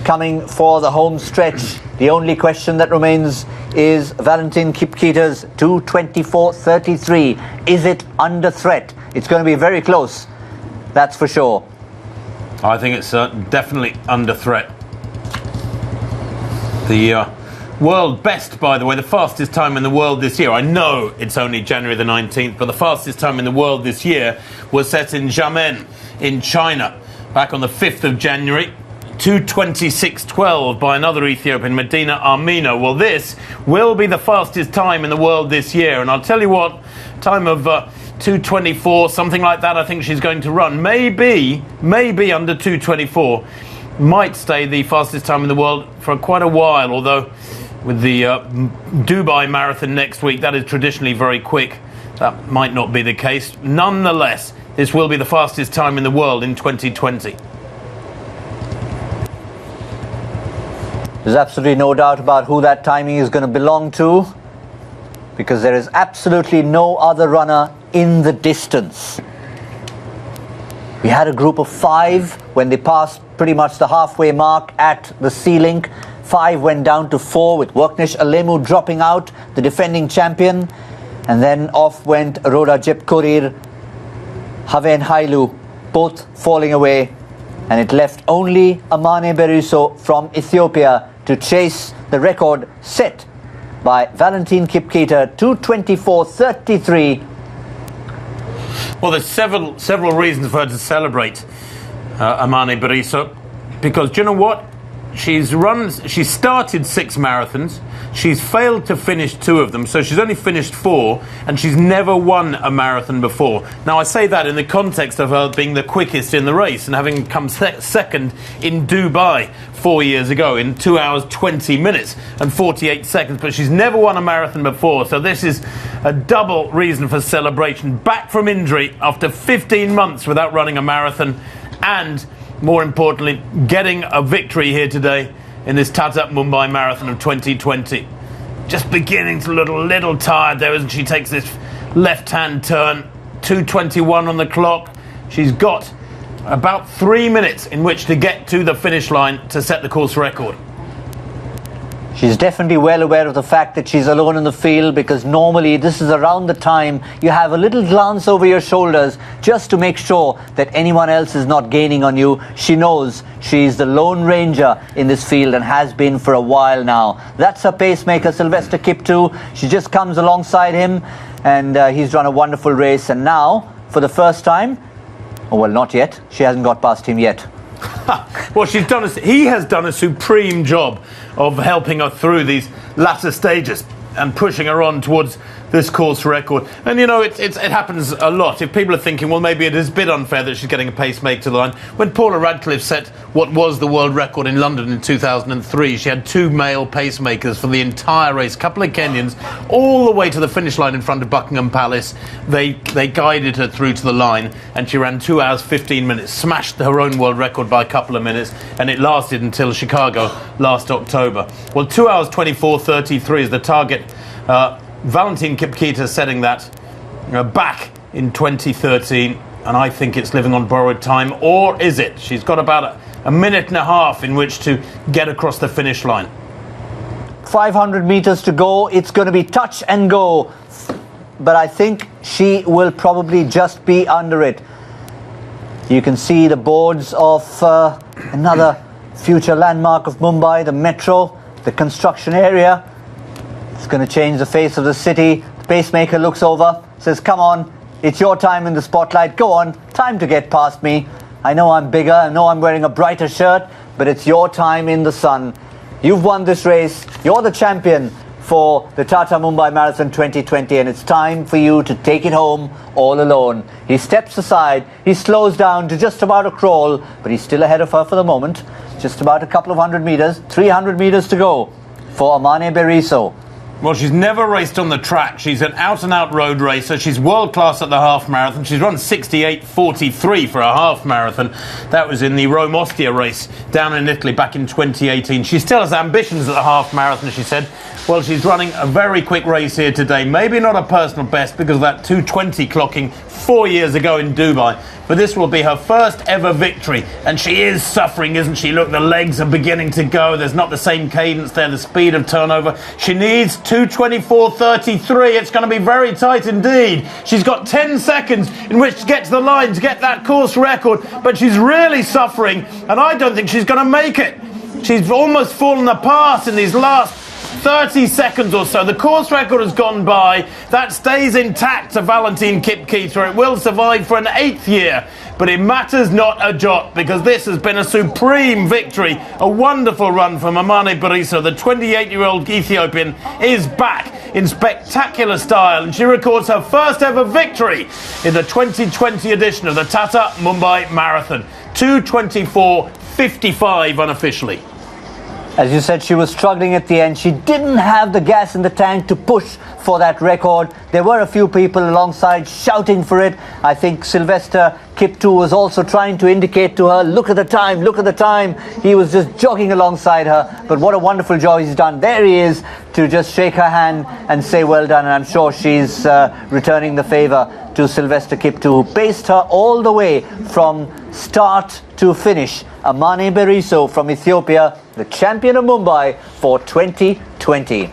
coming for the home stretch. The only question that remains is Valentin Kipketer's 2:24.33. Is it under threat? It's going to be very close, that's for sure. I think it's definitely under threat. The world best, by the way, the fastest time in the world this year, I know it's only January the 19th, but the fastest time in the world this year was set in Xiamen in China back on the 5th of January. 2:26.12 by another Ethiopian, Medina Amino. Well, this will be the fastest time in the world this year, and I'll tell you what, time of 2:24, something like that, I think she's going to run. Maybe under 2:24. Might stay the fastest time in the world for quite a while, although with the Dubai Marathon next week, that is traditionally very quick. That might not be the case. Nonetheless, this will be the fastest time in the world in 2020. There's absolutely no doubt about who that timing is going to belong to, because there is absolutely no other runner in the distance. We had a group of 5 when they passed pretty much the halfway mark at the C-Link. 5 went down to 4, with Worknesh Alemu dropping out, the defending champion. And then off went Roda Jepkorir, Haven Hailu, both falling away. And it left only Amane Beriso from Ethiopia to chase the record set by Valentin Kipketer, 2:24.33. Well, there's several reasons for her to celebrate Amane Beriso, because do you know what? She started 6 marathons. She's failed to finish 2 of them, so she's only finished 4, and she's never won a marathon before. Now, I say that in the context of her being the quickest in the race and having come second in Dubai 4 years ago in 2 hours 20 minutes and 48 seconds, but she's never won a marathon before, so this is a double reason for celebration. Back from injury after 15 months without running a marathon, and more importantly, getting a victory here today in this Tata Mumbai Marathon of 2020. Just beginning to look a little tired there, isn't she? Takes this left-hand turn, 2:21 on the clock. She's got about 3 minutes in which to get to the finish line to set the course record. She's definitely well aware of the fact that she's alone in the field, because normally this is around the time you have a little glance over your shoulders just to make sure that anyone else is not gaining on you. She knows she's the lone ranger in this field and has been for a while now. That's her pacemaker, Sylvester Kiptoo. She just comes alongside him and he's run a wonderful race. And now, for the first time, oh, well, not yet. She hasn't got past him yet. Well, he has done a supreme job of helping her through these latter stages and pushing her on towards this course record. And you know, it happens a lot. If people are thinking, well, maybe it is a bit unfair that she's getting a pacemaker to the line. When Paula Radcliffe set what was the world record in London in 2003, she had 2 male pacemakers for the entire race, a couple of Kenyans, all the way to the finish line in front of Buckingham Palace. They guided her through to the line, and she ran 2 hours 15 minutes, smashed her own world record by a couple of minutes, and it lasted until Chicago last October. Well, 2 hours 24:33 is the target. Valentin Kipketer setting that back in 2013, and I think it's living on borrowed time. Or is it? She's got about a minute and a half in which to get across the finish line. 500 meters to go. It's going to be touch and go, but I think she will probably just be under it. You can see the boards of another future landmark of Mumbai, the metro, the construction area. It's going to change the face of the city. The pacemaker looks over, says, come on, it's your time in the spotlight. Go on, time to get past me. I know I'm bigger, I know I'm wearing a brighter shirt, but it's your time in the sun. You've won this race. You're the champion for the Tata Mumbai Marathon 2020, and it's time for you to take it home all alone. He steps aside, he slows down to just about a crawl, but he's still ahead of her for the moment. Just about a couple of 100 meters, 300 meters to go for Amane Beriso. Well, she's never raced on the track. She's an out-and-out road racer. She's world-class at the half marathon. She's run 68:43 for a half marathon. That was in the Rome Ostia race down in Italy back in 2018. She still has ambitions at the half marathon, she said. Well, she's running a very quick race here today. Maybe not a personal best because of that 2:20 clocking 4 years ago in Dubai. But this will be her first ever victory. And she is suffering, isn't she? Look, the legs are beginning to go. There's not the same cadence there, the speed of turnover. She needs 2:24:33. It's going to be very tight indeed. She's got 10 seconds in which to get to the line to get that course record. But she's really suffering. And I don't think she's going to make it. She's almost fallen apart in these last 30 seconds or so. The course record has gone by. That stays intact to Valentin Kipketer. It will survive for an 8th year. But it matters not a jot because this has been a supreme victory. A wonderful run from Amane Beriso. The 28-year-old Ethiopian is back in spectacular style, and she records her first ever victory in the 2020 edition of the Tata Mumbai Marathon. 2:24:55 unofficially. As you said, she was struggling at the end. She didn't have the gas in the tank to push for that record. There were a few people alongside shouting for it. I think Sylvester Kiptu was also trying to indicate to her, look at the time, look at the time. He was just jogging alongside her. But what a wonderful job he's done. There he is to just shake her hand and say well done. And I'm sure she's returning the favor to Sylvester Kiptu, who paced her all the way from start to finish. Amane Beriso from Ethiopia, the champion of Mumbai for 2020.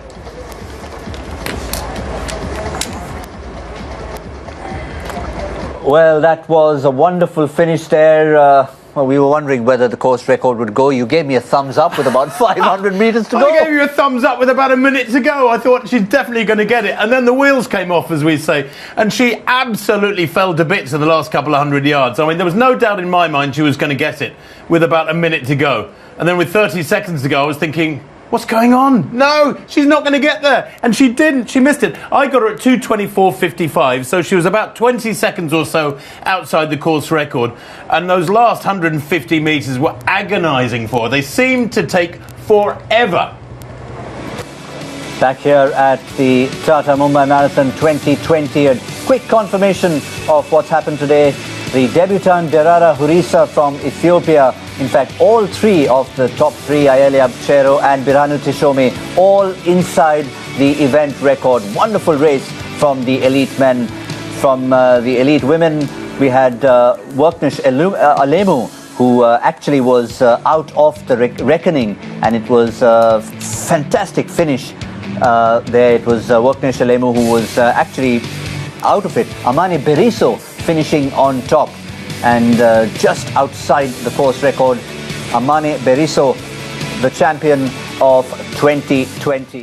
Well, that was a wonderful finish there. Well, we were wondering whether the course record would go. You gave me a thumbs up with about 500 meters to go. I gave you a thumbs up with about a minute to go. I thought she's definitely going to get it. And then the wheels came off, as we say. And she absolutely fell to bits in the last couple of 100 yards. I mean, there was no doubt in my mind she was going to get it with about a minute to go. And then with 30 seconds to go, I was thinking, what's going on? No, she's not going to get there. And she didn't. She missed it. I got her at 2:24:55, so she was about 20 seconds or so outside the course record. And those last 150 metres were agonising for her. They seemed to take forever. Back here at the Tata Mumbai Marathon 2020, a quick confirmation of what's happened today. The debutant Derara Hurisa from Ethiopia, in fact all 3 of the top 3, Ayele Abchero and Birhanu Tishome, all inside the event record. Wonderful race from the elite men. From the elite women, we had Worknish Alemu, who actually was out of the reckoning, and it was a fantastic finish there. It was Worknish Alemu who was actually out of it. Amane Beriso finishing on top, and just outside the course record, Amane Beriso, the champion of 2020.